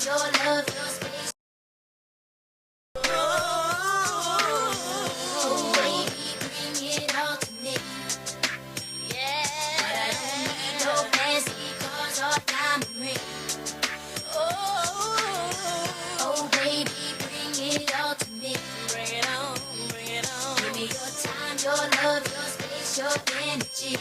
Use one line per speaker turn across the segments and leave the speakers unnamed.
your love, your space. Oh, baby, bring it all to me. Yeah, but I don't need no fancy cars or diamond rings. Oh, baby, bring it all to me. Bring it on, bring it on. Give me your time, your love, your space, your energy.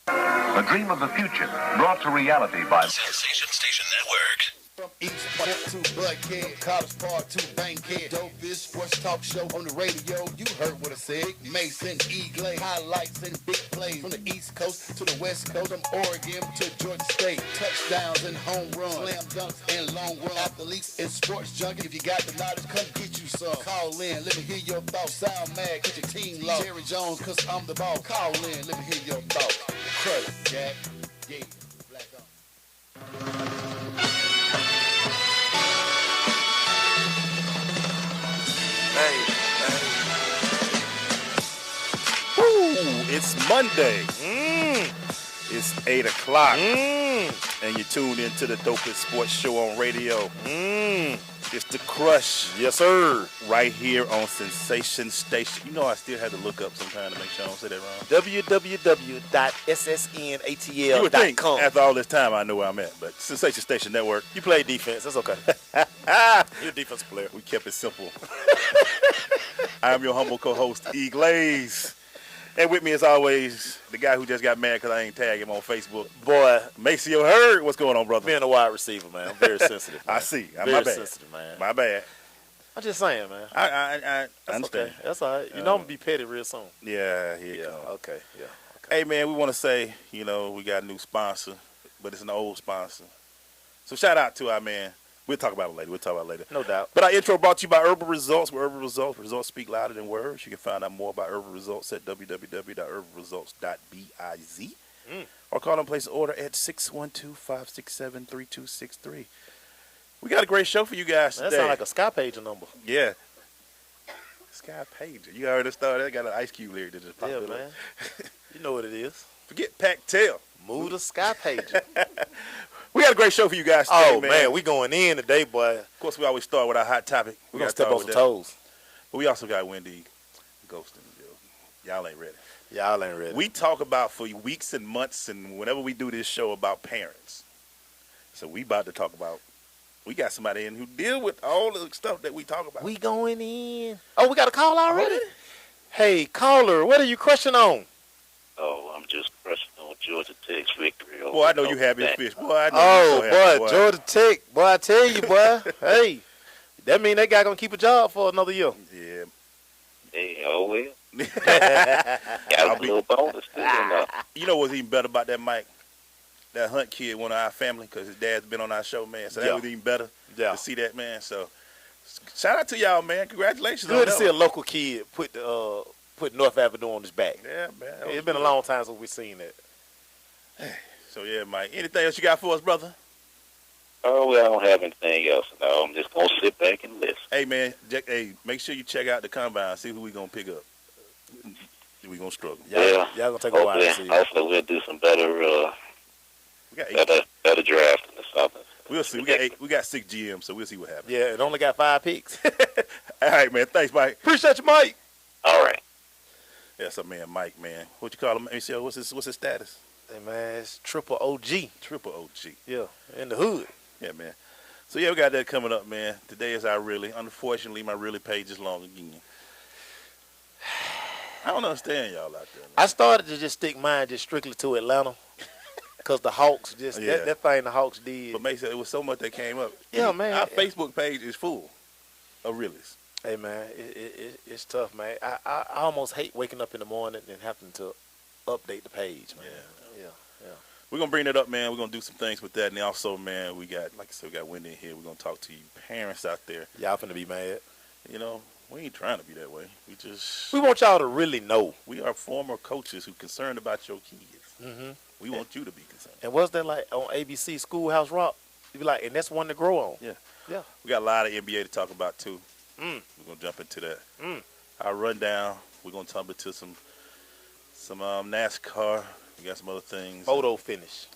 The dream of the future brought to reality by
Sensation Station Network.
From East Park to Buckhead, College Park to Bankhead. Dopest sports talk show on the radio. You heard what I said. Mason, Eagle, highlights and big plays. From the East Coast to the West Coast, from Oregon to Georgia State. Touchdowns and home runs, slam dunks and long run. Athletes and sports junkie. If you got the knowledge, come get you some. Call in, let me hear your thoughts. Sound mad, get your team lost. Jerry Jones, cause I'm the ball. Call in, let me hear your thoughts. Credit, Jack. Yeah, black on.
Hey. Woo, it's Monday. It's 8 o'clock. And you're tuned into the dopest sports show on radio. It's The Crush. Yes, sir. Right here on Sensation Station. You know I still had to look up sometime to make sure I don't say that wrong.
www.ssnatl.com.
You would think after all this time I know where I'm at, but Sensation Station Network.
You play defense. That's okay. You're a defensive player.
We kept it simple. I am your humble co-host, E. Glaze. And with me, as always, the guy who just got mad because I ain't tagged him on Facebook.
Boy,
Maceo Hurd. What's going on, brother?
being a wide receiver, man, I'm very sensitive. Man.
I see.
Very
my bad.
sensitive, man.
My bad.
I'm just saying, man.
I understand.
Okay. That's all right. You know I'm going to be petty real soon.
Yeah, here you go.
Okay, yeah. Okay.
Hey, man, we want to say, we got a new sponsor, but it's an old sponsor. So shout out to our man. We'll talk about it later.
No doubt.
But our intro brought to you by Herbal Results. Where Herbal Results speak louder than words. You can find out more about Herbal Results at www.herbalresults.biz or call them, place an order at 612-567-3263. We got a great show for you guys today.
That sounds like a Sky Pager number.
Yeah. Sky Pager. You heard us start. They got an Ice Cube lyric that just popped up.
Man. You know what it is.
Forget Pac-Tail.
Move the Sky Pager.
We got a great show for you guys today,
Oh, man, we going in today, boy.
Of course, we always start with our hot topic.
We're going to step on some toes.
But we also got Wendy Golston. Y'all ain't ready.
Y'all ain't ready.
We talk about for weeks and months and whenever we do this show about parents. So we about to talk about, we got somebody in who deal with all the stuff that we talk about.
We going in. Oh, we got a call already? Hey, caller, what are you crushing on?
Oh, I'm just crushing on Georgia Tech's victory.
Boy, I know you happy as fish. Boy, I know you so happy, boy.
Georgia Tech. Boy, I tell you, boy. Hey, that mean that guy going to keep a job for another year.
Yeah.
Hey, oh, well. Got a little bonus too.
You know what's even better about that, Mike? That Hunt kid, one of our family, because his dad's been on our show, man. So that was even better to see that, man. So shout out to y'all, man. Congratulations.
Good to see a local kid put North Avenue on his back.
Yeah, man.
It's been a long time since we've seen that.
So, yeah, Mike. Anything else you got for us, brother?
Oh, well, I don't have anything else. No, I'm just going to sit back and listen.
Hey, man. Make sure you check out the combine. See who we going to pick up. We going to struggle.
Y'all going to take a while to see.
Hopefully we'll do some better better drafting or something.
We'll see. We got 6 GMs, so we'll see what happens.
Yeah, it only got 5 picks.
All right, man. Thanks, Mike.
Appreciate you, Mike.
All right.
That's a man, Mike, man. What you call him? What's his status?
Hey, man, it's triple OG.
Triple OG.
Yeah, in the hood.
Yeah, man. So, yeah, we got that coming up, man. Today is our really. Unfortunately, my really page is long again. I don't understand y'all out there, man.
I started to just stick mine just strictly to Atlanta because the Hawks that thing the Hawks did.
But, Mason, it was so much that came up.
Yeah, man.
Our Facebook page is full of realists.
Hey, man, it's tough, man. I almost hate waking up in the morning and having to update the page, man. Yeah.
We're going to bring that up, man. We're going to do some things with that. And also, man, we got, like I said, we got Wendy in here. We're going to talk to you parents out there.
Y'all finna be mad.
We ain't trying to be that way.
We want y'all to really know.
We are former coaches who concerned about your kids. Mm-hmm. We want you to be concerned.
And what's that like on ABC, Schoolhouse Rock? You be like, and that's one to grow on.
Yeah. We got a lot of NBA to talk about, too. We're going to jump into that. Our rundown, we're going to jump into some NASCAR. We got some other things.
Photo finish.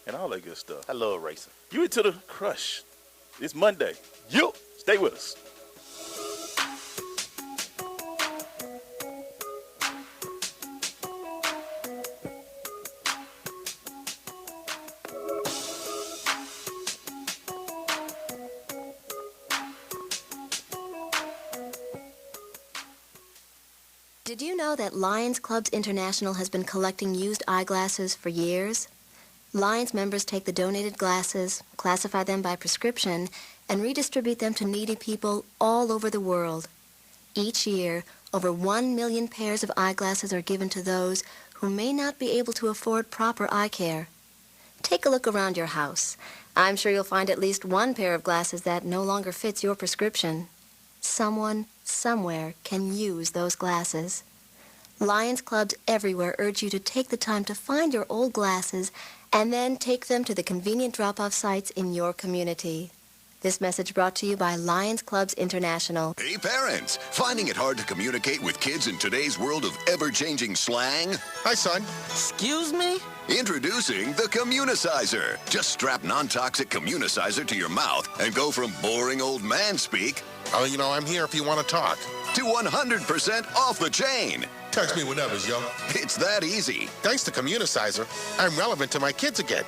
and all that good stuff.
I love racing.
You into the crush. It's Monday. You stay with us.
Did you know that Lions Clubs International has been collecting used eyeglasses for years? Lions members take the donated glasses, classify them by prescription, and redistribute them to needy people all over the world. Each year, over 1 million pairs of eyeglasses are given to those who may not be able to afford proper eye care. Take a look around your house. I'm sure you'll find at least one pair of glasses that no longer fits your prescription. Someone, somewhere, can use those glasses. Lions Clubs everywhere urge you to take the time to find your old glasses and then take them to the convenient drop-off sites in your community. This message brought to you by Lions Clubs International.
Hey parents, finding it hard to communicate with kids in today's world of ever-changing slang?
Hi, son.
Excuse me?
Introducing the Communicizer. Just strap non-toxic Communicizer to your mouth and go from boring old man speak
I'm here if you want to talk.
to 100% off the chain.
Text me whenever, yo.
It's that easy.
Thanks to Communicizer, I'm relevant to my kids again.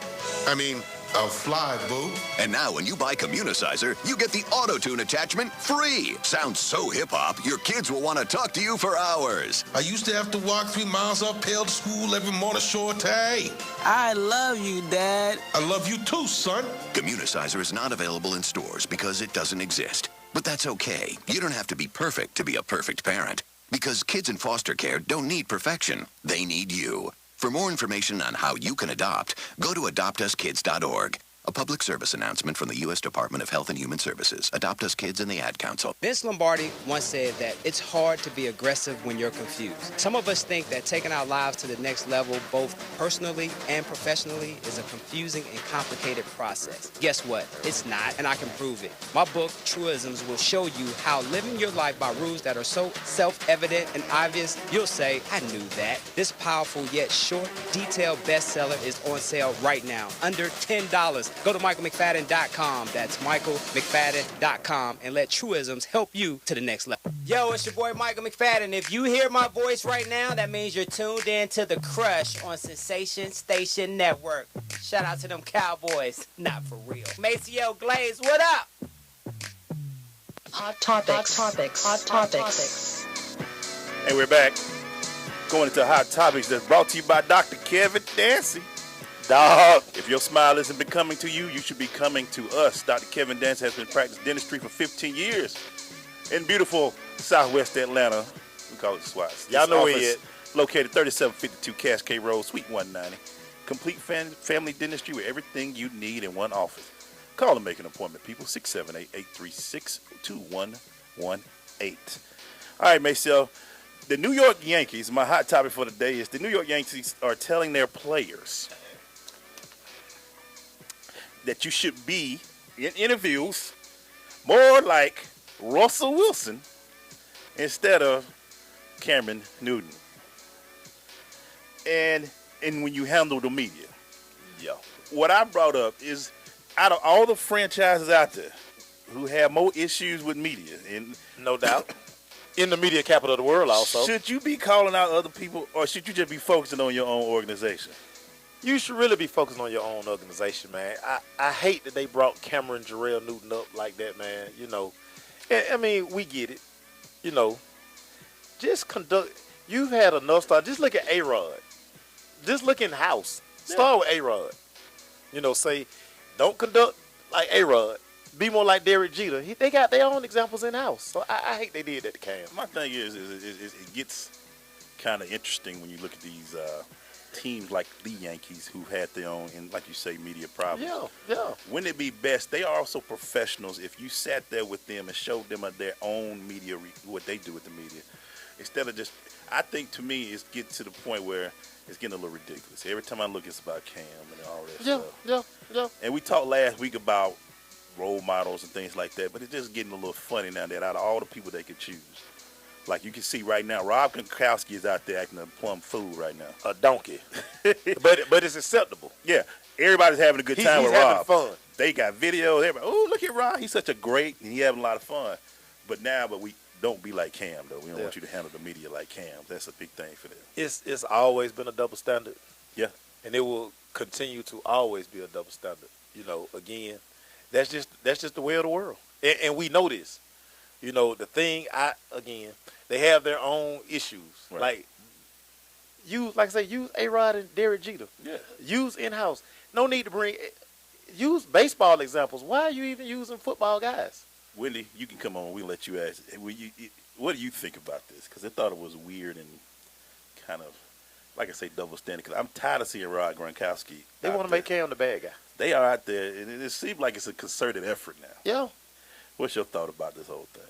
I'll fly, boo.
And now when you buy Communicizer, you get the auto-tune attachment free. Sounds so hip-hop, your kids will want to talk to you for hours.
I used to have to walk 3 miles uphill to school every morning, shorty.
I love you, Dad.
I love you too, son.
Communicizer is not available in stores because it doesn't exist. But that's okay. You don't have to be perfect to be a perfect parent. Because kids in foster care don't need perfection. They need you. For more information on how you can adopt, go to adoptuskids.org. A public service announcement from the U.S. Department of Health and Human Services. Adopt Us Kids and the Ad Council.
Vince Lombardi once said that it's hard to be aggressive when you're confused. Some of us think that taking our lives to the next level, both personally and professionally, is a confusing and complicated process. Guess what? It's not, and I can prove it. My book, Truisms, will show you how living your life by rules that are so self-evident and obvious, you'll say, I knew that. This powerful yet short, detailed bestseller is on sale right now, under $10. Go to michaelmcfadden.com. That's michaelmcfadden.com and let Truisms help you to the next level. Yo, it's your boy Michael McFadden. If you hear my voice right now, that means you're tuned in to The Crush on Sensation Station Network. Shout out to them Cowboys. Not for real. Maceo Glaze, what up?
Hot topics.
And we're back. Going into Hot Topics that's brought to you by Dr. Kevin Dancy. Dog, if your smile isn't becoming to you, you should be coming to us. Dr. Kevin Dancy has been practicing dentistry for 15 years in beautiful Southwest Atlanta. We call it SWATS.
Y'all know where he is.
Located 3752 Cascade Road, Suite 190. Complete family dentistry with everything you need in one office. Call and make an appointment, people. 678-836-2118. All right, Maceo. The New York Yankees, my hot topic for the day is the New York Yankees are telling their players that you should be in interviews more like Russell Wilson instead of Cameron Newton. And when you handle the media.
Yeah.
What I brought up is out of all the franchises out there who have more issues with media, and
no doubt, in the media capital of the world also.
Should you be calling out other people or should you just be focusing on your own organization?
You should really be focusing on your own organization, man. I hate that they brought Cameron Jarrell Newton up like that, man. I mean, we get it. Just conduct. You've had enough stars. Just look at A-Rod. Just look in house. Start with A-Rod. Say, don't conduct like A-Rod. Be more like Derek Jeter. They got their own examples in house. So I hate they did that to Cam.
My thing is it gets kind of interesting when you look at these teams like the Yankees who had their own, and like you say, media problems.
Yeah.
Wouldn't it be best? They are also professionals. If you sat there with them and showed them their own media, what they do with the media, instead of just, I think to me, it's getting to the point where it's getting a little ridiculous. Every time I look, it's about Cam and all that stuff.
Yeah.
And we talked last week about role models and things like that, but it's just getting a little funny now that out of all the people they could choose. Like you can see right now, Rob Gronkowski is out there acting a plumb fool right now.
A donkey. but it's acceptable.
Yeah. everybody's having a good time
He's
with
having
Rob.
fun.
They got videos. Everybody, oh, look at Rob. He's such a great, and he having a lot of fun. But we don't be like Cam, though. We don't want you to handle the media like Cam. That's a big thing for them.
It's always been a double standard.
Yeah.
And it will continue to always be a double standard. You know, again, that's just the way of the world. And we know this. You know, the thing, they have their own issues.
Right.
Like I say, use A-Rod and Derek Jeter.
Yeah.
Use in-house. No need to use baseball examples. Why are you even using football guys?
Wendy, you can come on. We'll let you ask. What do you think about this? Because I thought it was weird and kind of, like I say, double standard. Because I'm tired of seeing Rod Gronkowski.
They want to make Cam the bad guy.
They are out there, and it seems like it's a concerted effort now.
Yeah.
What's your thought about this whole thing?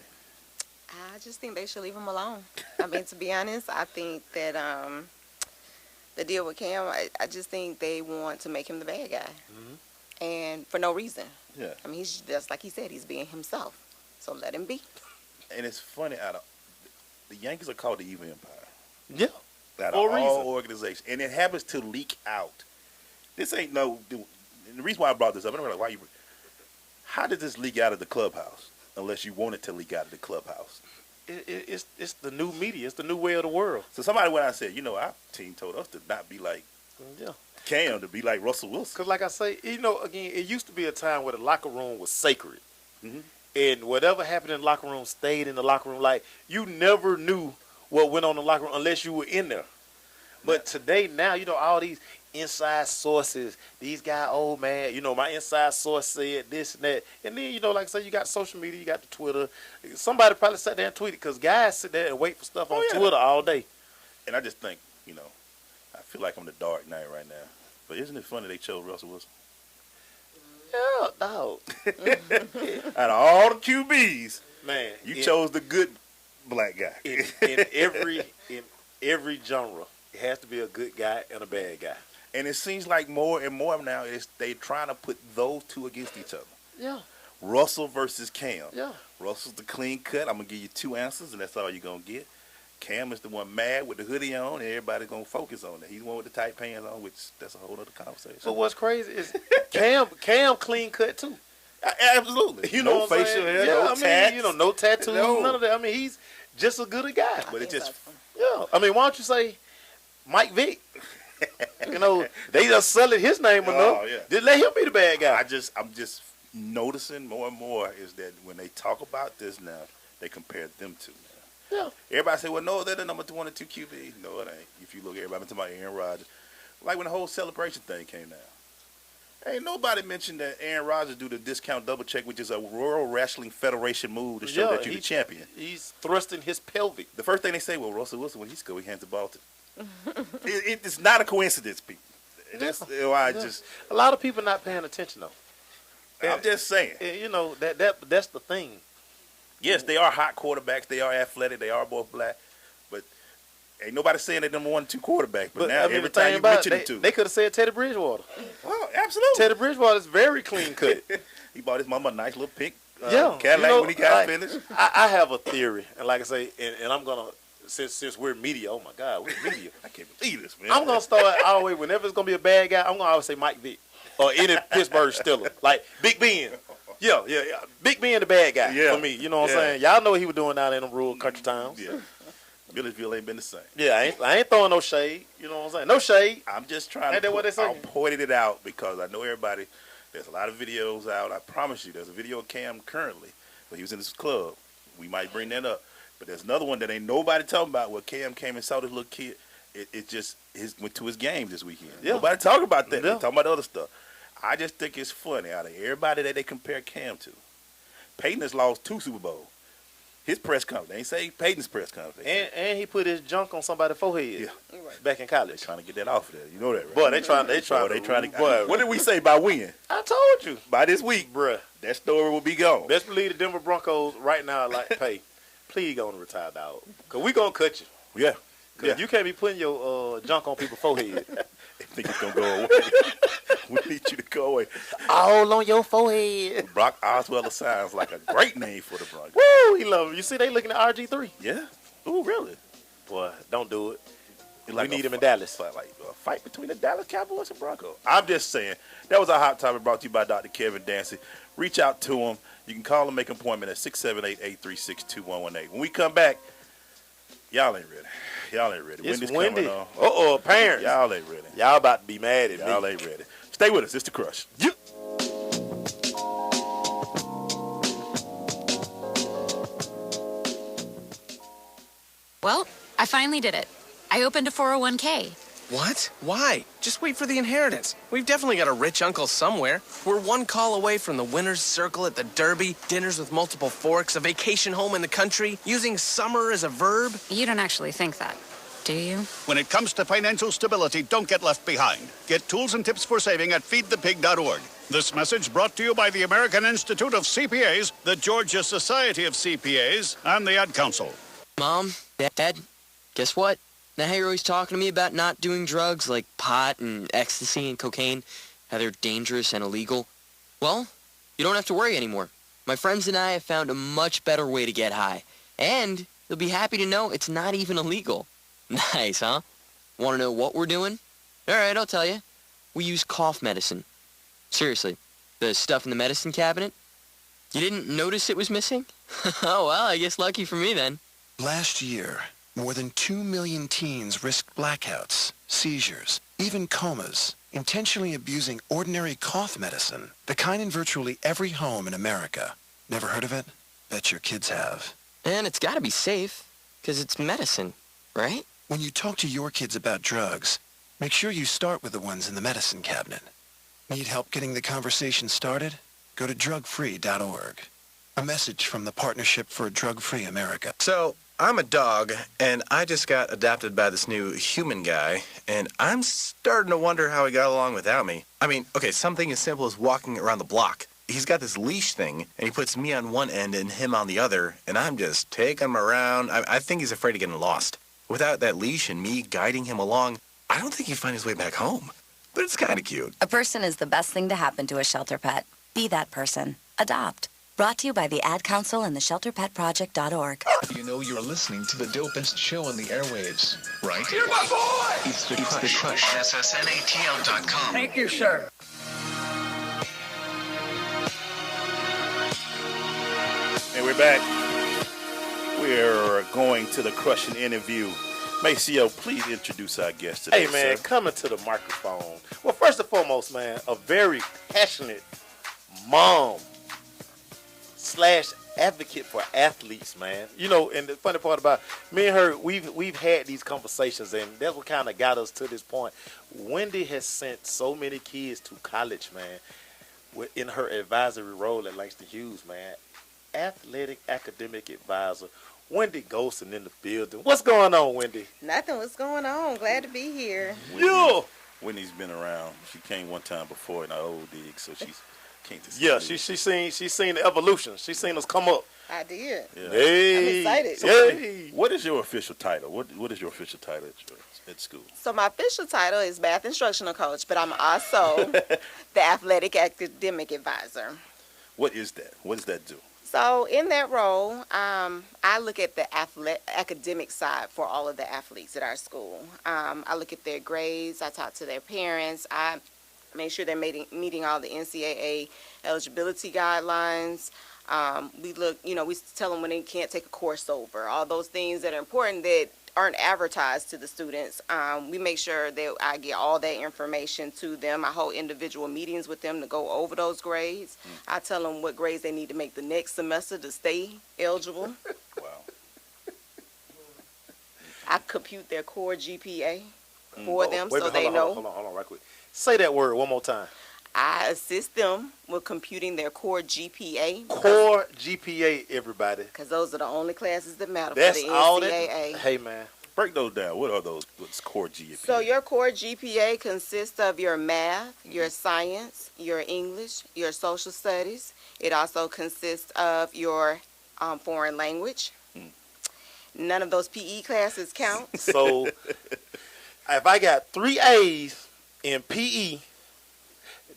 I just think they should leave him alone. I mean, to be honest, I think that the deal with Cam, I just think they want to make him the bad guy. Mm-hmm. And for no reason.
Yeah.
I mean, he's just like he said, he's being himself. So let him be.
And it's funny, the Yankees are called the evil empire.
Yeah.
Out of all organizations. And it happens to leak out. This ain't no, and the reason why I brought this up, I don't know why how did this leak out of the clubhouse? Unless you want it to leak out of the clubhouse.
It's the new media. It's the new way of the world.
So somebody went out and said, you know, our team told us to not be like Cam, to be like Russell Wilson.
Because like I say, you know, again, it used to be a time where the locker room was sacred.
Mm-hmm.
And whatever happened in the locker room stayed in the locker room. Like, you never knew what went on in the locker room unless you were in there. But today, now, you know, all these inside sources, these guys, oh, man, you know, my inside source said this and that. And then, you know, like I say, you got social media, you got the Twitter. Somebody probably sat there and tweeted because guys sit there and wait for stuff on Twitter all day.
And I just think, you know, I feel like I'm the Dark Knight right now. But isn't it funny they chose Russell Wilson?
Yeah, dog.
Out of all the QBs,
man,
you chose the good black guy.
in every genre, it has to be a good guy and a bad guy.
And it seems like more and more now they trying to put those two against each other.
Yeah.
Russell versus Cam.
Yeah.
Russell's the clean cut. I'm gonna give you two answers, and that's all you're gonna get. Cam is the one mad with the hoodie on, and everybody's gonna focus on that. He's the one with the tight pants on, which that's a whole other conversation.
But what's crazy is Cam clean cut too.
Absolutely.
You know
no facial hair, no tats.
You know, no tattoos, none of that. I mean, he's just a good guy.
But it just
I mean, why don't you say Mike Vick? You know, they just selling his name enough.
Yeah.
Just let him be the bad guy.
I'm just noticing more and more is that when they talk about this now, they compare them to now.
Yeah.
Everybody say, well, no, they're the number 1 and 2 QB. No, it ain't. If you look, everybody talking about Aaron Rodgers. Like when the whole celebration thing came down. Ain't nobody mentioned that Aaron Rodgers do the discount double check, which is a Royal Wrestling Federation move to show that you're the champion.
He's thrusting his pelvic.
The first thing they say, well, Russell Wilson, when he scored, he hands the ball to. It's not a coincidence, people. That's why
a lot of people not paying attention though.
I'm just saying.
You know that's the thing.
Yes, they are hot quarterbacks. They are athletic. They are both black. But ain't nobody saying they're number 1 and 2 quarterback. But now every time you mention them two,
they could have said Teddy Bridgewater.
Oh, absolutely.
Teddy Bridgewater is very clean cut.
He bought his mama a nice little pink Cadillac when he got finished.
I have a theory, and like I say, and I'm gonna since we're media. Oh my God, we're media.
I can't believe this, man.
I'm gonna start always whenever it's gonna be a bad guy. I'm gonna always say Mike Vick or any Pittsburgh Steeler, like Big Ben. Yeah. Big Ben the bad guy for me. You know what I'm saying? Y'all know what he was doing down in them rural country towns.
Yeah. Millersville ain't been the same.
Yeah, I ain't throwing no shade. You know what I'm saying? No shade.
I'm just trying
ain't
to
what they say?
I'm pointing it out because I know everybody, there's a lot of videos out. I promise you, there's a video of Cam currently, but he was in this club. We might bring that up. But there's another one that ain't nobody talking about where Cam came and saw this little kid. It just went to his game this weekend. Yeah. Nobody talking about that. They talking about other stuff. I just think it's funny out of everybody that they compare Cam to. Peyton has lost 2 Super Bowls. His press conference. They ain't say Peyton's press conference.
And he put his junk on somebody's forehead. Yeah. Back in college.
They trying to get that off of there. You know that, right?
Boy, they trying to.
Boy, what did we say by when?
I told you.
By this week,
bruh.
That story will be gone.
Best believe the Denver Broncos right now like, hey, please go on to retire, dog. Because we going to cut you.
Yeah.
Because you can't be putting your junk on people's forehead.
I think it's going to go away. We need you to go away.
All on your forehead.
Brock Osweiler sounds like a great name for the Broncos.
Woo, he love him. You see they looking at RG3.
Yeah. Ooh, really?
Boy, don't do it. We need him in Dallas.
Like a fight between the Dallas Cowboys and Broncos. I'm just saying. That was our Hot Topic brought to you by Dr. Kevin Dancy. Reach out to him. You can call him, make an appointment at 678-836-2118. When we come back, y'all ain't ready. Y'all ain't ready.
It's
Wendy's
Wendy.
coming on.
Parents.
Y'all ain't ready.
Y'all about to be mad at me.
Y'all ain't ready. Stay with us. It's The Crush. Yeah.
Well, I finally did it. I opened a 401k.
What? Why? Just wait for the inheritance. We've definitely got a rich uncle somewhere. We're one call away from the winner's circle at the Derby, dinners with multiple forks, a vacation home in the country, using summer as a verb.
You don't actually think that, do you?
When it comes to financial stability, don't get left behind. Get tools and tips for saving at feedthepig.org. This message brought to you by the American Institute of CPAs, the Georgia Society of CPAs, and the Ad Council.
Mom, Dad, guess what? Now you're always talking to me about not doing drugs like pot and ecstasy and cocaine, how they're dangerous and illegal. Well, you don't have to worry anymore. My friends and I have found a much better way to get high. And you'll be happy to know it's not even illegal. Nice, huh? Want to know what we're doing? All right, I'll tell you. We use cough medicine. Seriously, the stuff in the medicine cabinet. You didn't notice it was missing? Oh, well, I guess lucky for me then.
Last year, more than 2 million teens risked blackouts, seizures, even comas, intentionally abusing ordinary cough medicine, the kind in virtually every home in America. Never heard of it? Bet your kids have.
And it's got to be safe, because it's medicine, right?
When you talk to your kids about drugs, make sure you start with the ones in the medicine cabinet. Need help getting the conversation started? Go to drugfree.org. A message from the Partnership for a Drug-Free America.
So, I'm a dog, and I just got adopted by this new human guy, and I'm starting to wonder how he got along without me. I mean, okay, something as simple as walking around the block. He's got this leash thing, and he puts me on one end and him on the other, and I'm just taking him around. I think he's afraid of getting lost. Without that leash and me guiding him along, I don't think he'd find his way back home. But it's kind of cute.
A person is the best thing to happen to a shelter pet. Be that person. Adopt. Brought to you by the Ad Council and the ShelterPetProject.org.
You know you're listening to the dopest show on the airwaves, right?
You're my boy!
It's the Crush.
SSNATL.com.
Thank you, sir.
And we're back. We're going to the crushing interview. Maceo, please introduce our guest today.
Hey, man,
sir.
coming to the microphone. Well, first and foremost, man, a very passionate mom / advocate for athletes, man. You know, and the funny part about me and her, we've had these conversations, and that's what kind of got us to this point. Wendy has sent so many kids to college, man, in her advisory role at Langston Hughes, man. Athletic academic advisor. Wendy Golston in the building. What's going on, Wendy?
Nothing. What's going on? Glad to be here.
Wendy's been around. She came one time before in our old dig, so she's came to see.
Yeah,
me.
she's seen the evolution. She's seen us come up.
I did.
Yeah.
Hey,
I'm excited.
So what is your official title? What is your official title at school?
So my official title is math instructional coach, but I'm also the athletic academic advisor.
What is that? What does that do?
So in that role, I look at the academic side for all of the athletes at our school. I look at their grades. I talk to their parents. I make sure they're meeting all the NCAA eligibility guidelines. We look, we tell them when they can't take a course over, all those things that are important that aren't advertised to the students. We make sure that I get all that information to them. I hold individual meetings with them to go over those grades. I tell them what grades they need to make the next semester to stay eligible.
Wow.
I compute their core GPA for them so they know.
Hold on, right quick. Say that word one more time.
I assist them with computing their core GPA.
Core GPA, everybody.
Because those are the only classes that matter
That's
for the
all
NCAA.
Hey, man.
Break those down. What are those? What's core GPA?
So your core GPA consists of your math, your science, your English, your social studies. It also consists of your foreign language. None of those PE classes count.
So if I got 3 A's in PE,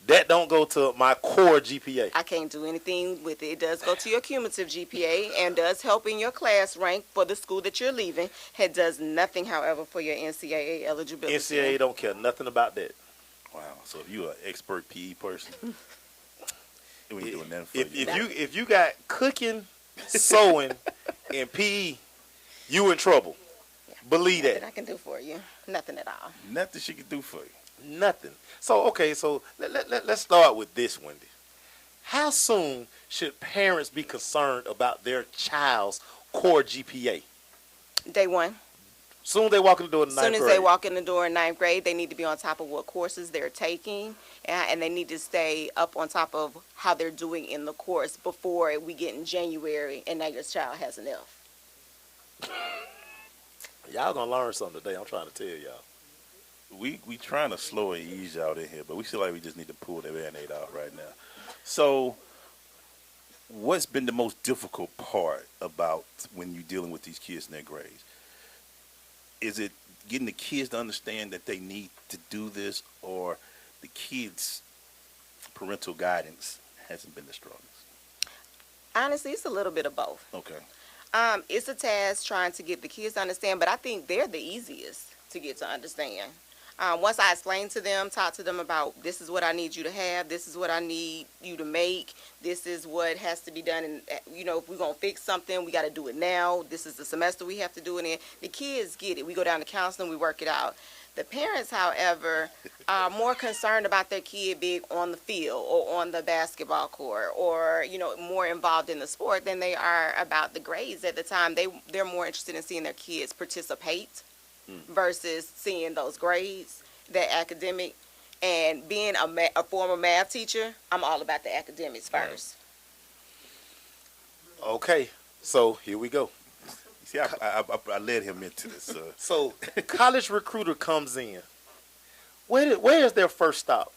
That don't go to my core GPA.
I can't do anything with it. It does go to your cumulative GPA and does help in your class rank for the school that you're leaving. It does nothing, however, for your NCAA eligibility.
NCAA don't care nothing about that.
Wow. So if you're an expert PE person, we ain't doing nothing for you.
If you got cooking, sewing, and PE, you in trouble. Believe that.
Nothing I can do for you. Nothing at all.
Nothing she can do for you.
Nothing. So, okay, so let's start with this, Wendy. How soon should parents be concerned about their child's core GPA?
Day one.
Soon they walk in the door in ninth grade.
As soon as they walk in the door in ninth grade, they need to be on top of what courses they're taking, and they need to stay up on top of how they're doing in the course before we get in January and now your child has an F.
Y'all gonna learn something today. I'm trying to tell y'all.
We trying to slow and ease out in here, but we feel like we just need to pull the Band-Aid out right now. So, what's been the most difficult part about when you're dealing with these kids in their grades? Is it getting the kids to understand that they need to do this, or the kids' parental guidance hasn't been the strongest?
Honestly, it's a little bit of both.
Okay.
It's a task trying to get the kids to understand, but I think they're the easiest to get to understand. Once I explain to them, talk to them about this is what I need you to have, this is what I need you to make, this is what has to be done, and if we're going to fix something, we got to do it now. This is the semester we have to do it in. The kids get it. We go down to counseling, we work it out. The parents, however, are more concerned about their kid being on the field or on the basketball court or, more involved in the sport than they are about the grades at the time. They're more interested in seeing their kids participate versus seeing those grades, that academic. And being a former math teacher, I'm all about the academics first.
Okay, so here we go.
See, I led him into this.
So, college recruiter comes in. Where is their first stop?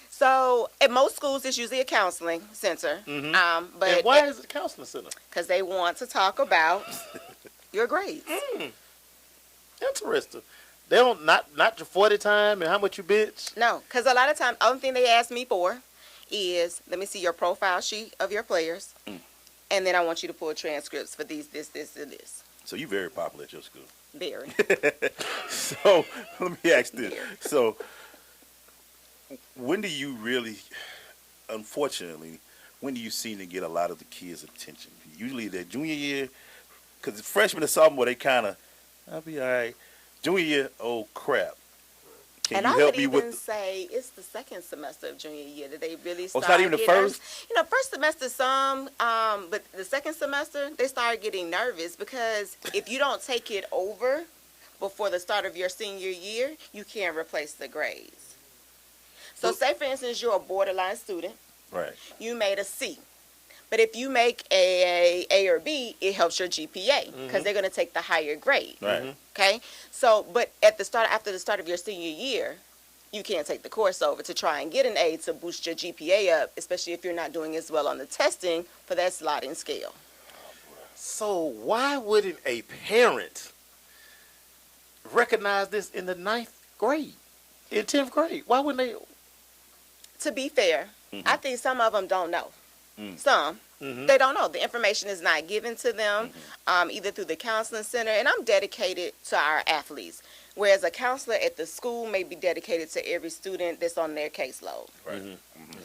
So, at most schools, it's usually a counseling center.
Mm-hmm.
But
and why is it a counseling center?
Because they want to talk about your grades.
Interesting. They don't not your 40 time and how much you bitch.
No, because a lot of times, the only thing they ask me for is, let me see your profile sheet of your players, and then I want you to pull transcripts for these, this, and this.
So you very popular at your school.
Very.
So let me ask this. So when do you really, unfortunately, when do you seem to get a lot of the kids' attention? Usually their junior year, because freshman and sophomore, they kind of, I'll be all right. Junior year, oh crap. Can you help me with? I would even
say it's the second semester of junior year that they really
Oh,
start.
it's not even the first?
First semester some, but the second semester they start getting nervous because if you don't take it over before the start of your senior year, you can't replace the grades. So say for instance you're a borderline student.
Right.
You made a C. But if you make A or B, it helps your GPA because they're going to take the higher grade.
Right.
Okay? So, but after the start of your senior year, you can't take the course over to try and get an A to boost your GPA up, especially if you're not doing as well on the testing for that sliding scale.
So why wouldn't a parent recognize this in the 9th grade, in 10th grade? Why wouldn't they?
To be fair, I think some of them don't know. Some. They don't know. The information is not given to them, either through the counseling center. And I'm dedicated to our athletes, whereas a counselor at the school may be dedicated to every student that's on their caseload.
Right.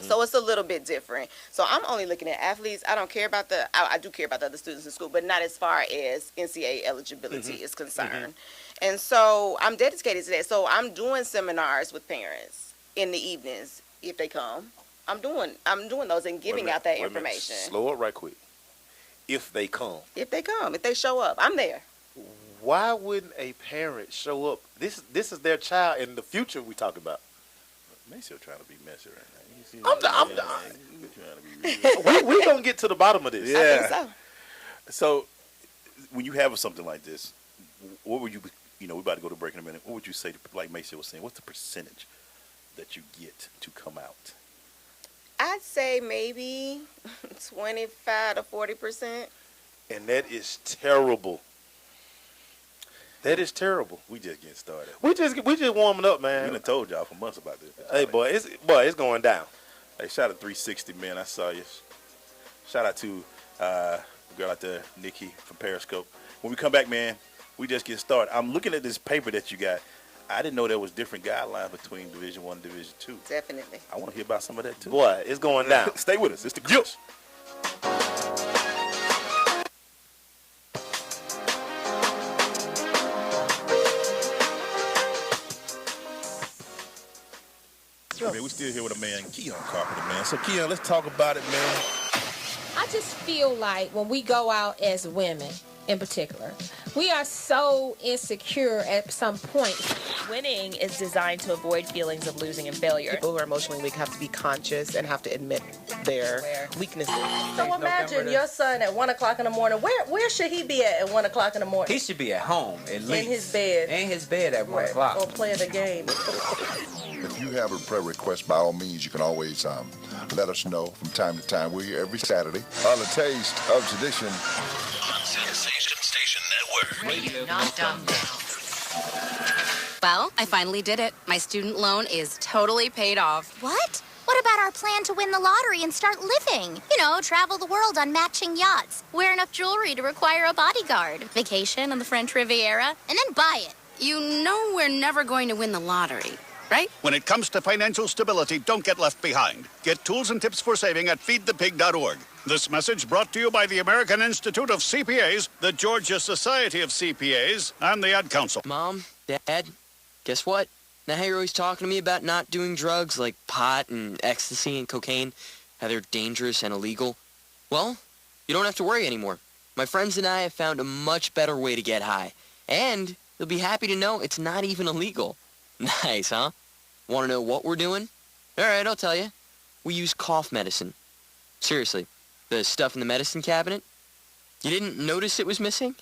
So it's a little bit different. So I'm only looking at athletes. I don't care about I do care about the other students in school, but not as far as NCAA eligibility is concerned. And so I'm dedicated to that. So I'm doing seminars with parents in the evenings if they come. I'm doing those and giving out that information.
Slow up right quick. If they come.
If they come, if they show up, I'm there.
Why wouldn't a parent show up? This is their child in the future we talk about.
Macy's trying to be messy right now.
I'm done. We're going to get to the bottom of this.
Yeah.
I think so.
So when you have something like this, what would you, we're about to go to break in a minute. What would you say, like Macy was saying, what's the percentage that you get to come out?
I'd say maybe 25 to 40%.
And that is terrible. That is terrible.
We just getting started.
We just warming up, man.
We done told y'all for months about this.
Hey, boy, it's going down.
Hey, shout out 360, man. I saw you. Shout out to the girl out there, Nikki from Periscope. When we come back, man, we just get started. I'm looking at this paper that you got. I didn't know there was different guidelines between Division I and Division II.
Definitely.
I want to hear about some of that, too.
Boy, it's going down.
Stay with us. It's the Crush. Man, we still here with a man, Keon Carpenter, man. So, Keon, let's talk about it, man.
I just feel like when we go out as women, in particular, we are so insecure at some point.
Winning is designed to avoid feelings of losing and failure.
People who are emotionally weak have to be conscious and have to admit their weaknesses.
So imagine your son at 1 o'clock in the morning. Where should he be at 1 o'clock in the morning?
He should be at home, at least.
In his bed.
In his bed at 1 o'clock.
Or playing the game.
If you have a prayer request, by all means, you can always let us know from time to time. We're here every Saturday on the Taste of Tradition.
On Sensation Station Network.
Radio not dumb down. Well, I finally did it. My student loan is totally paid off.
What? What about our plan to win the lottery and start living? You know, travel the world on matching yachts, wear enough jewelry to require a bodyguard, vacation on the French Riviera, and then buy it.
You know we're never going to win the lottery, right?
When it comes to financial stability, don't get left behind. Get tools and tips for saving at feedthepig.org. This message brought to you by the American Institute of CPAs, the Georgia Society of CPAs, and the Ad Council.
Mom, Dad, guess what? Now you're always talking to me about not doing drugs like pot and ecstasy and cocaine, how they're dangerous and illegal. Well, you don't have to worry anymore. My friends and I have found a much better way to get high. And you'll be happy to know it's not even illegal. Nice, huh? Want to know what we're doing? All right, I'll tell you. We use cough medicine. Seriously, the stuff in the medicine cabinet. You didn't notice it was missing?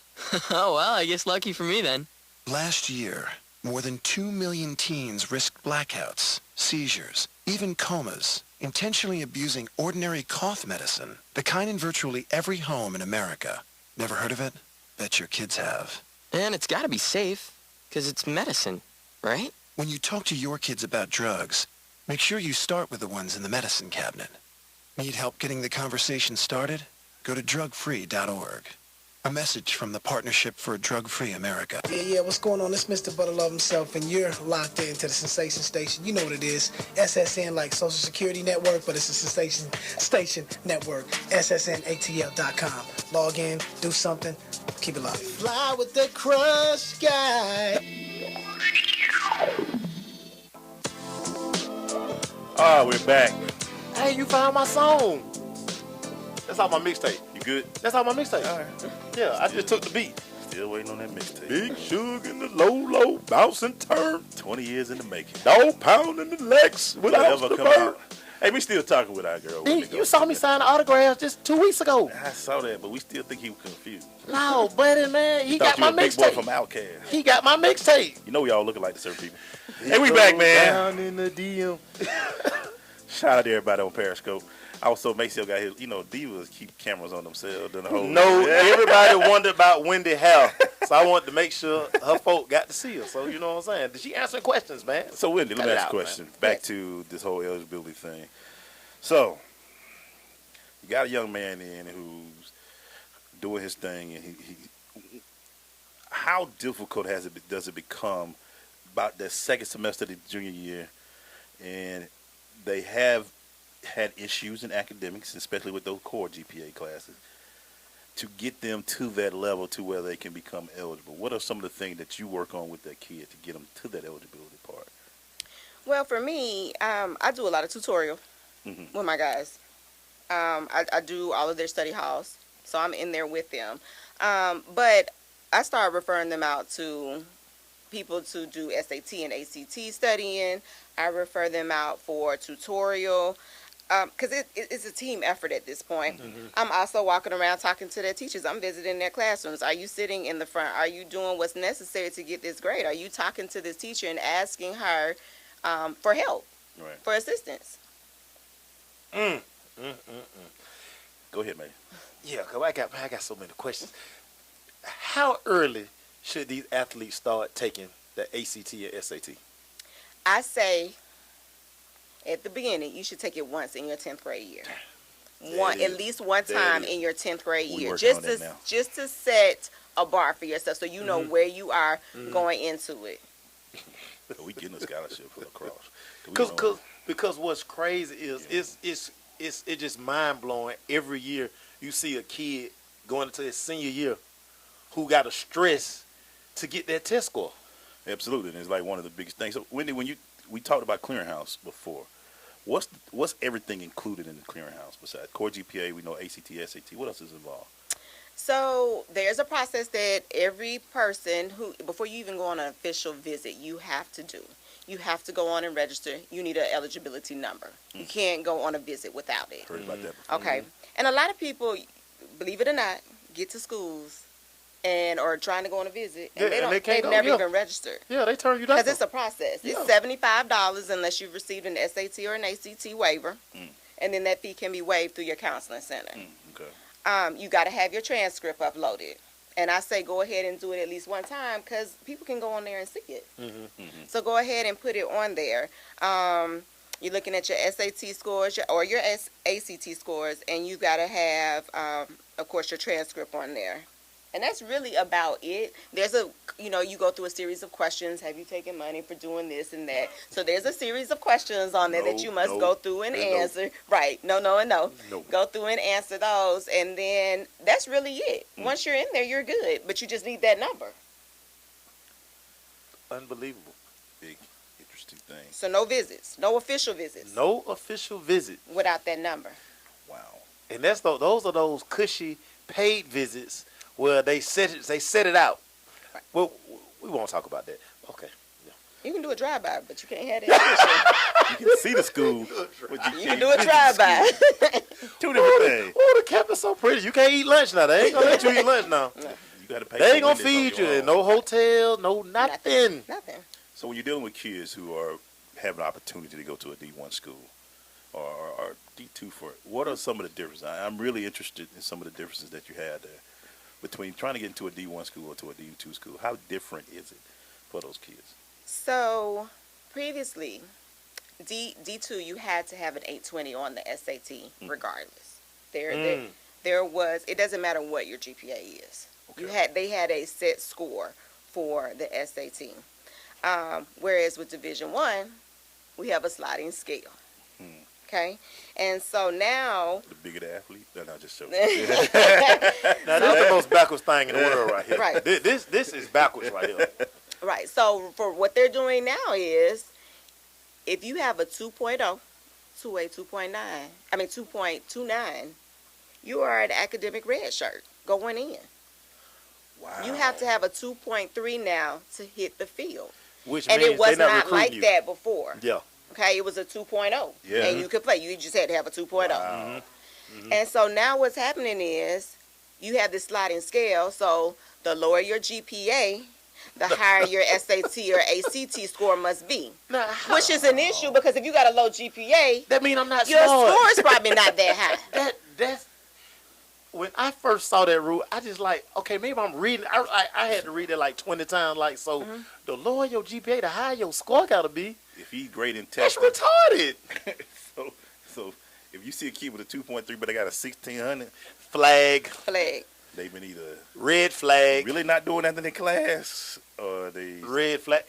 Oh, well, I guess lucky for me then.
Last year, more than 2 million teens risked blackouts, seizures, even comas, intentionally abusing ordinary cough medicine, the kind in virtually every home in America. Never heard of it? Bet your kids have.
And it's got to be safe, because it's medicine, right?
When you talk to your kids about drugs, make sure you start with the ones in the medicine cabinet. Need help getting the conversation started? Go to drugfree.org. A message from the Partnership for a Drug-Free America.
Yeah, what's going on? It's Mr. Butterlove himself, and you're locked into the Sensation Station. You know what it is. SSN, like Social Security Network, but it's a Sensation Station Network. SSNATL.com. Log in, do something, keep it live.
Fly with the crush guy.
All right, we're back.
Hey, you found my song. That's off my mixtape.
You good?
That's off my mixtape.
All right.
Yeah, I just took the beat.
Still waiting on that mixtape.
Big Sugar in the low, bounce and turn.
20 years in the making.
Dog pound in the legs without the
come
bird.
out. Hey, we still talking with our girl.
You saw me sign autographs just 2 weeks ago.
I saw that, but we still think he was confused.
No, buddy, man. He got my
big boy
mixtape.
from Outkast.
He got my mixtape.
You know we all looking like the certain people. Hey, we back, man.
Down in the DM.
Shout out to everybody on Periscope. Also, Maceo got his, divas keep cameras on themselves.
No, everybody wondered about Wendy hair. So I wanted to make sure her folk got to see her. So, you know what I'm saying? Did she answer questions, man?
So, Wendy, let me ask you a question. Back to this whole eligibility thing. So, you got a young man in who's doing his thing, and he how difficult does it become about that second semester of the junior year, and they have had issues in academics, especially with those core GPA classes, to get them to that level to where they can become eligible? What are some of the things that you work on with that kid to get them to that eligibility part?
Well, for me, I do a lot of tutorial with my guys. I do all of their study halls, so I'm in there with them. But I started referring them out to people to do SAT and ACT studying. I refer them out for tutorial because it's a team effort at this point. I'm also walking around talking to their teachers. I'm visiting their classrooms. Are you sitting in the front? Are you doing what's necessary to get this grade? Are you talking to this teacher and asking her for help, for assistance?
Go ahead, man.
Yeah, because I got so many questions. How early should these athletes start taking the ACT and SAT?
I say at the beginning, you should take it once in your 10th grade year.
That
At
is-
least one
that
time
is-
in your 10th grade
we
year,
working on that now.
just to set a bar for yourself, so you know
Mhm.
where you are
Mhm.
going into it.
We getting a scholarship for lacrosse.
Because what's crazy is it's just mind blowing. Every year you see a kid going into his senior year who got to stress to get that test score.
Absolutely, and it's like one of the biggest things. So, Wendy, we talked about clearinghouse before. What's everything included in the clearinghouse besides core GPA? We know ACT, SAT. What else is involved?
So there's a process that every person who, before you even go on an official visit, you have to do. You have to go on and register. You need an eligibility number. You can't go on a visit without it.
Heard about that before.
Okay. And a lot of people, believe it or not, get to schools and are trying to go on a visit, and
Yeah, and they can't
they've
go,
never
yeah.
even registered.
Yeah, they turn you down.
Because it's a process.
Yeah.
It's $75 unless you've received an SAT or an ACT waiver, and then that fee can be waived through your counseling center.
Okay.
You got to have your transcript uploaded. And I say go ahead and do it at least one time because people can go on there and see it. So go ahead and put it on there. You're looking at your SAT scores or your ACT scores, and you got to have, of course, your transcript on there. And that's really about it. There's you go through a series of questions. Have you taken money for doing this and that? So there's a series of questions on there that you must go through and answer. Right. No. Go through and answer those. And then that's really it. Once you're in there, you're good. But you just need that number.
Unbelievable.
Big, interesting thing.
So no visits. No official visits.
No official visit
Without that number.
Wow.
And those are those cushy paid visits where they set it out. Well, we won't talk about that. Okay.
You can do a drive-by, but you can't have that.
You can see the school. But
You can do a drive-by.
Two different things.
Oh, the campus so pretty. You can't eat lunch now. They ain't gonna let you eat lunch now.
You got to pay.
They ain't gonna
for windows
feed
on your
you.
own.
No hotel. No nothing.
Nothing.
So when you're dealing with kids who are having an opportunity to go to a D1 school or D2 for it, what are some of the differences? I'm really interested in some of the differences that you had there between trying to get into a D1 school or to a D2 school. How different is it for those kids?
So previously, D2, you had to have an 820 on the SAT regardless. There was, it doesn't matter what your GPA is.
Okay.
They had a set score for the SAT. Whereas with Division 1, we have a sliding scale. Okay? And so now...
The bigger the athlete? No, just so.
Now, this is the most backwards thing in the world right here.
Right.
This is backwards right here.
Right. So for what they're doing now is, if you have a 2.0, 2.29, you are an academic red shirt going in.
Wow.
You have to have a 2.3 now to hit the field.
Which
and
means
it was
they
not like
you.
that before.
Yeah.
Okay, it was a 2.0.
Yeah.
And you could play. You just had to have a 2.0.
Wow.
And so now what's happening is you have this sliding scale. So the lower your GPA, the higher your SAT or ACT score must be. Which is an issue because if you got a low GPA,
that means I'm not
your
smart.
score is probably not that high.
That's when I first saw that rule. I just like, okay, maybe I'm reading. I had to read it like 20 times. Like, so the lower your GPA, the higher your score got to be.
If he's great in
That's
testing.
retarded.
so if you see a kid with a 2.3 but they got a 1600
Flag.
They've been either
red flag,
really not doing nothing in class, or they
red flag,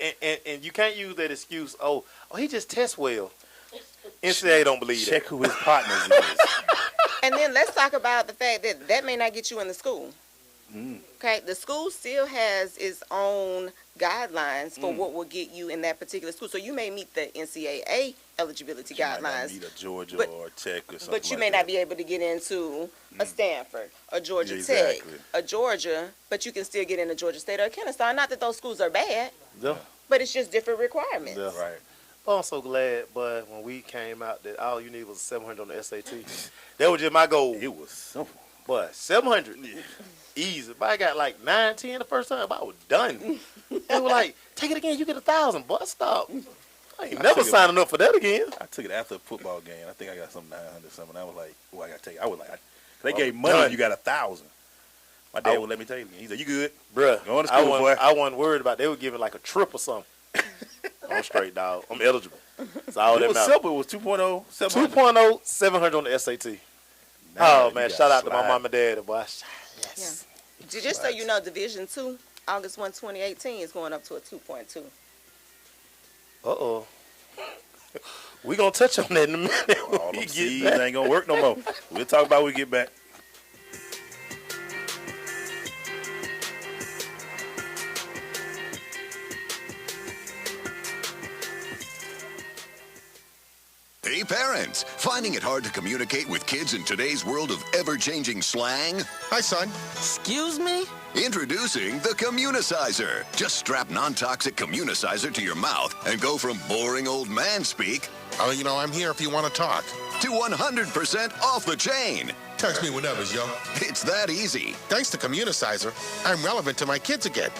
and you can't use that excuse. Oh, he just tests well. NCAA don't believe
check
that.
who his partners is.
And then let's talk about the fact that that may not get you in the school. Okay, the school still has its own guidelines for what will get you in that particular school. So you may meet the NCAA eligibility guidelines.
Meet a Georgia or Tech or something.
But you
like
may
that.
not be able to get into a Stanford, a Georgia
Exactly.
Tech, a Georgia, but you can still get into Georgia State or Kennesaw. Not that those schools are bad,
Yeah.
but it's just different requirements.
Yeah. Right. Well, I'm so glad, but when we came out, that all you need was 700 on the SAT. That was just my goal.
It was simple.
But 700, easy. But I got like 9, 10 the first time. I was done. They were like, take it again, you get 1,000. But stop. I ain't never signing up for that again.
I took it after a football game. I think I got some 900 something. I was like, well, I got to take it. I was like, they gave money
done.
and you got 1,000. My dad would let me take it again. He said, you good?
Bruh,
Go on to school, boy.
I wasn't worried about it. They were giving like a trip or something. I'm straight, dog. I'm eligible. It's all
It
that
was
matters.
simple. It was 2.0.
2.0, 700 on the SAT.
Now
Oh, man,
you
shout out
got
to my
slide.
mom and dad, boy. Yes.
Just so you know, Division 2, August 1, 2018 is going up to a 2.2.
Uh-oh. We going to touch on that in a minute.
All them C's ain't going to work no more. We'll talk about it when we get back.
Hey parents, finding it hard to communicate with kids in today's world of ever-changing slang?
Hi, son.
Excuse me?
Introducing the Communicizer. Just strap non-toxic Communicizer to your mouth and go from boring old man speak
Oh, you know, I'm here if you want to talk.
to 100% off the chain.
Text me whenever, yo.
It's that easy.
Thanks to Communicizer, I'm relevant to my kids again.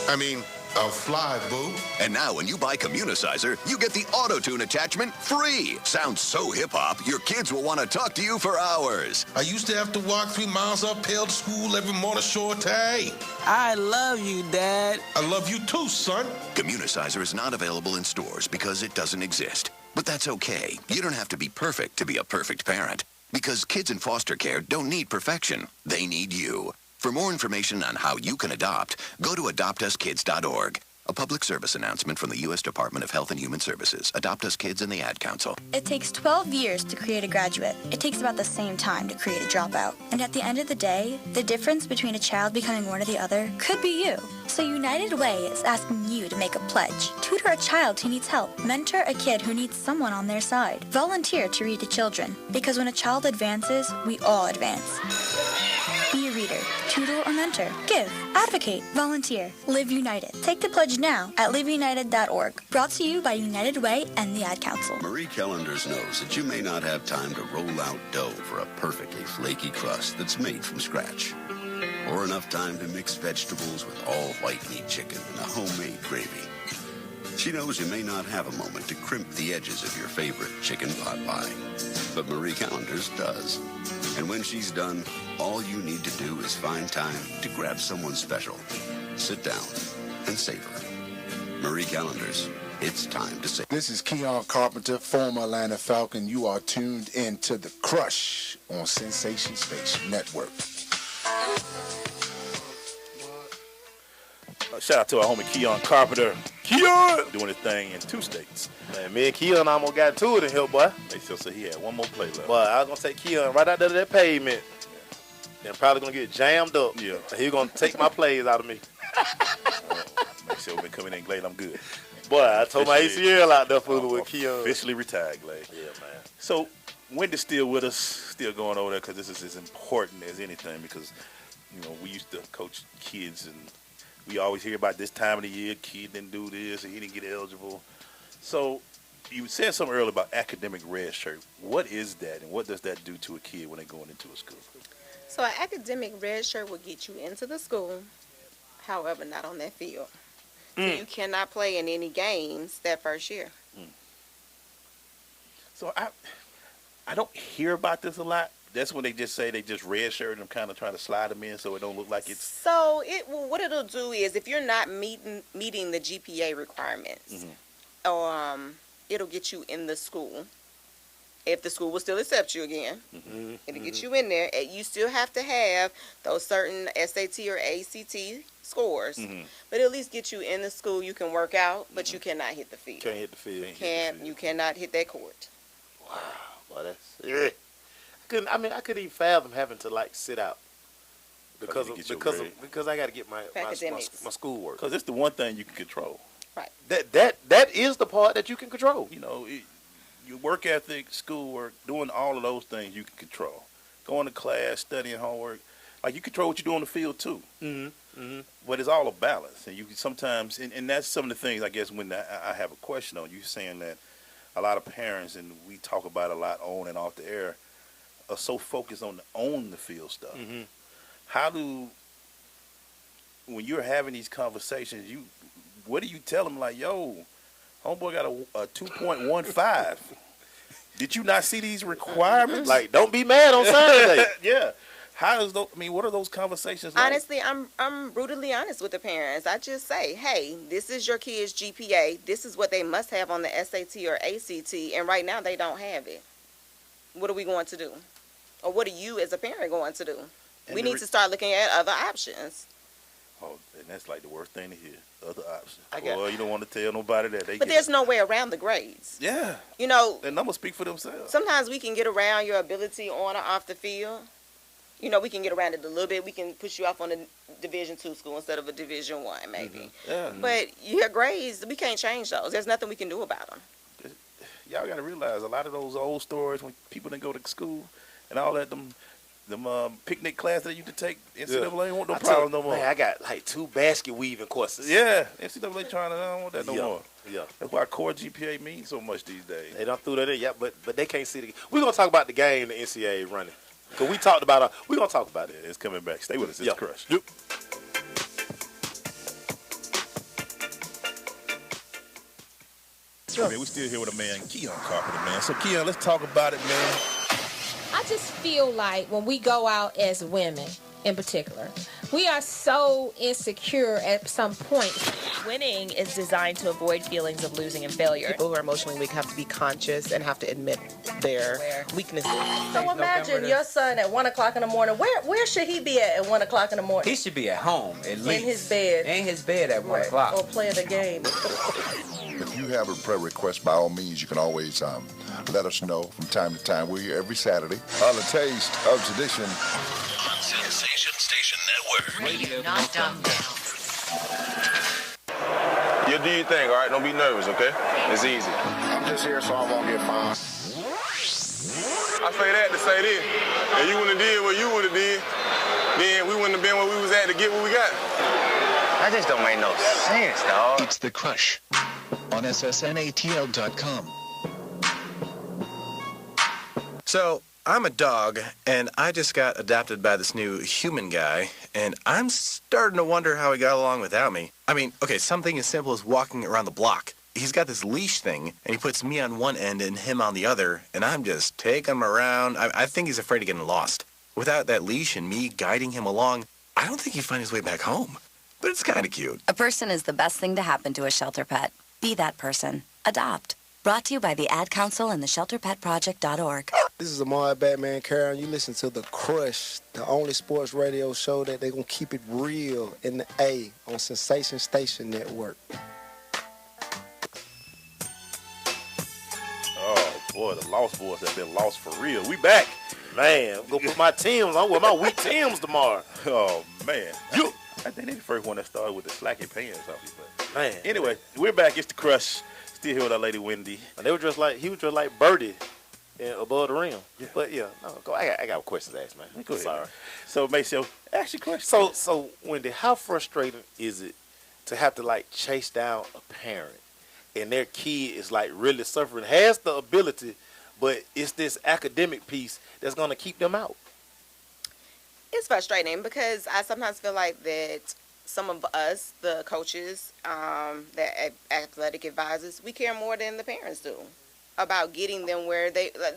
I mean, I'll fly, boo.
And now when you buy Communicizer, you get the auto-tune attachment free. Sounds so hip-hop, your kids will want to talk to you for hours.
I used to have to walk 3 miles uphill to school every morning, Shorty.
I love you, Dad.
I love you too, son.
Communicizer is not available in stores because it doesn't exist. But that's okay. You don't have to be perfect to be a perfect parent. Because kids in foster care don't need perfection. They need you. For more information on how you can adopt, go to adoptuskids.org. A public service announcement from the U.S. Department of Health and Human Services. Adopt Us Kids and the Ad Council.
It takes 12 years to create a graduate. It takes about the same time to create a dropout. And at the end of the day, the difference between a child becoming one or the other could be you. So United Way is asking you to make a pledge. Tutor a child who needs help. Mentor a kid who needs someone on their side. Volunteer to read to children. Because when a child advances, we all advance. Be a reader, tutor, or mentor. Give, advocate, volunteer. Live United. Take the pledge now at liveunited.org. Brought to you by United Way and the Ad Council.
Marie Callender's knows that you may not have time to roll out dough for a perfectly flaky crust that's made from scratch. Or enough time to mix vegetables with all white meat chicken in a homemade gravy. She knows you may not have a moment to crimp the edges of your favorite chicken pot pie. But Marie Callender's does. And when she's done, all you need to do is find time to grab someone special, sit down, and savor. Marie Callender's, it's time to savor.
This is Keon Carpenter, former Atlanta Falcon. You are tuned in to The Crush on Sensation Station Network.
Shout out to our homie Keon Carpenter. Keon doing his thing in 2 states.
Man, me and Keon almost got to it in here, boy.
They still say he had one more play left.
But I was going to take Keon right out there to that pavement. Then probably going to get jammed up.
Yeah.
He going to take my plays out of me.
Make sure when coming in Glade, I'm good.
Boy, I told my ACL out there fooling with Keon.
Officially retired, Glade.
Yeah, man.
So Wendy's still with us, still going over there because this is as important as anything because, you know, we used to coach kids and we always hear about this time of the year, kid didn't do this and he didn't get eligible. So you said something earlier about academic red shirt. What is that and what does that do to a kid when they're going into a school?
So an academic red shirt will get you into the school, however, not on that field. So you cannot play in any games that first year.
So I don't hear about this a lot. That's when they just say they just red shirt and I'm kind of trying to slide them in so it don't look like it's.
So what it'll do is if you're not meeting the GPA requirements, it'll get you in the school. If the school will still accept you again, it'll get you in there. You still have to have those certain SAT or ACT scores, but at least get you in the school. You can work out, but you cannot hit the field.
Can't hit the field.
You cannot hit that court.
Wow, well that's I couldn't even fathom having to like sit out because I got to get my schoolwork.
Because it's the one thing you can control.
Right.
That is the part that you can control.
You know, your work ethic, schoolwork, doing all of those things you can control. Going to class, studying homework, like you control what you do on the field too. But it's all a balance, and you can sometimes, and that's some of the things I guess when I have a question on you saying that a lot of parents, and we talk about a lot on and off the air, are so focused on the field stuff. How do, when you're having these conversations, what do you tell them? Like, yo, homeboy got a 2.15. Did you not see these requirements?
Like, don't be mad on Saturday.
Yeah. How is those? I mean, what are those conversations like?
Honestly, I'm brutally honest with the parents. I just say, hey, this is your kid's GPA. This is what they must have on the SAT or ACT, and right now they don't have it. What are we going to do? Or what are you as a parent going to do?
And
we need to start looking at other options.
Oh, and that's like the worst thing to hear. Other options. Boy, you don't want to tell nobody that.
But there's no way around the grades.
Yeah.
You know,
the numbers speak for themselves.
Sometimes we can get around your ability on or off the field. You know, we can get around it a little bit. We can push you off on a Division II school instead of a Division I, maybe.
Yeah.
But your grades, we can't change those. There's nothing we can do about them.
Y'all got to realize a lot of those old stories when people didn't go to school and all that, them picnic classes that you used to take, NCAA ain't want no problems no more.
Man, I got like 2 basket weaving courses.
Yeah, NCAA trying to, I don't want that no
Yeah.
more.
Yeah.
That's why core GPA means so much these days.
They don't throw that in yet, but they can't see the. We're gonna talk about the game the NCAA running because we talked about. We're gonna talk about it.
It's coming back. Stay with us. It's Crush.
Yep.
Man, we still here with a man, Keon Carpenter, man. So Keon, let's talk about it, man.
I just feel like when we go out as women in particular, we are so insecure at some point.
Winning is designed to avoid feelings of losing and failure.
People who are emotionally weak have to be conscious and have to admit their weaknesses.
So imagine your son at 1 o'clock in the morning. Where should he be at 1 o'clock in the morning?
He should be at home, at least.
In his bed.
In his bed at 1 o'clock.
Or playing the game.
If you have a prayer request, by all means, you can always let us know from time to time. We're here every Saturday. On the Taste of Tradition.
On Sensation Station Network. Radio not dumbed down.
You do your thing, all right? Don't be nervous, okay? It's easy.
I'm just here so I won't get fined.
I say that to say this. If you wouldn't have did what you would have did, then we wouldn't have been where we was at to get what we got.
That just don't make no sense, dog.
It's The Crush on ssnatl.com.
So, I'm a dog, and I just got adopted by this new human guy, and I'm starting to wonder how he got along without me. I mean, okay, something as simple as walking around the block. He's got this leash thing, and he puts me on one end and him on the other, and I'm just taking him around. I think he's afraid of getting lost. Without that leash and me guiding him along, I don't think he'd find his way back home. But it's kind of cute.
A person is the best thing to happen to a shelter pet. Be that person. Adopt. Brought to you by the Ad Council and the ShelterPetProject.org.
This is Amari Batman Carroll. You listen to The Crush, the only sports radio show that they're going to keep it real in the A on Sensation Station Network.
Oh, boy, the Lost Boys have been lost for real. We back.
Man, I'm gonna put my Timbs on with my weak Timbs tomorrow.
Oh, man. I think they're the first one that started with the slacky pants off you, but
Man.
anyway, we're back. It's The Crush. Still here with our lady Wendy.
And they were just like, he was just like Birdie above the rim. Yeah. But yeah, no, go. I got questions to ask, man.
Go ahead.
Sorry.
Man. So, Maceo, ask your question.
So Wendy, how frustrating is it to have to like chase down a parent and their kid is like really suffering, has the ability, but it's this academic piece that's gonna keep them out?
It's frustrating because I sometimes feel like that some of us, the coaches, the athletic advisors, we care more than the parents do about getting them where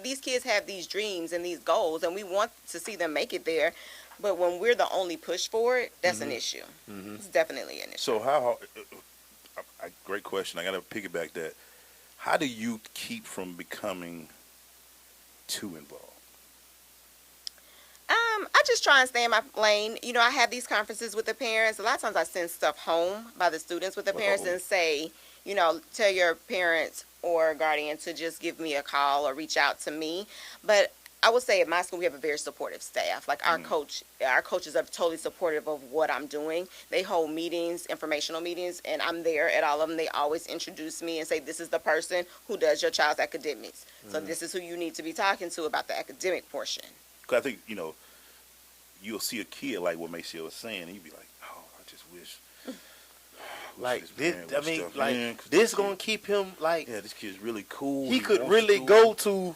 these kids have these dreams and these goals, and we want to see them make it there. But when we're the only push for it, that's an issue.
Mm-hmm.
It's definitely an issue.
So how? Great question. I got to piggyback that. How do you keep from becoming too involved?
I just try and stay in my lane. You know, I have these conferences with the parents. A lot of times I send stuff home by the students with the parents and say, you know, tell your parents or guardian to just give me a call or reach out to me. But I would say at my school we have a very supportive staff. Like our coaches are totally supportive of what I'm doing. They hold meetings, informational meetings, and I'm there at all of them. They always introduce me and say, this is the person who does your child's academics. So this is who you need to be talking to about the academic portion.
Because I think, you know, you'll see a kid like what Maceo was saying, and you'd be like, oh, I just wish.
Like this, I mean, like this gonna keep him like.
Yeah, this kid's really cool.
He could really go to.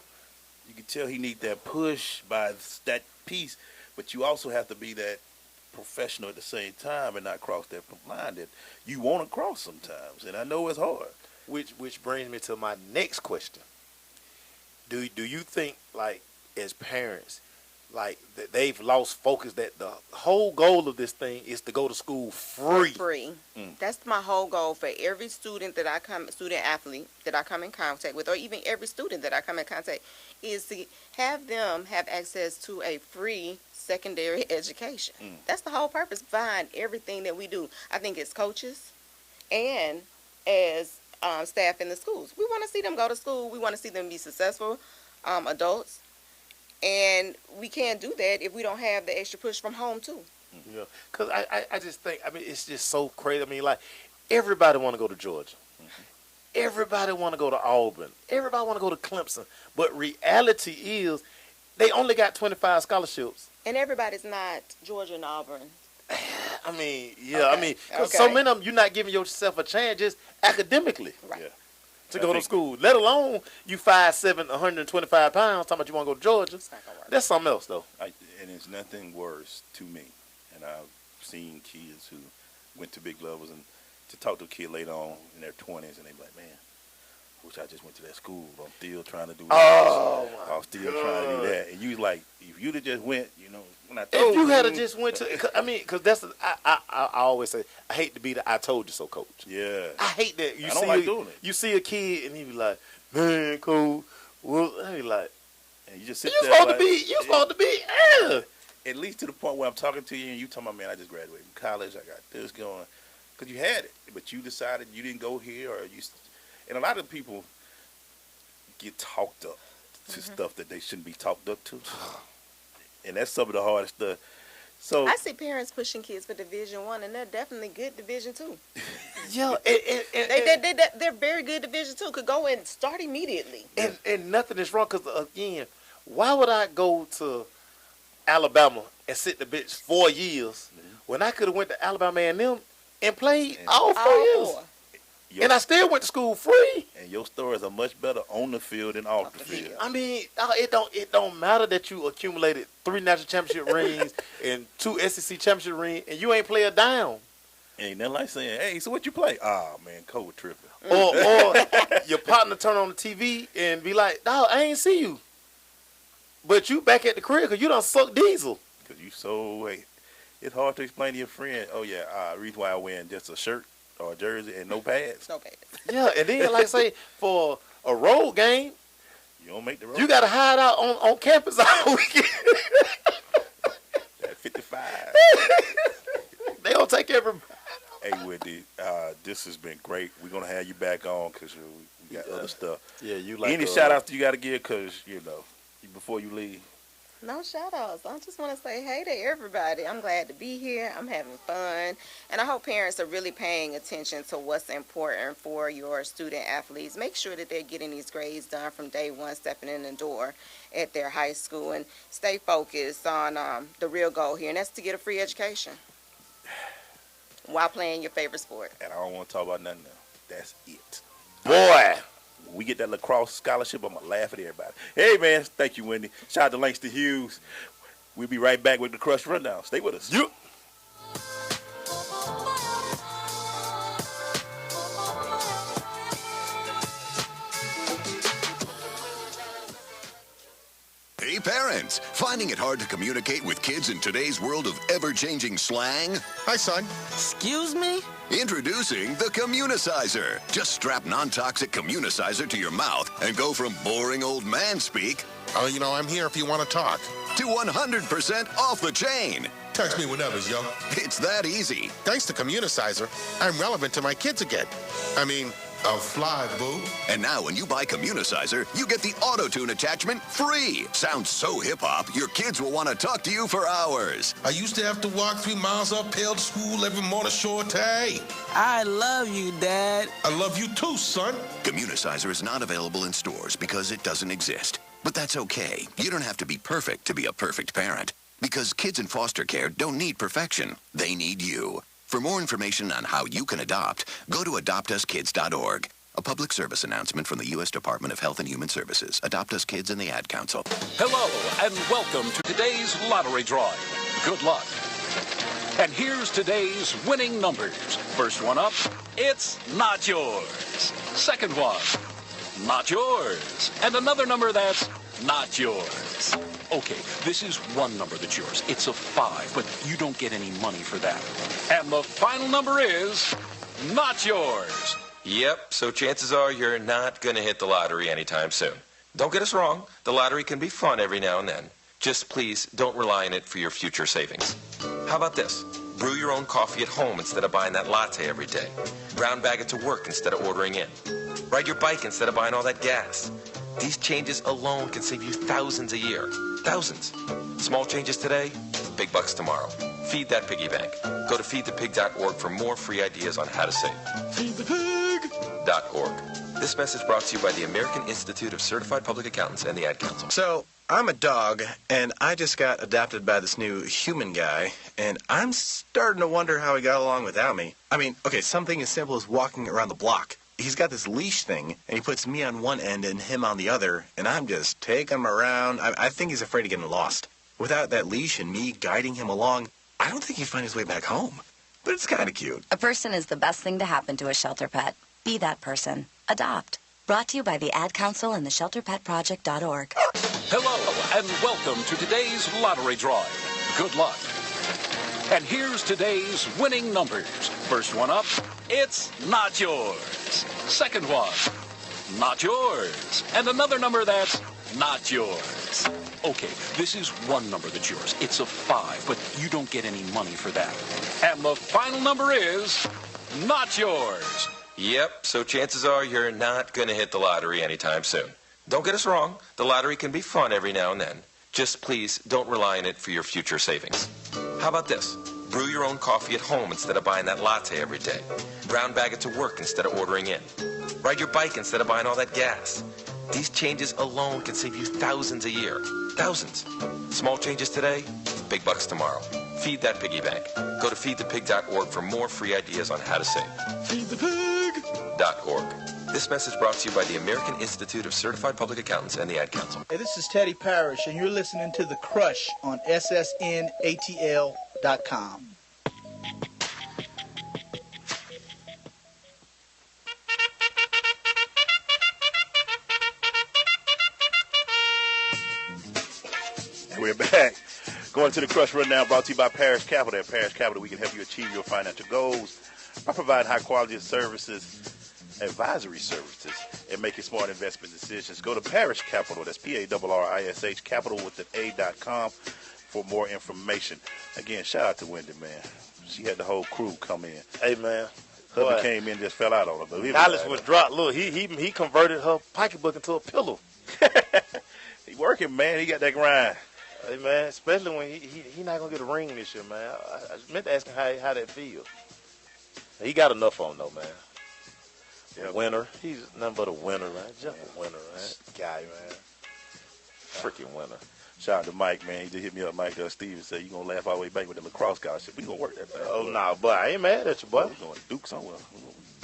You can tell he need that push by that piece, but you also have to be that professional at the same time and not cross that line that you want to cross sometimes. And I know it's hard.
Which brings me to my next question. Do you think, like, as parents, like they've lost focus that the whole goal of this thing is to go to school free.
That's my whole goal for every student athlete that I come in contact with, or even every student that I come in contact, is to have them have access to a free secondary education. That's the whole purpose behind everything that we do. I think as coaches and as staff in the schools, we want to see them go to school. We want to see them be successful adults. And we can't do that if we don't have the extra push from home, too.
Yeah, because I just think, I mean, it's just so crazy. I mean, like, everybody want to go to Georgia. Everybody want to go to Auburn. Everybody want to go to Clemson. But reality is they only got 25 scholarships.
And everybody's not Georgia and Auburn.
I mean, yeah, I mean, because so many of them, you're not giving yourself a chance just academically.
Right.
Yeah. To go to school, let alone you 5'7", 125 pounds, talking about you want to go to Georgia. That's something else, though.
And it's nothing worse to me. And I've seen kids who went to big levels, and to talk to a kid later on in their 20s, and they be like, man, I wish I just went to that school. I'm still trying to do this. I'm still trying to do that. And you like, if you'd have just went, you know, when I told
if you had just went to, I mean, because that's, I always say, I hate to be the I told you so coach.
Yeah.
I hate that.
I don't like doing it.
You see a kid, and he be like, man, cool. Well, I be like,
and you just sit
you
there
supposed
like,
to be, you supposed to be,
at least to the point where I'm talking to you, and you talking about, man, I just graduated from college, I got this going. Because you had it, but you decided you didn't go here, or you, and a lot of people get talked up to stuff that they shouldn't be talked up to. And that's some of the hardest stuff. So
I see parents pushing kids for Division I, and they're definitely good Division II.
Yeah,
they're very good Division II. Could go and start immediately.
And nothing is wrong, because again, why would I go to Alabama and sit the bench 4 years when I could have went to Alabama A&M and played all 4 years? And I still went to school free.
And your stories are much better on the field than off the field.
I mean, it don't matter that you accumulated 3 national championship rings and 2 SEC championship rings, and you ain't play a down.
Ain't nothing like saying, hey, so what you play? Oh, man, coach tripping.
Or your partner turn on the TV and be like, dawg, I ain't see you. But you back at the crib because you done suck diesel.
Because you so, it's hard to explain to your friend, oh, yeah, reason why I wear just a shirt or a jersey and no pads.
No pads.
Yeah, and then like say for a road game,
you don't make the road.
You got to hide out on campus all weekend.
At 55.
They don't take everybody.
Hey, Wendy, this has been great. We're going to have you back on because we got other stuff.
Yeah, you like
any shout-outs you got to give because, you know, before you leave?
No shout-outs. I just want to say hey to everybody. I'm glad to be here. I'm having fun. And I hope parents are really paying attention to what's important for your student athletes. Make sure that they're getting these grades done from day one, stepping in the door at their high school. And stay focused on the real goal here, and that's to get a free education while playing your favorite sport.
And I don't want to talk about nothing else. That's it.
Boy.
When we get that lacrosse scholarship, I'm going to laugh at everybody. Hey, man. Thank you, Wendy. Shout out to Langston Hughes. We'll be right back with the Crush Rundown. Stay with us.
Yep.
Hey parents, finding it hard to communicate with kids in today's world of ever-changing slang?
Hi, son.
Excuse me?
Introducing the Communicizer. Just strap non-toxic Communicizer to your mouth and go from boring old man speak,
Oh, you know, I'm here if you want to talk,
to 100% off the chain.
Text me whenever, yo.
It's that easy.
Thanks to Communicizer, I'm relevant to my kids again. I mean, I'll fly, boo.
And now when you buy Communicizer, you get the auto-tune attachment free. Sounds so hip-hop, your kids will want to talk to you for hours.
I used to have to walk 3 miles uphill to school every morning, short day.
I love you, Dad.
I love you too, son.
Communicizer is not available in stores because it doesn't exist. But that's okay. You don't have to be perfect to be a perfect parent. Because kids in foster care don't need perfection. They need you. For more information on how you can adopt, go to adoptuskids.org. A public service announcement from the U.S. Department of Health and Human Services. Adopt Us Kids and the Ad Council.
Hello, and welcome to today's lottery drawing. Good luck. And here's today's winning numbers. First one up, it's not yours. Second one, not yours. And another number that's not yours. Okay, this is one number that's yours. It's a 5, but you don't get any money for that. And the final number is not yours.
Yep, so chances are you're not going to hit the lottery anytime soon. Don't get us wrong, the lottery can be fun every now and then. Just please don't rely on it for your future savings. How about this? Brew your own coffee at home instead of buying that latte every day. Brown bag it to work instead of ordering in. Ride your bike instead of buying all that gas. These changes alone can save you thousands a year. Thousands. Small changes today, big bucks tomorrow. Feed that piggy bank. Go to feedthepig.org for more free ideas on how to save. Feedthepig.org. This message brought to you by the American Institute of Certified Public Accountants and the Ad Council.
So, I'm a dog, and I just got adopted by this new human guy, and I'm starting to wonder how he got along without me. I mean, okay, something as simple as walking around the block. He's got this leash thing, and he puts me on one end and him on the other, and I'm just taking him around. I think he's afraid of getting lost. Without that leash and me guiding him along, I don't think he'd find his way back home. But it's kind of cute.
A person is the best thing to happen to a shelter pet. Be that person. Adopt. Brought to you by the Ad Council and the ShelterPetProject.org.
Hello, and welcome to today's lottery drawing. Good luck. And here's today's winning numbers. First one up, it's not yours. Second one, not yours. And another number that's not yours. Okay, this is one number that's yours. It's a 5, but you don't get any money for that. And the final number is not yours.
Yep, so chances are you're not going to hit the lottery anytime soon. Don't get us wrong, the lottery can be fun every now and then. Just please don't rely on it for your future savings. How about this? Brew your own coffee at home instead of buying that latte every day. Brown bag it to work instead of ordering in. Ride your bike instead of buying all that gas. These changes alone can save you thousands a year. Thousands. Small changes today, big bucks tomorrow. Feed that piggy bank. Go to feedthepig.org for more free ideas on how to save. Feedthepig.org. This message brought to you by the American Institute of Certified Public Accountants and the Ad Council.
Hey, this is Teddy Parrish, and you're listening to The Crush on SSNATL.com.
We're back. Going to the Crush Rundown, brought to you by Parish Capital. At Parish Capital, we can help you achieve your financial goals by providing high-quality services, advisory services, and making smart investment decisions. Go to Parish Capital, that's P-A-R-R-I-S-H, capital with an A.com for more information. Again, shout out to Wendy, man. She had the whole crew come in.
Hey, man.
Hubby came in, just fell out on her.
Alice was dropped. Look, he converted her pocketbook into a pillow.
He working, man. He got that grind.
Hey, man, especially when he not going to get a ring this year, man. I meant to ask him how that feels. He got enough on, though, man. Yeah, winner. He's nothing but a winner, man. Just a winner, man. Guy, man. Freaking winner.
Shout out to Mike, man. He just hit me up. Mike Stevens said, you going to laugh all the way back with the lacrosse scholarship. We going to work that thing.
Oh, no, but I ain't mad at you, boy.
We going to Duke somewhere.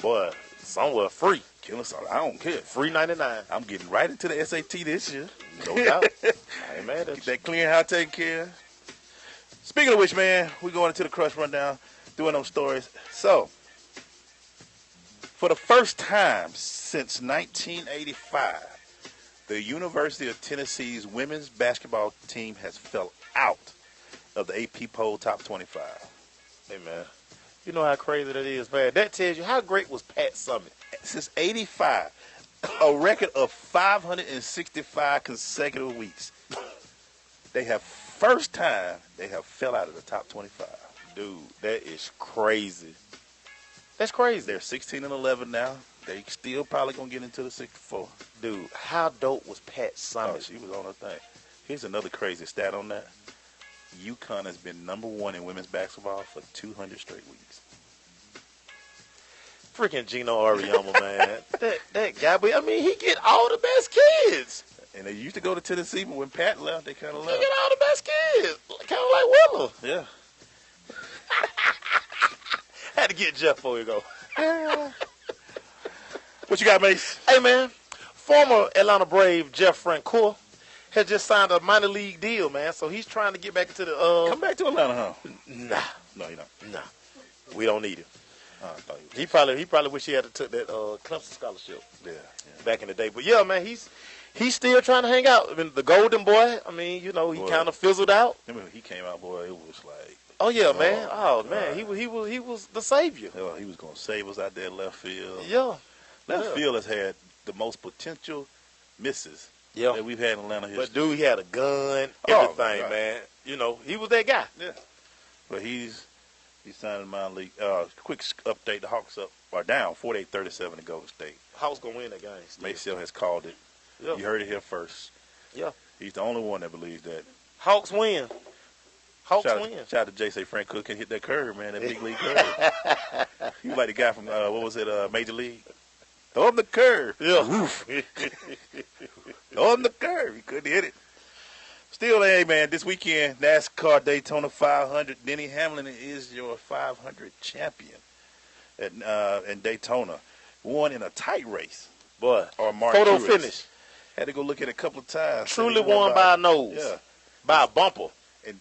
Boy, somewhere free.
Killing something. I don't care.
Free 99.
I'm getting right into the SAT this year.
No doubt. I ain't mad at you.
Get that clearing house taken care of. Speaking of which, man, we going into the Crush Rundown, doing those stories. So, for the first time since 1985, the University of Tennessee's women's basketball team has fell out of the AP poll top 25.
Hey, man. You know how crazy that is, man. That tells you how great was Pat Summitt.
Since 85, a record of 565 consecutive weeks. They have first time they have fell out of the top 25.
Dude, that is crazy. That's crazy.
They're 16-11 now. They still probably gonna get into the 64.
Dude, how dope was Pat Summitt?
Oh, she was on her thing. Here's another crazy stat on that. UConn has been #1 in women's basketball for 200 straight weeks.
Freaking Gino Auriemma, man. that guy, but I mean, he get all the best kids.
And they used to go to Tennessee, but when Pat left, they kind of left.
He get all the best kids, kind of like Willow.
Yeah.
Had to get Jeff before we go.
What you got, Mace?
Hey, man. Former Atlanta Brave Jeff Francoeur has just signed a minor league deal, man. So he's trying to get back into the.
Come back to Atlanta, huh?
Nah.
No, you don't.
Nah. We don't need him.
I thought
he probably wish he had took that Clemson scholarship.
Yeah.
Back in the day. But yeah, man, he's he's still trying to hang out. I mean, the golden boy, I mean, he kind of fizzled out.
Remember he came out, boy, it was like.
Oh yeah, man. Oh man, he was the savior.
Yeah, he was gonna save us out there in left field.
Yeah.
Left field has had the most potential misses that we've had in Atlanta history.
But dude, he had a gun, everything, man. He was that guy.
Yeah. But he's signed in minor league. Quick update: the Hawks are down 48-37 to Golden State.
Hawks gonna win that game.
Maysell has called it.
Yeah.
You heard it here first.
Yeah.
He's the only one that believes that.
Hawks win. Hawks win.
Shout out to J.C. Frank Cook can hit that curve, man. That big league curve. He was like the guy from Major League. Throw him the curve.
Yeah.
Throw him the curve. He couldn't hit it. Still, hey, man, this weekend, NASCAR Daytona 500. Denny Hamlin is your 500 champion in Daytona. Won in a tight race.
Boy,
photo
finish.
Had to go look at it a couple of times.
Truly won by a nose.
Yeah.
By a bumper.
And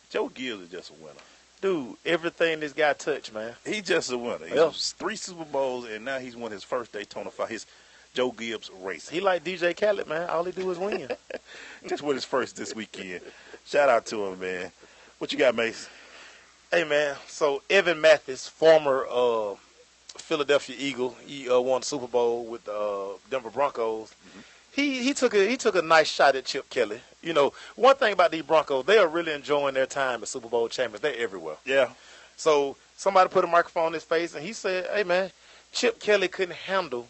Joe Gibbs is just a winner.
Dude, everything this guy touched, man.
He's just a winner. He's 3 Super Bowls, and now he's won his first Daytona 500. His Joe Gibbs race.
He like DJ Khaled, man. All he do is win.
Just won his first this weekend. Shout out to him, man. What you got, Mace?
Hey, man. So Evan Mathis, former Philadelphia Eagle, he won the Super Bowl with the Denver Broncos. Mm-hmm. He took a nice shot at Chip Kelly. One thing about these Broncos, they are really enjoying their time as Super Bowl champions. They're everywhere.
Yeah.
So somebody put a microphone in his face, and he said, hey, man, Chip Kelly couldn't handle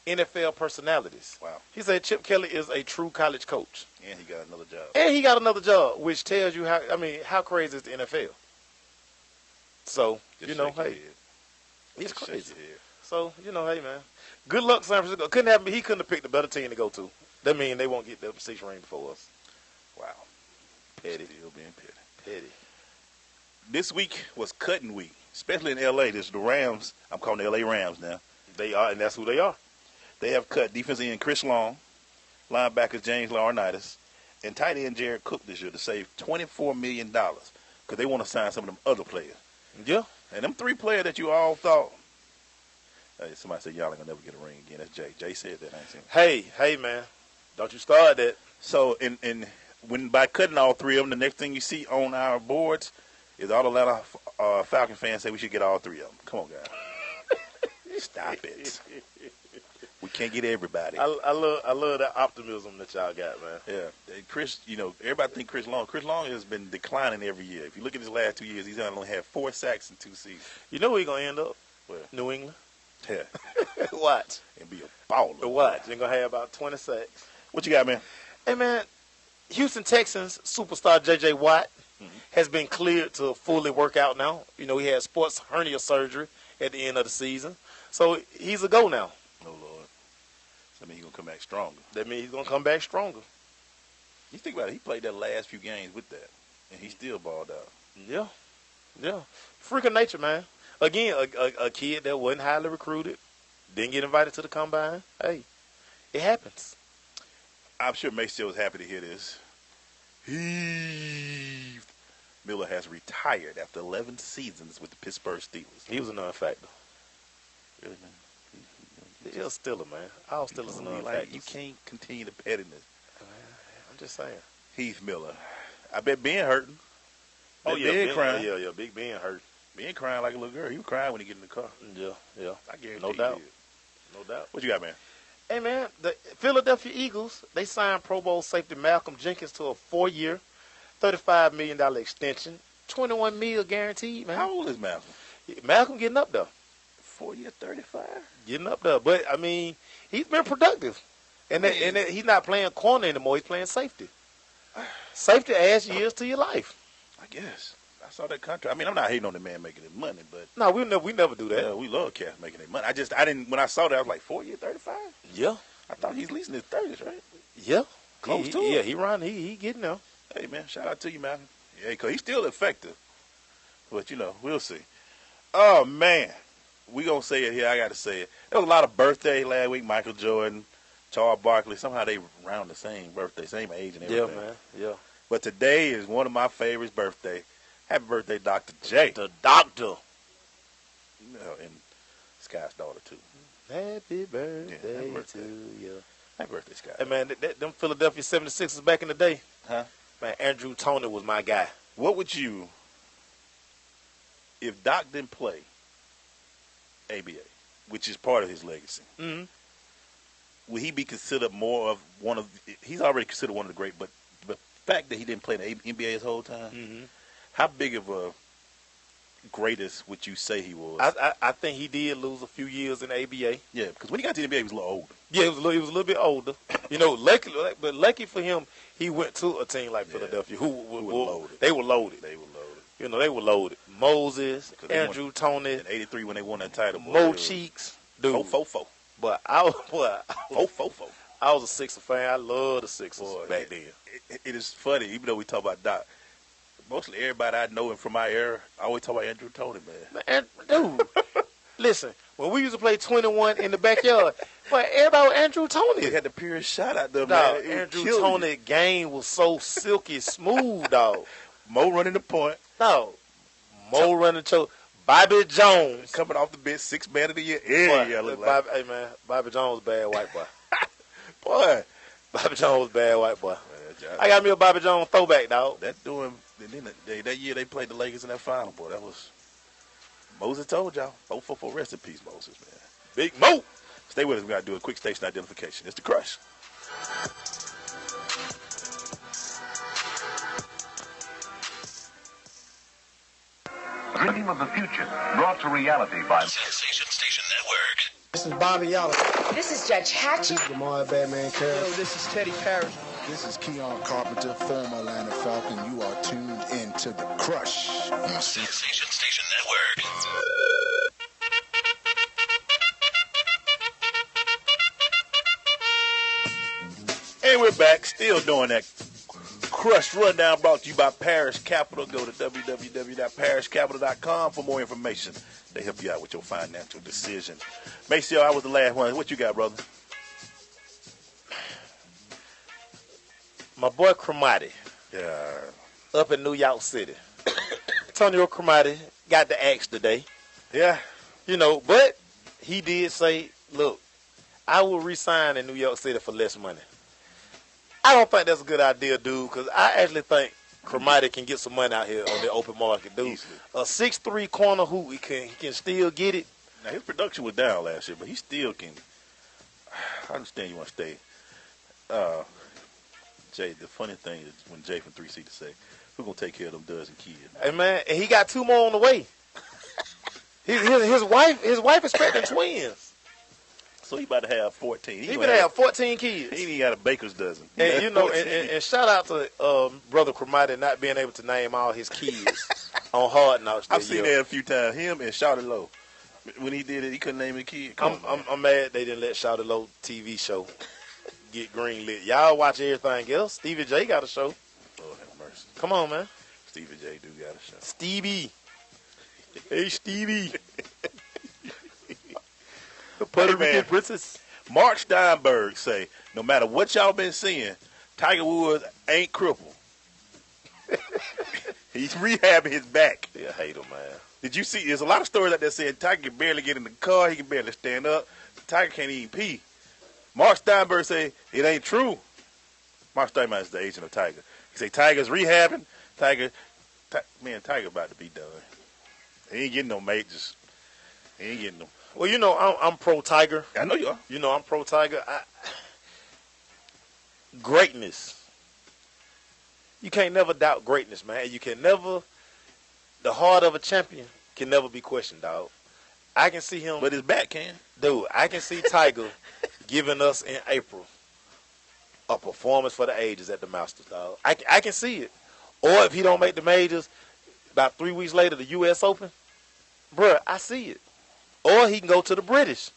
NFL personalities.
Wow.
He said Chip Kelly is a true college coach.
And he got another job.
And he got another job, which tells you how crazy is the NFL. So, hey, it's crazy. So, hey, man, good luck, San Francisco. He couldn't have picked a better team to go to. That means they won't get the 6th ring before us.
Wow.
Petty.
Still being petty.
Petty.
This week was cutting week, especially in L.A. This is the Rams. I'm calling the L.A. Rams now.
They are, and that's who they are.
They have cut defensive end Chris Long, linebackers James Laurinaitis, and tight end Jared Cook this year to save $24 million because they want to sign some of them other players.
Yeah.
And them 3 players that you all thought. Hey, somebody said y'all ain't gonna never get a ring again. That's Jay. Jay said that. I ain't seen it.
Hey, man, don't you start that.
So, when by cutting all 3 of them, the next thing you see on our boards is all Atlanta Falcon fans say we should get all 3 of them. Come on, guys. Stop it. We can't get everybody.
I love that optimism that y'all got, man.
Yeah, Chris. Everybody think Chris Long. Chris Long has been declining every year. If you look at his last 2 years, he's only had 4 sacks in 2 seasons.
You know where he's gonna end up?
Where?
New England.
Yeah.
Watch.
And be a baller.
Watch. They're going to have about 20 sacks.
What you got, man?
Hey, man, Houston Texans superstar J.J. Watt has been cleared to fully work out now. He had sports hernia surgery at the end of the season. So he's a go now.
Oh, Lord. That means he's going to come back stronger.
That means he's going to come back stronger.
You think about it. He played that last few games with that, and he still balled out.
Yeah. Yeah. Freak of nature, man. Again, a kid that wasn't highly recruited, didn't get invited to the combine. Hey, it happens.
I'm sure Mace was happy to hear this. Heaved. Miller has retired after 11 seasons with the Pittsburgh Steelers.
He was a non-factor.
Really, man?
He's a Steeler, man. All Steelers are non-factors.
You can't continue the pettiness.
I'm just saying.
Heath Miller. I bet Ben hurting.
Oh, yeah. Ben
crying.
Yeah. Big Ben hurt.
Ben crying like a little girl. He was crying when he get in the car.
Yeah.
I guarantee
No doubt.
He did.
No doubt.
What you got, man?
Hey, man, the Philadelphia Eagles, they signed Pro Bowl safety Malcolm Jenkins to a 4-year, $35 million extension, $21 million guaranteed, man.
How old is Malcolm?
Malcolm getting up there.
4-year, 35?
Getting up there. But, I mean, he's been productive. And he's not playing corner anymore. He's playing safety. Safety adds years to your life.
I guess. I saw that contract. I mean, I'm not hating on the man making his money, but
no, we never do that.
Yeah, we love cats making their money. I didn't. When I saw that, I was like, 4-year, 35.
Yeah,
I thought he's leasing his 30s, right?
Yeah,
close to it.
Yeah, he getting there.
Hey, man, shout out to you, man. Yeah, because he's still effective. But we'll see. Oh man, we gonna say it here. I got to say it. There was a lot of birthdays last week. Michael Jordan, Charles Barkley. Somehow they around the same birthday, same age, and everything.
Yeah, man. Yeah.
But today is one of my favorites' birthday. Happy birthday, Dr. J.
The doctor.
And Sky's daughter, too.
Happy birthday to you.
Happy birthday, Scott.
Hey, man, them Philadelphia 76ers back in the day.
Huh?
Man, Andrew Toney was my guy.
What would you, if Doc didn't play ABA, which is part of his legacy, would he be considered more of one of, he's already considered one of the great, but the fact that he didn't play in the NBA his whole time, how big of a greatest would you say he was?
I think he did lose a few years in the ABA.
Yeah, because when he got to the NBA, he was a little older.
Yeah, he was a little bit older. You know, lucky for him, he went to a team like Philadelphia, who were loaded. They were loaded. You know, they were loaded. Moses, Andrew Toney.
In '83 when they won that title.
Mo Cheeks. Dude.
4-4-4.
But I was
4-4-4.
I was a Sixer fan. I loved the Sixers back then.
It is funny, even though we talk about Doc, mostly everybody I know and from my era, I always talk about Andrew Toney, man.
Dude, listen, when we used to play 21 in the backyard, but everybody was Andrew Toney.
He had the purest shot out there,
dog,
man.
Andrew Toney game was so silky smooth, dog.
Mo running the point.
No. Mo running the Bobby Jones.
Coming off the bench, 6th man of the year. Yeah,
hey, man, Bobby Jones was a bad white boy.
Boy.
Bobby Jones was a bad white boy. I got me a Bobby Jones throwback, dog.
That year they played the Lakers in that final, boy. That was, Moses told y'all. 4-4-4, rest in peace, Moses, man.
Big Mo.
Stay with us. We got to do a quick station identification. It's The Crush.
Dream of the future, brought to reality by Sensation Station Network.
This is Bobby Yalla.
This is Judge Hatch.
This is Lamar Batman Curry.
Yo, this is Teddy Parrish.
This is Keon Carpenter, former Atlanta Falcon. You are tuned into The Crush on
Sensation Station Network.
And we're back, still doing that Crush Rundown brought to you by Parish Capital. Go to www.parishcapital.com for more information. They help you out with your financial decisions. Maceo, I was the last one. What you got, brother?
My boy Cromartie.
Yeah.
Up in New York City. Antonio Cromartie got the axe today.
Yeah.
You know, but he did say, look, I will resign in New York City for less money. I don't think that's a good idea, dude, because I actually think Cromartie can get some money out here on the open market, dude.
Easily.
A 6'3" corner hoop, he can still get it.
Now, his production was down last year, but he still can. I understand you want to stay. Jay, the funny thing is when Jay from 3C to say, who's going to take care of them dozen kids?
Hey, man, and he got 2 more on the way. his wife expecting twins.
So he about to have 14.
He about to have 14 kids.
He ain't got a baker's dozen.
And, you know, and shout out to Brother Cromartie not being able to name all his kids on Hard Knocks.
I've seen that a few times. Him and Shawty Low. When he did it, he couldn't name a kid.
I'm mad they didn't let Shawty Low TV show get greenlit. Y'all watch everything else. Stevie J got a show.
Lord have mercy.
Come on, man.
Stevie J do got a show.
Stevie. Hey, Stevie. The Puerto Rican princess.
Mark Steinberg say, no matter what y'all been seeing, Tiger Woods ain't crippled. He's rehabbing his back.
Yeah, I hate him, man.
Did you see? There's a lot of stories out there saying Tiger can barely get in the car. He can barely stand up. Tiger can't even pee. Mark Steinberg say it ain't true. Mark Steinberg is the agent of Tiger. He say Tiger's rehabbing. Tiger about to be done. He ain't getting no majors. He ain't getting them.
Well, you know, I'm pro Tiger.
I know you are.
You know, I'm pro Tiger. Greatness. You can't never doubt greatness, man. You can never. The heart of a champion can never be questioned, dog. I can see him.
But his back can.
Dude, I can see Tiger giving us in April a performance for the ages at the Masters, dog. I can see it. Or if he don't make the majors, about 3 weeks later, the U.S. Open, bruh, I see it. Or he can go to the British.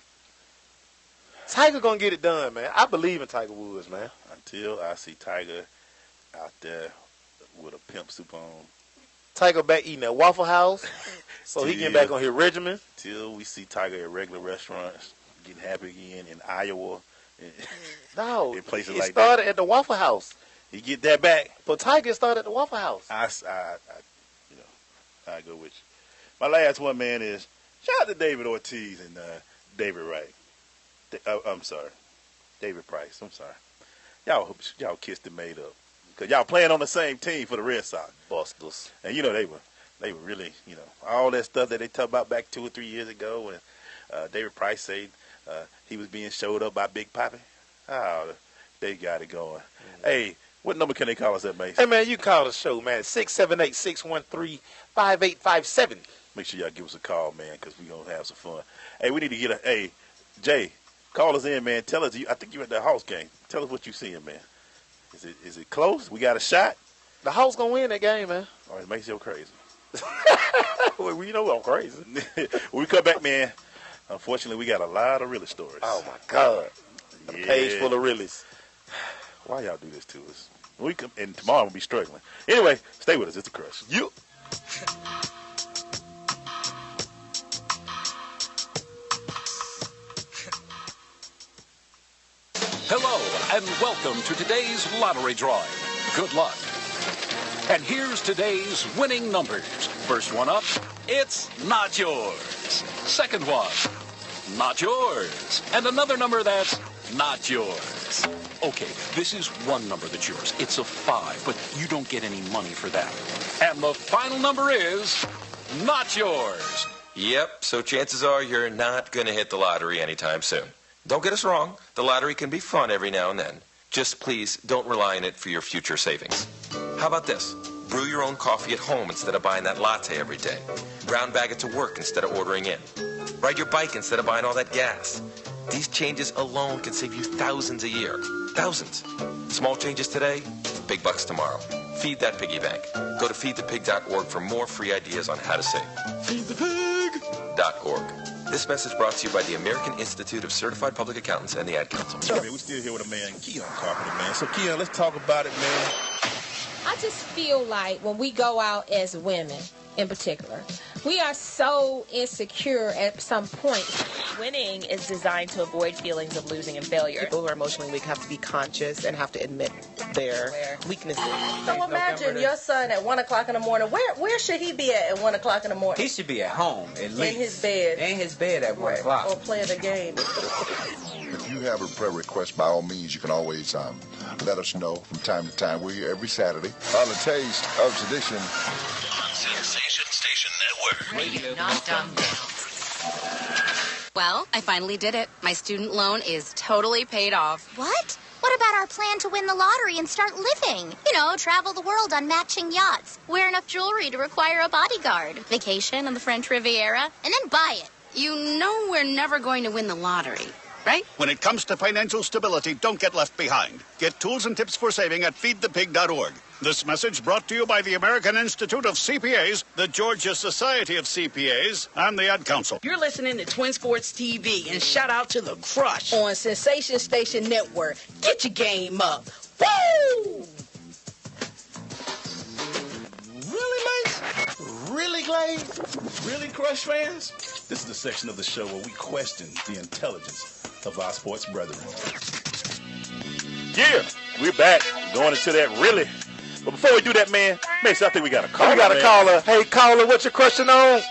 Tiger gonna get it done, man. I believe in Tiger Woods, man.
Until I see Tiger out there with a pimp suit on.
Tiger back eating at Waffle House, so he getting back on his regimen.
Till we see Tiger at regular restaurants, getting happy again in Iowa.
No,
in places
he
like
started at the Waffle House.
He get that back.
But Tiger started at the Waffle House.
I go with you. My last one, man, is shout out to David Ortiz and David Wright. I'm sorry. David Price. I'm sorry. Y'all kissed and made up. Because y'all playing on the same team for the Red Sox.
Busters.
And, they were really, all that stuff that they talked about back 2 or 3 years ago when David Price said he was being showed up by Big Papi. Oh, they got it going. Mm-hmm. Hey, what number can they call us at, Mace?
Hey, man, you call the show, man. 678-613-5857.
Make sure y'all give us a call, man, because we're going to have some fun. Hey, we need to get hey, Jay, call us in, man. Tell us, I think you're at the Hawks game. Tell us what you're seeing, man. Is it close? We got a shot?
The Hawks going to win that game, man.
All right, it makes you crazy.
Well, you know I'm crazy.
When we come back, man, unfortunately, we got a lot of really stories.
Oh, my God. A page full of reallys.
Why y'all do this to us? And tomorrow we'll be struggling. Anyway, stay with us. It's The Crush. You.
Hello, and welcome to today's lottery drawing. Good luck. And here's today's winning numbers. First one up, it's not yours. Second one, not yours. And another number that's not yours. Okay, this is one number that's yours. It's a 5, but you don't get any money for that. And the final number is not yours.
Yep, so chances are you're not going to hit the lottery anytime soon. Don't get us wrong, the lottery can be fun every now and then. Just please don't rely on it for your future savings. How about this? Brew your own coffee at home instead of buying that latte every day. Brown bag it to work instead of ordering in. Ride your bike instead of buying all that gas. These changes alone can save you thousands a year. Thousands. Small changes today, big bucks tomorrow. Feed that piggy bank. Go to feedthepig.org for more free ideas on how to save. Feedthepig.org. This message brought to you by the American Institute of Certified Public Accountants and the Ad Council.
Man, we're still here with a man, Keon Carpenter, man. So, Keon, let's talk about it, man.
I just feel like when we go out as women, in particular, we are so insecure at some point.
Winning is designed to avoid feelings of losing and failure.
People who are emotionally weak have to be conscious and have to admit their weaknesses.
So imagine your son at 1 o'clock in the morning. Where should he be at 1 o'clock in the morning?
He should be at home, at least.
In his bed.
In his bed at 1 o'clock.
Or playing a game.
If you have a prayer request, by all means, you can always let us know from time to time. We're here every Saturday on the Taste of Tradition.
Sensation Station Network.
Radio not dumbed down. Well, I finally did it. My student loan is totally paid off.
What? What about our plan to win the lottery and start living? You know, travel the world on matching yachts, wear enough jewelry to require a bodyguard, vacation on the French Riviera, and then buy it.
You know we're never going to win the lottery, right?
When it comes to financial stability, don't get left behind. Get tools and tips for saving at feedthepig.org. This message brought to you by the American Institute of CPAs, the Georgia Society of CPAs, and the Ad Council.
You're listening to Twin Sports TV, and shout out to The Crush on Sensation Station Network. Get your game up. Woo!
Really, Mace? Really, Glade? Really, Crush fans? This is the section of the show where we question the intelligence of our sports brethren. Yeah, we're back. Going into that really. But before we do that, man, Mace, I think we got a caller.
We got a caller. Hey, caller, what you crushing on?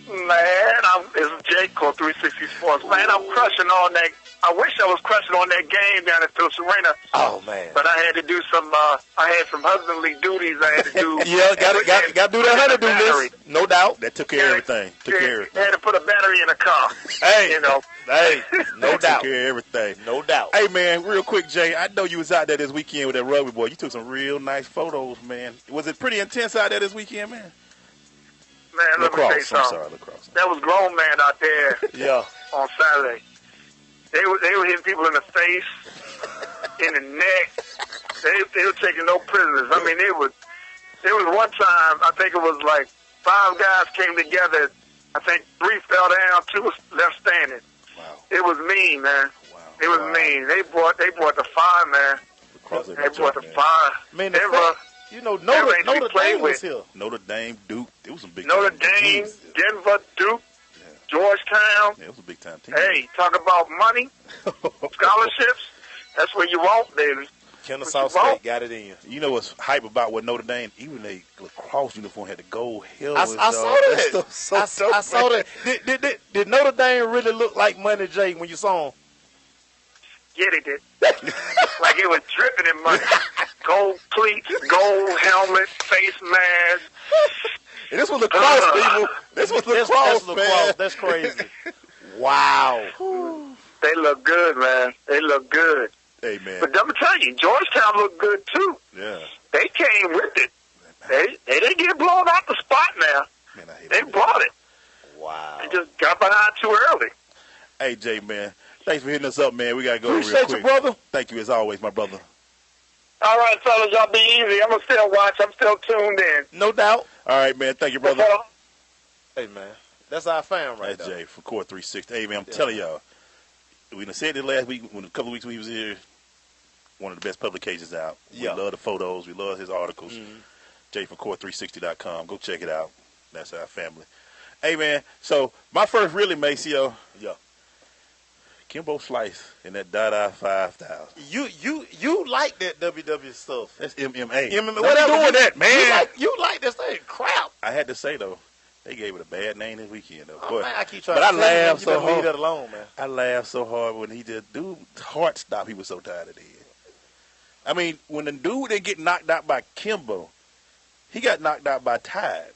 Man, it's Jake on 360 Sports. Man, I'm crushing on that. I wish I was crushing on that game down at Phillips Arena.
Oh, man.
But I had to do some, I had some husbandly duties I had to do.
Yeah, got to do that honeydew list. No doubt.
That took care of everything.
Had to put a battery in a car.
Hey,
you know.
Hey, no doubt.
Took care of everything.
No doubt.
Hey, man, real quick, Jay, I know you was out there this weekend with that rugby boy. You took some real nice photos, man. Was it pretty intense out there this weekend, man?
Man, let me tell you something.
I'm sorry, lacrosse.
That was grown man out there.
Yeah.
On Saturday. They were hitting people in the face, in the neck. They were taking no prisoners. I mean, there was one time, I think it was like 5 guys came together. I think 3 fell down, 2 was left standing. Wow. It was mean, man. Wow. It was mean. They brought the fire, man. They brought the fire.
Man, you know, Notre Dame was here.
Notre Dame, Duke. It was some big
Notre Dame, Denver, Duke, Georgetown.
Yeah, it was a big time team.
Hey, talk about money, scholarships. That's what you want, baby.
Kennesaw State got it in.
You know what's hype about what Notre Dame? Even their lacrosse uniform had the gold hill.
I saw that. I saw that. Did Notre Dame really look like Money J when you saw him?
Yeah, they did. Like it was dripping in money. Gold cleats, gold helmet, face mask.
And this was lacrosse, people. This was lacrosse, man.
That's crazy. Wow.
They look good, man. They look good.
Hey, man.
But I'm telling you, Georgetown looked good, too.
Yeah.
They came with it. They didn't get blown out the spot now.
Man, I hate
they brought it.
Wow.
They just got behind too early.
Hey, Jay, man. Thanks for hitting us up, man. We got to go
Appreciate
real quick.
you, brother.
Thank you, as always, my brother.
All right, fellas, y'all be easy. I'm going to still watch. I'm still tuned in.
No doubt.
All right, man. Thank you, brother.
Hey, man. That's our fam right
That's
there.
Jay from Core 360. Hey, man, I'm telling y'all. We done said it last week, a couple of weeks when he was here. One of the best publications out. We love the photos. We love his articles. Jay from Core360.com. Go check it out. That's our family. Hey, man, so my first really, Maceo.
Yeah.
Kimbo Slice in that Dada 5000.
You like that WW stuff.
That's MMA.
MMA.
Whatever.
Doing
that, man.
You like this thing. Crap.
I had to say, though, they gave it a bad name this weekend, though.
Oh, man, I keep trying
but
to
I laughed so hard.
Leave that alone, man.
I laughed so hard when he just, heart stopped. He was so tired of it. I mean, when the dude didn't get knocked out by Kimbo, he got knocked out by Tide.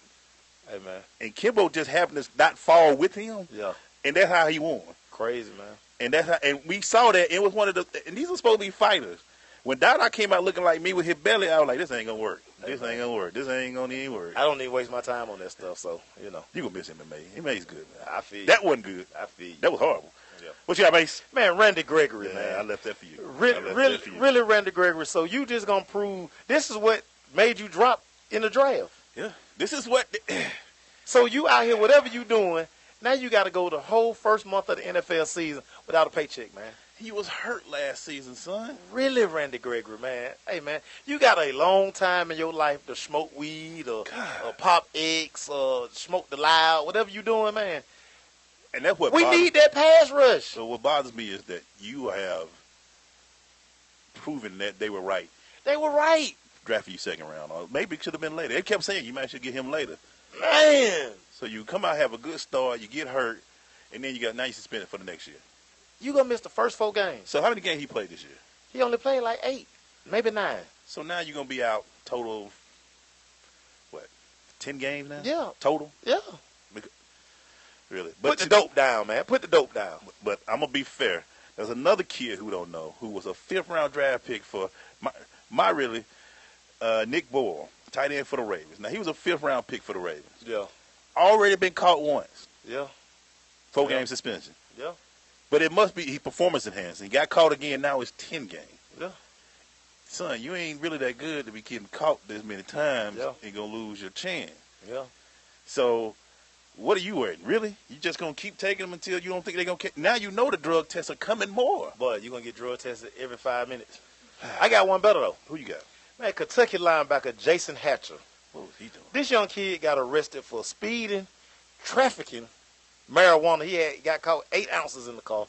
Hey, man.
And Kimbo just happened to not fall with him.
Yeah.
And that's how he won.
Crazy, man.
And that's how, and we saw that. It was one of the, and these are supposed to be fighters. When Dada came out looking like me with his belly, I was like, this ain't gonna work. This ain't gonna work. This ain't gonna even work.
I don't need to waste my time on that stuff, so, you know.
You gonna miss MMA. MMA's good, man.
I feel you.
That wasn't good.
I feel you.
That was horrible.
Yeah.
What you got, Mace?
Man, Randy Gregory,
Yeah,
man.
I left that for you.
Really, Randy Gregory. So you just gonna prove this is what made you drop in the draft.
Yeah. This is what.
So you out here, whatever you doing, now you got to go the whole first month of the NFL season without a paycheck, man.
He was hurt last season, son.
Really, Randy Gregory, man. Hey, man, you got a long time in your life to smoke weed or pop X or smoke the loud, whatever you doing, man.
And that's what
we need that pass rush.
So what bothers me is that you have proven that they were right.
They were right.
Drafting you second round. Or maybe it should have been later. They kept saying you might should get him later.
Man.
So you come out, have a good start, you get hurt, and then now you suspended for the next year.
You going to miss the first 4 games.
So how many games he played this year?
He only played like 8, maybe 9.
So now you're going to be out total, 10 games now?
Yeah.
Total?
Yeah.
Really?
Put the dope down, man. Put the dope down.
But I'm going to be fair. There's another kid who don't know, who was a 5th-round draft pick for Nick Boyle, tight end for the Ravens. Now, he was a 5th-round pick for the Ravens.
Yeah.
Already been caught once.
Yeah.
4-game suspension.
Yeah.
But it must be he performance enhancing. He got caught again. Now it's 10 games.
Yeah.
Son, you ain't really that good to be getting caught this many times
Yeah.
and going to lose your chance.
Yeah.
So what are you worried? Really? You just going to keep taking them until you don't think they're going to – now you know the drug tests are coming more.
But you're going to get drug tested every 5 minutes. I got one better, though.
Who you got?
Man, Kentucky linebacker Jason Hatcher.
What was he doing?
This young kid got arrested for speeding, trafficking, marijuana. He got caught 8 ounces in the car.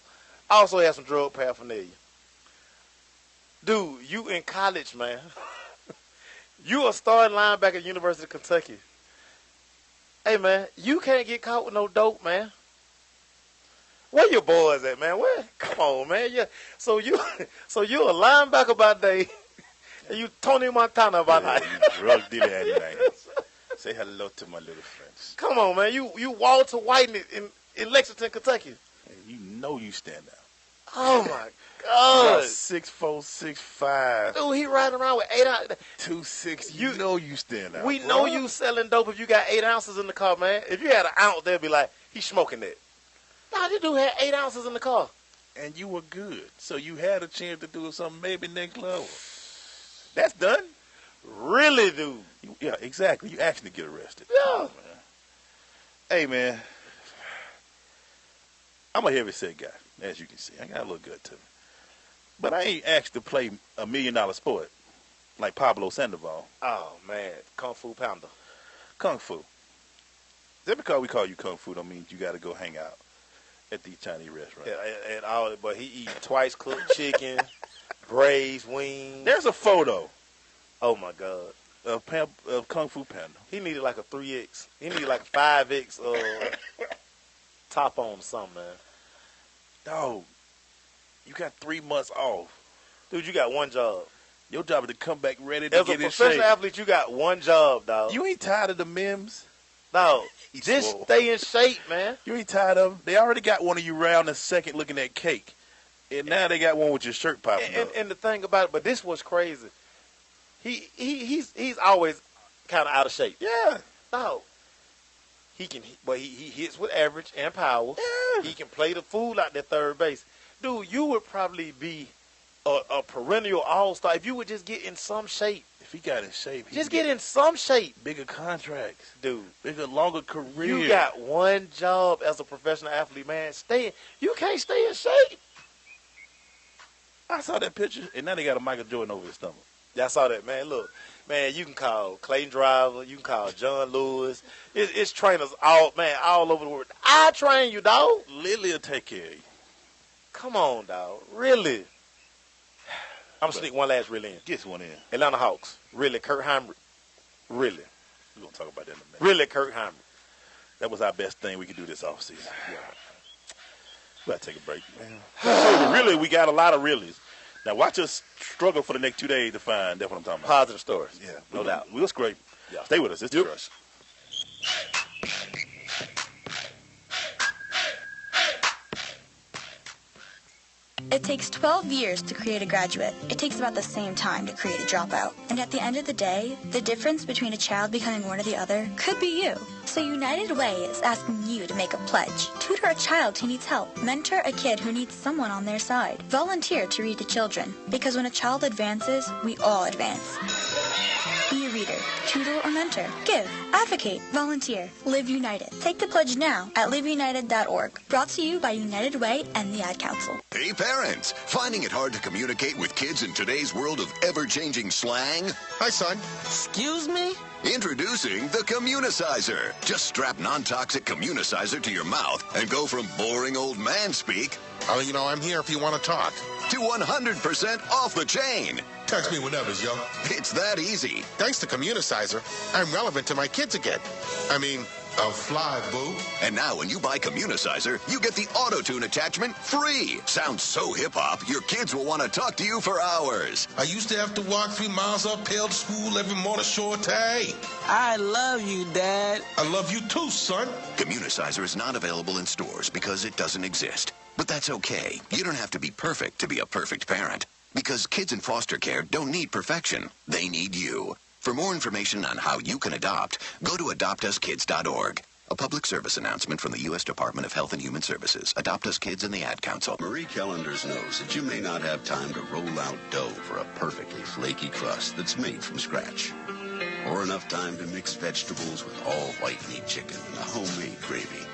Also had some drug paraphernalia. Dude, you in college, man. You a starting linebacker at University of Kentucky. Hey, man, you can't get caught with no dope, man. Where your boys at, man? Where? Come on, man. Yeah. So you a linebacker by day, and you Tony Montana by night.
You drug dealer at night. Say hello to my little friends.
Come on, man. You Walter White in Lexington, Kentucky.
Hey, you know you stand out.
Oh my God.
6'4", 6'5".
Dude, he riding around with 8 ounces.
2'6". You know you stand out.
We know you selling dope if you got 8 ounces in the car, man. If you had an ounce, they'd be like, he's smoking that. Nah, this dude had 8 ounces in the car.
And you were good. So you had a chance to do something maybe next level. That's done.
Really, dude?
Yeah, exactly. You actually get arrested.
Yeah.
Oh, man. Hey, man. I'm a heavy-set guy, as you can see. I got a little gut to me. But I ain't asked to play a $1 million sport like Pablo Sandoval.
Oh, man. Kung Fu Panda.
Kung Fu. Just because we call you Kung Fu don't mean you got to go hang out at these Chinese restaurants.
Yeah, but he eat twice cooked chicken, braised wings.
There's a photo.
Oh, my God.
Of Kung Fu Panda.
He needed like a 3X. He needed like a 5X top on or something, man.
Dog, You got 3 months off.
Dude, you got one job.
Your job is to come back ready to get in shape.
As a professional athlete, you got one job, dog.
You ain't tired of the memes?
No. Just stay in shape, man.
You ain't tired of them? They already got one of you round the second looking at cake. And now they got one with your shirt popping up.
And the thing about it, but this was crazy. He's always kind of out of shape.
Yeah.
No. He hits with average and power.
Yeah.
He can play the fool out there third base. Dude, you would probably be a perennial all-star if you would just get in some shape.
If he got in shape,
just get in some shape.
Bigger contracts,
dude.
Bigger, longer career.
You got one job as a professional athlete, man. You can't stay in shape.
I saw that picture, and now they got a Michael Jordan over his stomach.
Yeah, I saw that, man. Look, man, you can call Clayton Driver, you can call John Lewis. It's trainers all over the world. I train you, dog.
Lily will take care of you.
Come on, dog. Really? I'm going to sneak one last really in.
Get one in.
Atlanta Hawks. Really, Kurt Heinrich. Really.
We're going to talk about that in a minute.
Really, Kurt Heinrich.
That was our best thing we could do this offseason. Yeah. We got to take a break, man. So really, we got a lot of reallys. Now, watch us struggle for the next 2 days to find. That's what I'm talking about.
Positive stories.
Yeah,
no doubt.
We'll scrape. Yeah. Stay with us. It's The Crush.
It takes 12 years to create a graduate. It takes about the same time to create a dropout. And at the end of the day, the difference between a child becoming one or the other could be you. So United Way is asking you to make a pledge. Tutor a child who needs help. Mentor a kid who needs someone on their side. Volunteer to read to children. Because when a child advances, we all advance. Be a reader, tutor, or mentor. Give, advocate, volunteer. Live United. Take the pledge now at liveunited.org. Brought to you by United Way and the Ad Council.
Hey parents, finding it hard to communicate with kids in today's world of ever-changing slang?
Hi, son.
Excuse me? Introducing the Communicizer. Just strap non-toxic Communicizer to your mouth and go from boring old man speak...
I'm here if you want to talk.
...to 100% off the chain.
Text me whenever, yo.
It's that easy.
Thanks to Communicizer, I'm relevant to my kids again. I'll fly, boo.
And now when you buy Communicizer, you get the auto-tune attachment free. Sounds so hip-hop, your kids will want to talk to you for hours.
I used to have to walk 3 miles uphill to school every morning, shorty.
I love you, Dad.
I love you too, son.
Communicizer is not available in stores because it doesn't exist. But that's okay. You don't have to be perfect to be a perfect parent. Because kids in foster care don't need perfection. They need you. For more information on how you can adopt, go to adoptuskids.org. A public service announcement from the U.S. Department of Health and Human Services, Adopt Us Kids, and the Ad Council.
Marie Callender's knows that you may not have time to roll out dough for a perfectly flaky crust that's made from scratch. Or enough time to mix vegetables with all white meat chicken and a homemade gravy.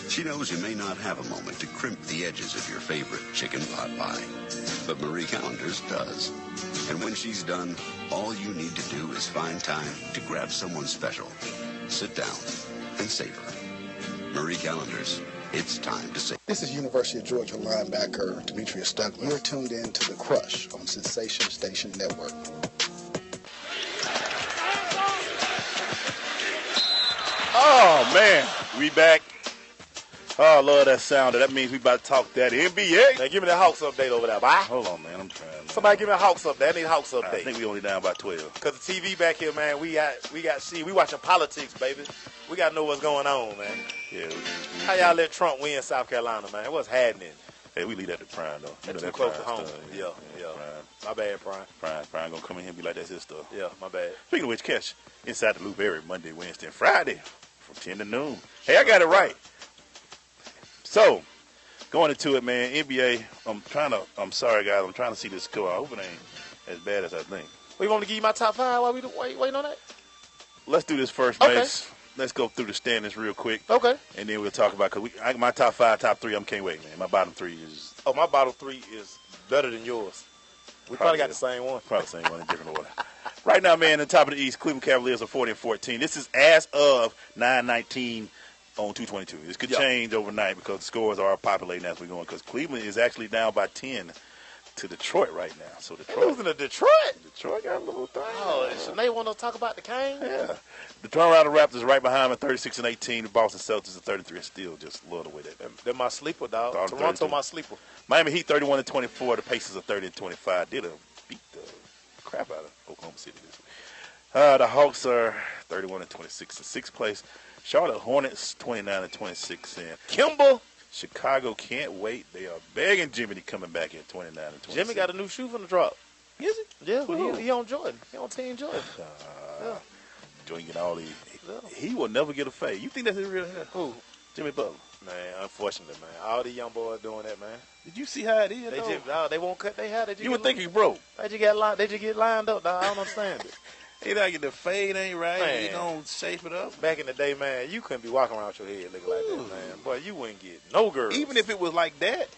She knows you may not have a moment to crimp the edges of your favorite chicken pot pie. But Marie Callender's does. And when she's done, all you need to do is find time to grab someone special. Sit down and savor. Marie Callender's, it's time to save.
This is University of Georgia linebacker Demetrius Douglas. You're tuned in to The Crush on Sensation Station Network.
Oh, man. We back. Oh, I love that sound. That means we about to talk that NBA.
Now, give me the Hawks update over there, bye.
Hold on, man. I'm trying.
Somebody give me a Hawks update. I need a Hawks update.
I think we only down by 12.
Because the TV back here, man, we watching politics, baby. We got to know what's going on, man.
Yeah.
How y'all let Trump win South Carolina, man? What's happening?
Hey, we leave that to Prime, though.
That's too close to home. Yeah. My bad, Prime.
Prime gonna come in here and be like, that's his stuff.
Yeah, my bad.
Speaking of which, catch Inside the Loop every Monday, Wednesday, and Friday from 10 to noon. Hey, I got it right. So, going into it, man, NBA, I'm sorry, guys, I'm trying to see this score. I hope it ain't as bad as I think.
Well, you want me to give you my top 5 while we waiting on that?
Let's do this first, man. Let's go through the standings real quick.
Okay.
And then we'll talk about, because my top 5, top 3, I can't wait, man. My bottom 3 is...
Oh, my bottom 3 is better than yours. We probably got the same one.
Probably the same one in different order. Right now, man, in the top of the East, Cleveland Cavaliers are 40-14. This is as of 9/19 on 222. This could change overnight because the scores are populating as we're going, because Cleveland is actually down by 10 to Detroit right now. So
They
Detroit
losing to Detroit?
Detroit got a little thing.
Oh, and Shanae want to talk about the Canes?
Yeah. The Toronto Raptors right behind them, 36-18. The Boston Celtics at 33. Still just love the way
They're my sleeper, dog.
Toronto
Toronto my sleeper.
Miami Heat 31-24. The Pacers are 30-25. Did beat the crap out of Oklahoma City this week. The Hawks are 31-26 in sixth place. Charlotte Hornets 29-26 in Kimba. Chicago can't wait. They are begging Jimmy to coming back in 29-26.
Jimmy got a new shoe from the drop.
Is it?
Yeah, he on Jordan. He on Team Jordan. Yeah.
Jordan get all these. He will never get a fade. You think that's his real hair?
Who?
Jimmy Butler.
Man, unfortunately, man. All these young boys doing that, man.
Did you see how it is?
They won't cut their hair.
You would think he broke.
They just get lined up, dog. I don't understand it.
He not get the fade ain't right.
Man.
He don't shape it up.
Back in the day, man, you couldn't be walking around with your head looking like that, man. Boy, you wouldn't get no girls.
Even if it was like that,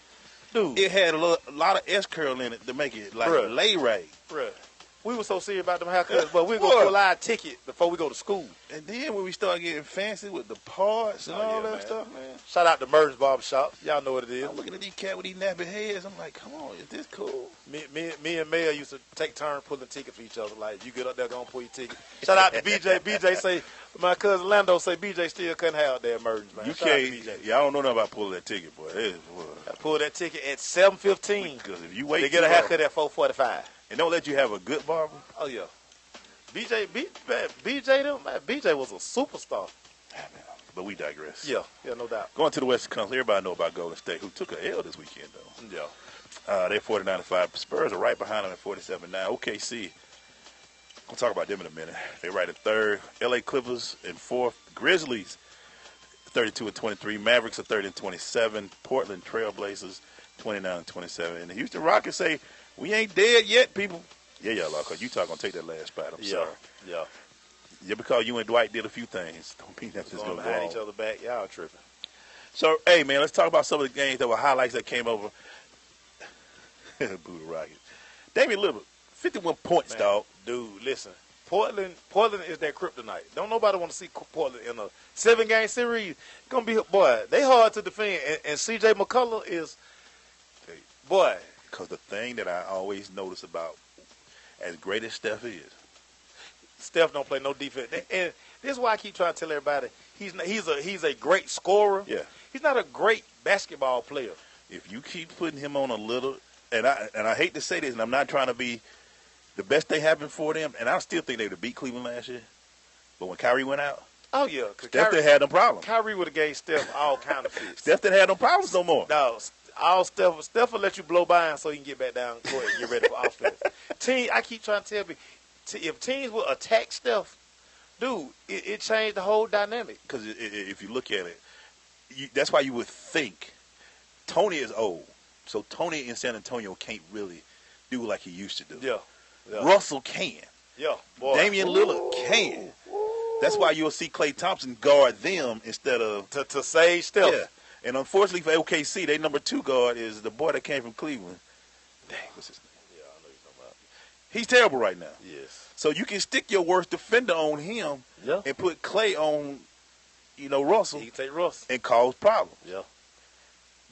dude,
it had a lot of S curl in it to make it like lay right.
Bruh. We were so serious about them haircuts, but we go pull our ticket before we go to school.
And then when we start getting fancy with the parts and all that stuff, man.
Shout out to Merton's Barbershop. Y'all know what it is.
I'm looking at these cats with these nappy heads. I'm like, come on, is this cool?
Me and Mel used to take turns pulling tickets for each other. Like, you get up there, gonna pull your ticket. Shout out to BJ. BJ say, my cousin Lando say BJ still couldn't have there at Merton's, man.
You can't. Y'all don't know nothing about pulling that ticket, boy.
I pulled that ticket at 7:15.
Because if you wait,
they get a haircut at 4:45.
And don't let you have a good barber.
Oh yeah, BJ was a superstar.
But we digress.
Yeah, no doubt.
Going to the Western Conference, everybody know about Golden State, who took an L this weekend though.
Yeah.
They're 49-5. Spurs are right behind them at 47-9. OKC. We'll talk about them in a minute. They're right at third. LA Clippers in fourth. Grizzlies 32-23. Mavericks are 30-27. Portland Trailblazers 29-27. And the Houston Rockets say, we ain't dead yet, people. Yeah, y'all are, because Utah going to take that last spot. I'm sorry.
Yeah.
Yeah, because you and Dwight did a few things. Don't mean that's just going to go
behind each other back. Y'all tripping.
So, hey, man, let's talk about some of the games that were highlights that came over. Boo the Rockets. Damian Lillard, 51 points, man, dog.
Dude, listen. Portland is their kryptonite. Don't nobody want to see Portland in a 7-game series. It's going to be, boy, they hard to defend. And C.J. McCullough is, boy.
Because the thing that I always notice about, as great as Steph is,
Steph don't play no defense. And this is why I keep trying to tell everybody, he's a great scorer.
Yeah.
He's not a great basketball player.
If you keep putting him on a little, and I hate to say this, and I'm not trying to be the best thing happened for them, and I still think they would have beat Cleveland last year. But when Kyrie went out,
oh yeah,
Steph didn't have no problems.
Kyrie would have gave Steph all kind of fits.
Steph didn't have no problems no more.
No, Steph will let you blow by him so he can get back down court and get ready for offense. I keep trying to tell people, if teams will attack Steph, dude, it changed the whole dynamic.
Because if you look at it, that's why you would think Tony is old. So Tony in San Antonio can't really do like he used to do.
Yeah.
Russell can.
Yeah, boy.
Damian Lillard can. That's why you'll see Klay Thompson guard them instead of
to save Steph.
Yeah. And unfortunately for OKC, their number 2 guard is the boy that came from Cleveland. Dang, what's his name?
Yeah, I know you're talking about.
He's terrible right now.
Yes.
So you can stick your worst defender on him and put Klay on, Russell.
He can take Russell.
And cause problems.
Yeah.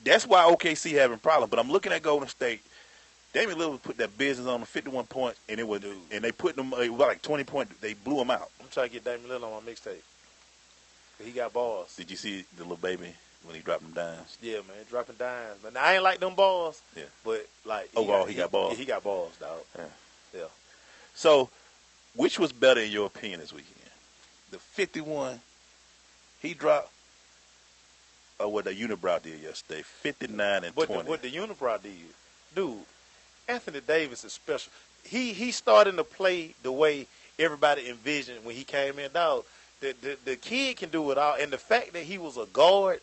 That's why OKC having problems. But I'm looking at Golden State. Damian Lillard put that business on them, 51 points, and they put them like 20 points. They blew them out.
I'm trying to get Damian Lillard on my mixtape. He got balls.
Did you see the little baby when he dropped them dimes?
Yeah, man, dropping dimes. But I ain't like them balls.
Yeah.
But like,
he got balls.
He got balls, dog. Yeah.
So, which was better in your opinion this weekend? The 51 he dropped, or what the Unibrow did yesterday? 59 and 20.
What the Unibrow did, dude. Anthony Davis is special. He starting to play the way everybody envisioned when he came in. Dog, the kid can do it all, and the fact that he was a guard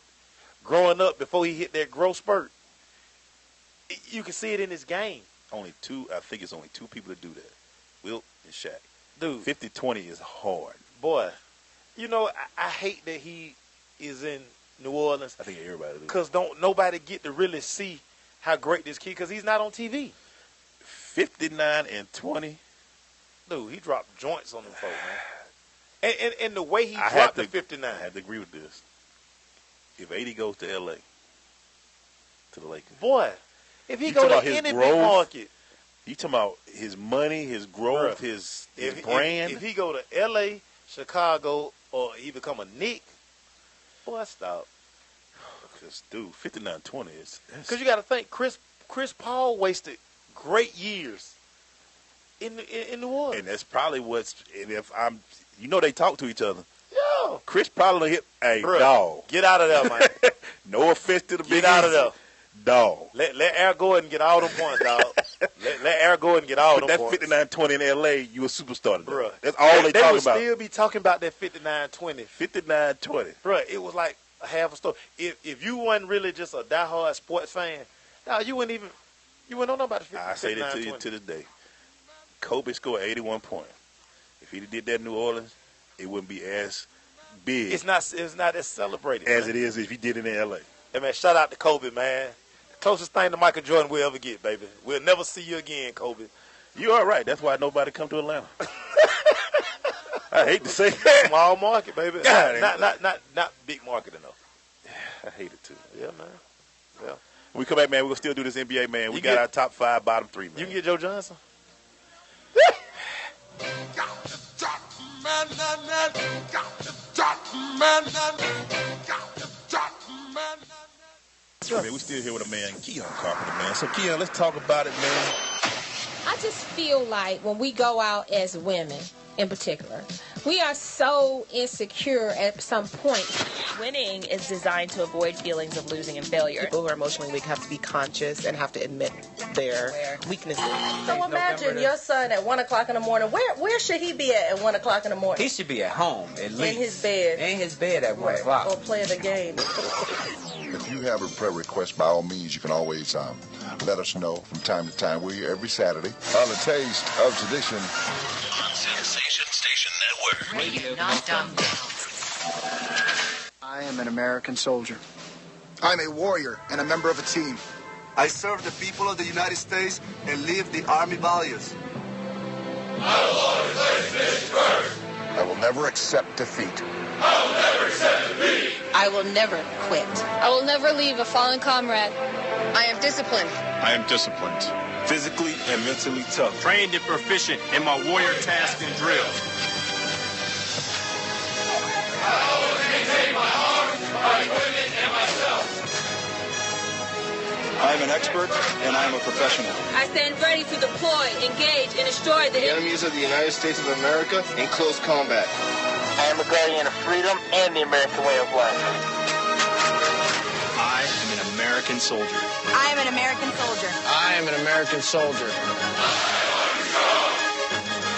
growing up before he hit that growth spurt, you can see it in his game.
I think it's only 2 people that do that. Wilt and Shaq.
Dude,
50-20 is hard.
Boy, I hate that he is in New Orleans.
I think everybody do.
Because nobody get to really see how great this kid, because he's not on TV.
59 and 20.
Dude, he dropped joints on them folks, man. And the way he dropped the 59.
I have to agree with this. If 80 goes to L.A., to the Lakers.
Boy, If he go to any big market.
You talking about his money, his growth, his brand?
If he go to L.A., Chicago, or he become a Knick, boy, stop.
Because, dude, 59-20 is...
Because you got to think, Chris Paul wasted great years in New Orleans.
And that's probably what's... And if I'm... You know they talk to each other.
Yeah.
Chris probably hit... Hey,
bruh,
dog.
Get out of there, man.
No offense to the big...
Get out of there.
Dog.
Let Air go ahead and get all them points, dog. let Air go ahead and get all them points.
That 59-20 in L.A., you a superstar.
Bruh.
That's all they talk about.
They would still be talking about that 59-20.
59-20.
Bruh, it was like a half a story. If you wasn't really just a diehard sports fan, dog, you wouldn't know about the 59-20.
I say that to you to this day. Kobe scored 81 points. If he did that in New Orleans, it wouldn't be as big.
It's not as celebrated
as
man.
It is if he did it in L.A.
Hey, man, shout out to Kobe, man. Closest thing to Michael Jordan we'll ever get, baby. We'll never see you again, Kobe.
You all right. That's why nobody come to Atlanta. I hate to say that.
Small market, baby. Not big market enough.
I hate it, too.
Yeah, man. Yeah.
When we come back, man, we're going to still do this NBA, man. We got our top 5, bottom 3, man.
You can get Joe Johnson.
Man, we still here with a man, Keon Carpenter, man. So, Keon, let's talk about it, man.
I just feel like when we go out as women, in particular, we are so insecure at some point.
Winning is designed to avoid feelings of losing and failure.
People who are emotionally weak have to be conscious and have to admit their weaknesses.
So imagine your son at 1 o'clock in the morning. Where should he be at 1 o'clock in the morning?
He should be at home, at least.
In his bed.
In his bed at 1 o'clock.
Or playing the game.
If you have a prayer request, by all means, you can always let us know from time to time. We're here every Saturday on the Taste of Tradition.
On Sensation Station Network.
Radio not dumbed down.
I am an American soldier. I'm a warrior and a member of a team.
I serve the people of the United States and live the Army values.
I will always place fish first.
I will never accept defeat.
I will never accept defeat.
I will never quit.
I will never leave a fallen comrade. I am disciplined.
I am disciplined.
Physically and mentally tough.
Trained and proficient in my warrior tasks and drills.
I always maintain my arms, my equipment, and myself.
I am an expert and I am a professional.
I stand ready to deploy, engage, and destroy the
enemies of the United States of America in close combat.
I am a guardian of freedom and the American way of life.
I am an American soldier.
I am an American soldier.
I am an American soldier.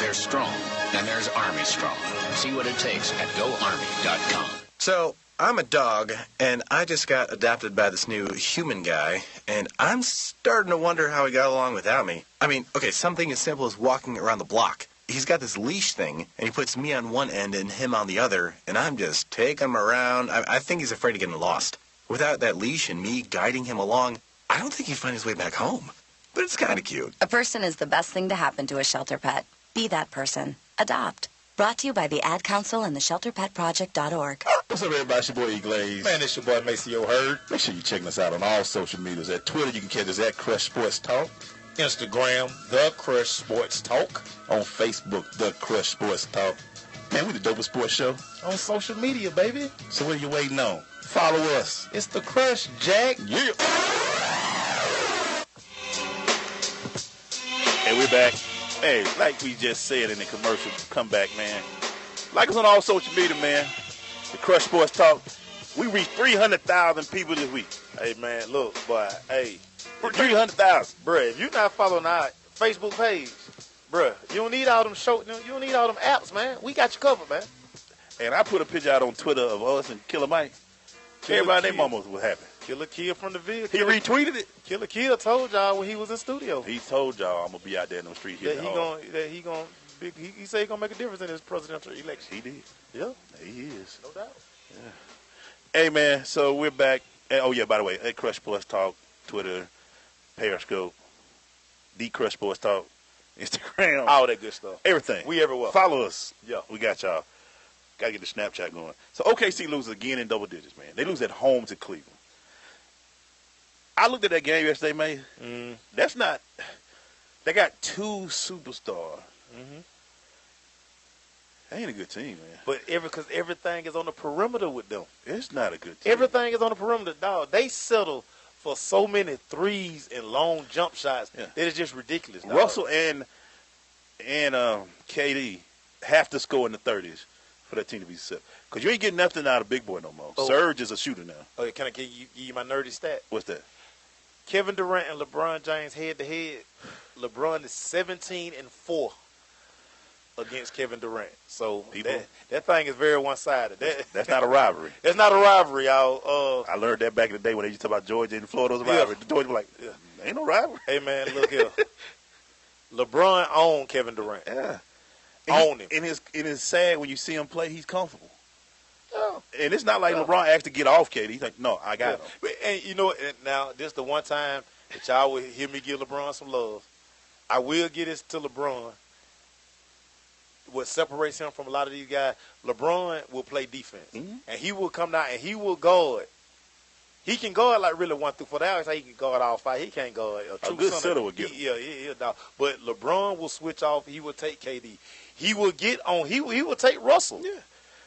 There's strong, and there's Army strong. See what it takes at GoArmy.com.
So, I'm a dog, and I just got adopted by this new human guy, and I'm starting to wonder how he got along without me. I mean, okay, something as simple as walking around the block. He's got this leash thing, and he puts me on one end and him on the other, and I'm just taking him around. I think he's afraid of getting lost. Without that leash and me guiding him along, I don't think he'd find his way back home. But it's kind of cute.
A person is the best thing to happen to a shelter pet. Be that person. Adopt. Brought to you by the Ad Council and the ShelterPetProject.org.
What's up, everybody? It's your boy E. Glaze.
Man, it's your boy Maceo Hurd.
Make sure you're checking us out on all social medias. At Twitter, you can catch us at Crush Sports Talk.
Instagram, The Crush Sports Talk.
On Facebook, The Crush Sports Talk. Man, we the dopest sports show.
On social media, baby.
So what are you waiting on? Follow us.
It's The Crush, Jack.
Yeah. Hey, we're back. Hey, like we just said in the commercial, come back, man. Like us on all social media, man. The Crush Sports Talk. We reached 300,000 people this week.
Hey, man, look, boy, hey.
300,000.
Bruh, if you're not following our Facebook page, bruh, you don't need all them you don't need all them apps, man. We got you covered, man.
And I put a picture out on Twitter of us and Killer Mike. Everybody and their mamas was happy.
Killer Kid from the Ville.
He retweeted it.
Killer Kid told y'all when he was in studio.
He told y'all I'm gonna be out there in the streets.
He said he gonna make a difference in this presidential election.
He did.
Yeah,
he is.
No doubt.
Yeah. Hey man, so we're back. And, oh yeah, by the way, at Crush Sports Talk, Twitter, Periscope, The Crush Sports Talk, Instagram,
all that good stuff.
Everything.
We everywhere.
Follow us.
Yeah,
we got y'all. Got to get the Snapchat going. So OKC loses again in double digits, man. They lose at home to Cleveland. I looked at that game yesterday, man. That's not. They got 2 superstars. That ain't a good team, man.
But because everything is on the perimeter with them.
It's not a good team.
Everything is on the perimeter, dog. They settle for so many threes and long jump shots that it's just ridiculous, dog.
Russell and KD have to score in the 30s for that team to be set. Because you ain't getting nothing out of Big Boy no more. Serge is a shooter now.
Oh, can I give you my nerdy stat?
What's that?
Kevin Durant and LeBron James head-to-head. LeBron is 17-4 against Kevin Durant. So that thing is very one-sided.
That's not a rivalry.
That's not a rivalry, y'all.
I learned that back in the day when they used to talk about Georgia and Florida was a rivalry. Georgia was like, ain't no rivalry.
Hey, man, look here. LeBron owned Kevin Durant.
Yeah.
Own him.
And it's sad when you see him play, he's comfortable. Yeah. And it's not like LeBron asked to get off KD. He's like, no, I got him.
And you know, now, this is the one time that y'all will hear me give LeBron some love. I will get this to LeBron. What separates him from a lot of these guys, LeBron will play defense. And he will come down and he will guard. He can guard like really 1 through 4. They always say he can guard all 5. He can't guard a true
good
center.
center would get him.
Yeah, dog. But LeBron will switch off. He will take KD. He will get on. He will take Russell.
Yeah.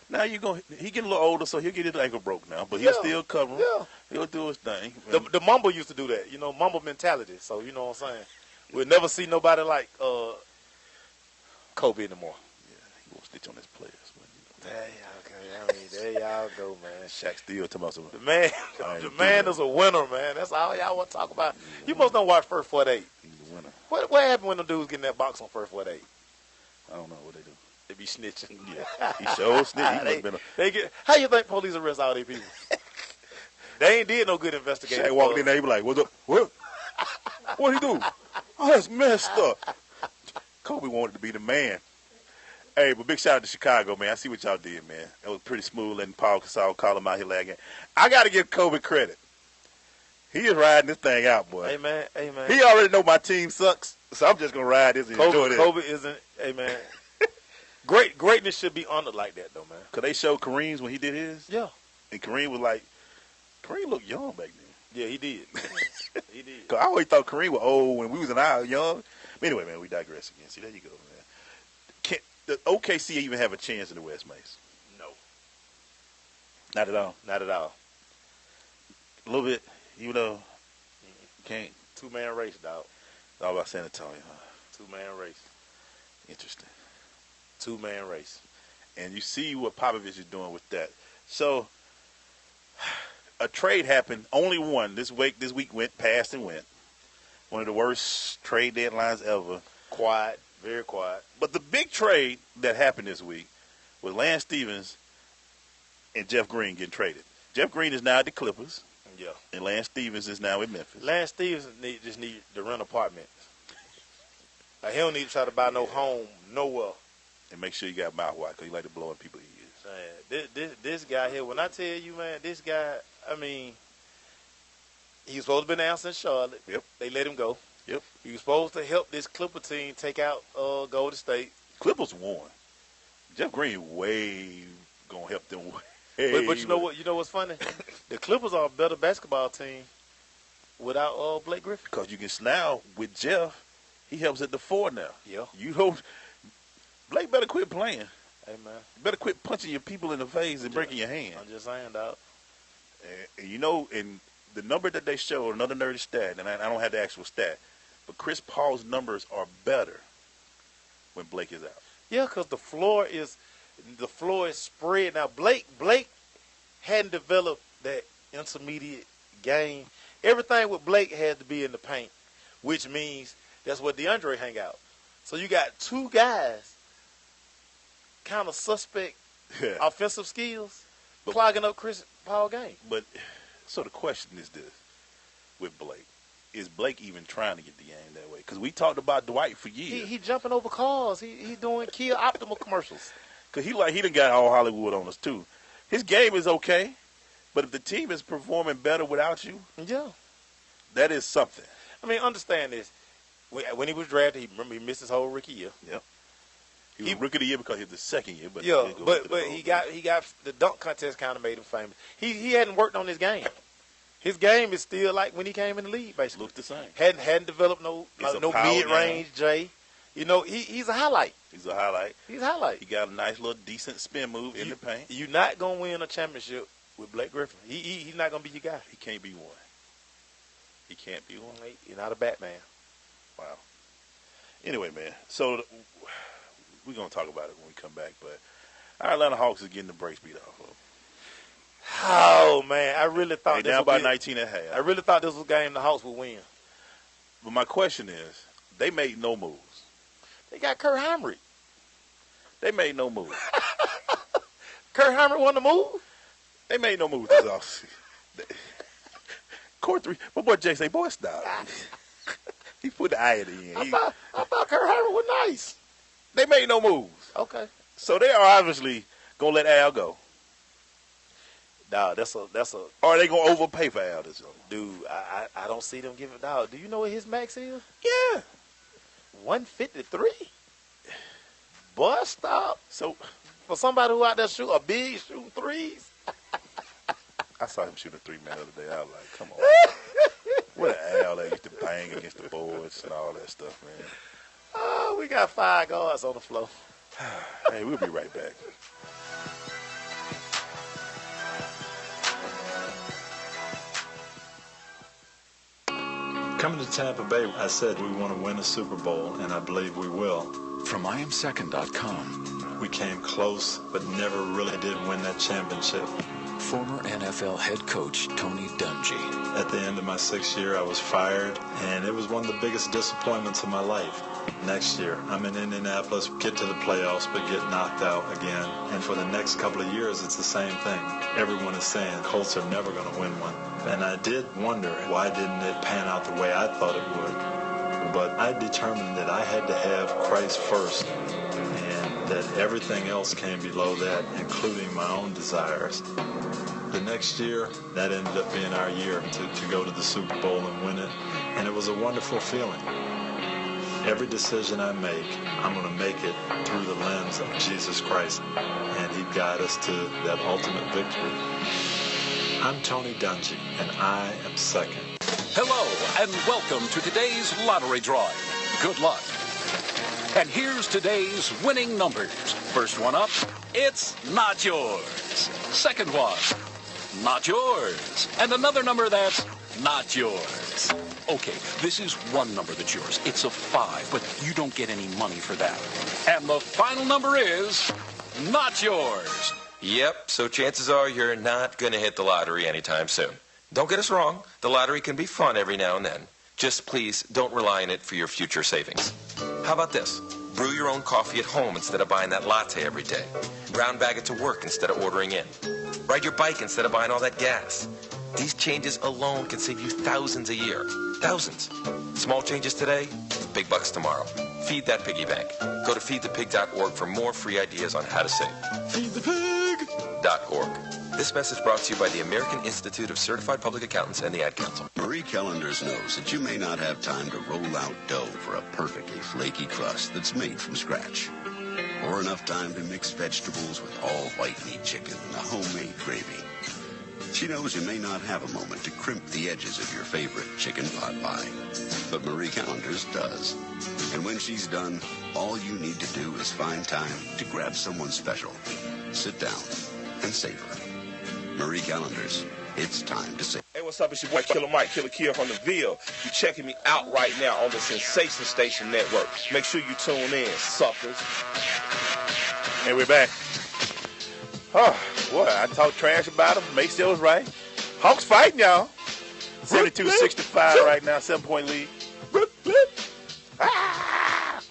Now he getting a little older, so he'll get his ankle broke now. But he'll still cover him. Yeah. He'll do his thing.
The Mamba used to do that. You know, Mamba mentality. So you know what I'm saying. We'll never see nobody like Kobe anymore.
Yeah, he won't stitch on his players.
There y'all go, man.
Shaq still talking about something.
The man is a winner, man. That's all y'all want to talk about. You must don't watch First 48.
He's a winner.
What happened when the dudes get in that box on First 48?
I don't know what they do.
They be snitching.
Yeah, he showed snitching.
How you think police arrest all these people? They ain't did no good investigation.
Shaq walked in there, he be like, "What's up? What he do? Oh, that's messed up." Kobe wanted to be the man. Hey, but big shout out to Chicago, man. I see what y'all did, man. It was pretty smooth letting Paul Gasol call him out here lagging. I got to give Kobe credit. He is riding this thing out, boy.
Hey, man.
He already know my team sucks, so I'm just going to ride this and enjoy this.
Kobe isn't, hey, man. Greatness should be honored like that, though, man.
Because they showed Kareem's when he did his?
Yeah.
And Kareem was like, Kareem looked young back then.
Yeah, he did. He did.
Because I always thought Kareem was old when we was young. But anyway, man, we digress again. See, there you go, man. The OKC even have a chance in the West, Mace?
No.
Not at all?
Not at all.
A little bit, even though can't.
2-man race, dog.
All about San Antonio, huh?
2-man race.
Interesting.
2-man race.
And you see what Popovich is doing with that. So, a trade happened, only one. This week went past and went. One of the worst trade deadlines ever.
Quiet. Very quiet.
But the big trade that happened this week was Lance Stevens and Jeff Green getting traded. Jeff Green is now at the Clippers.
Yeah.
And Lance Stevens is now in Memphis.
Lance Stevens just need to rent apartments. Like, he don't need to try to buy no home nowhere.
And make sure you got mouthwash because you like to blow in people's ears.
Man, this guy here, when I tell you, man, this guy, I mean, he was supposed to be announced in Charlotte.
Yep.
They let him go.
Yep.
He was supposed to help this Clipper team take out Golden State.
Clippers won. Jeff Green way gonna help them.
But you know what? You know what's funny? The Clippers are a better basketball team without Blake Griffin.
Because you can now with Jeff, he helps at the 4 now.
Yeah.
You don't. Blake better quit playing.
Hey man,
you better quit punching your people in the face and breaking your hand.
I'm just saying, dog.
And you know, and the number that they showed, another nerdy stat, and I don't have the actual stat. But Chris Paul's numbers are better when Blake is out.
Yeah, because the floor is spread. Now Blake hadn't developed that intermediate game. Everything with Blake had to be in the paint, which means that's where DeAndre hang out. So you got two guys, kind of suspect offensive skills, clogging up Chris Paul game.
But so the question is this with Blake. Is Blake even trying to get the game that way? Because we talked about Dwight for years.
He jumping over cars. He doing Kia Optimal commercials.
Because he done got all Hollywood on us too. His game is okay, but if the team is performing better without you,
yeah,
that is something.
I mean, understand this. When he was drafted, he missed his whole rookie year.
Yeah, he was rookie of the year because he was the second year. But
yeah, but he got the dunk contest kind of made him famous. He hadn't worked on his game. His game is still like when he came in the league, basically.
Looked the same.
Hadn't developed no mid-range J. You know, he's a highlight.
He's a highlight.
He's a highlight.
He got a nice little decent spin move in the paint.
You're not going to win a championship with Blake Griffin. He's not going to be your guy.
He can't be one. He can't be one.
You're not a Batman.
Wow. Anyway, man, so we're going to talk about it when we come back, but our Atlanta Hawks is getting the brakes beat off of them.
Oh, man, I really thought
they down by 19 and a half.
I really thought this was a game the Hawks would win.
But my question is, they made no moves.
They got Kurt Heinrich.
They made no moves.
Kurt Heinrich won the move?
They made no moves this offseason. Court 3. My boy Jay say, boy, stop. He put the eye at the end.
I thought Kurt Heinrich was nice.
They made no moves.
Okay.
So they are obviously going to let Al go.
Dog, that's a.
Or are they going to overpay for Al this year?
Dude, I don't see them giving. Dog, do you know what his max is?
Yeah.
153. Boy, stop.
So
for somebody who out there shooting threes.
I saw him shooting a 3-man the other day. I was like, come on. What an Al that used to bang against the boards and all that stuff, man.
Oh, we got 5 guards on the floor.
Hey, we'll be right back.
Coming to Tampa Bay, I said we want to win a Super Bowl, and I believe we will.
From IamSecond.com.
We came close, but never really did win that championship.
Former NFL head coach Tony Dungy.
At the end of my 6th year, I was fired, and it was one of the biggest disappointments of my life. Next year, I'm in Indianapolis, get to the playoffs, but get knocked out again. And for the next couple of years, it's the same thing. Everyone is saying Colts are never going to win one. And I did wonder, why didn't it pan out the way I thought it would? But I determined that I had to have Christ first, and that everything else came below that, including my own desires. The next year, that ended up being our year to go to the Super Bowl and win it, and it was a wonderful feeling. Every decision I make, I'm going to make it through the lens of Jesus Christ, and He'd guide us to that ultimate victory. I'm Tony Dungy, and I am second.
Hello, and welcome to today's lottery drawing. Good luck. And here's today's winning numbers. First one up, it's not yours. Second one, not yours. And another number that's not yours. Okay, this is one number that's yours. It's a 5, but you don't get any money for that. And the final number is not yours.
Yep, so chances are you're not going to hit the lottery anytime soon. Don't get us wrong, the lottery can be fun every now and then. Just please don't rely on it for your future savings. How about this? Brew your own coffee at home instead of buying that latte every day. Brown bag it to work instead of ordering in. Ride your bike instead of buying all that gas. These changes alone can save you thousands a year. Thousands. Small changes today, big bucks tomorrow. Feed that piggy bank. Go to feedthepig.org for more free ideas on how to save. Feedthepig.org. This message brought to you by the American Institute of Certified Public Accountants and the Ad Council.
Marie Callender's knows that you may not have time to roll out dough for a perfectly flaky crust that's made from scratch, or enough time to mix vegetables with all white meat chicken and a homemade gravy. She knows you may not have a moment to crimp the edges of your favorite chicken pot pie, but Marie Callender's does. And when she's done, all you need to do is find time to grab someone special, sit down, and savor. Marie Callender's, it's time to save.
Hey, what's up? It's your boy Killer Mike, Killer Kill from the Ville. You're checking me out right now on the Sensation Station Network. Make sure you tune in, suckers.
And we're back. Oh, boy, I talked trash about them. May still was right. Hawks fighting, y'all. 72-65 right now, 7-point lead.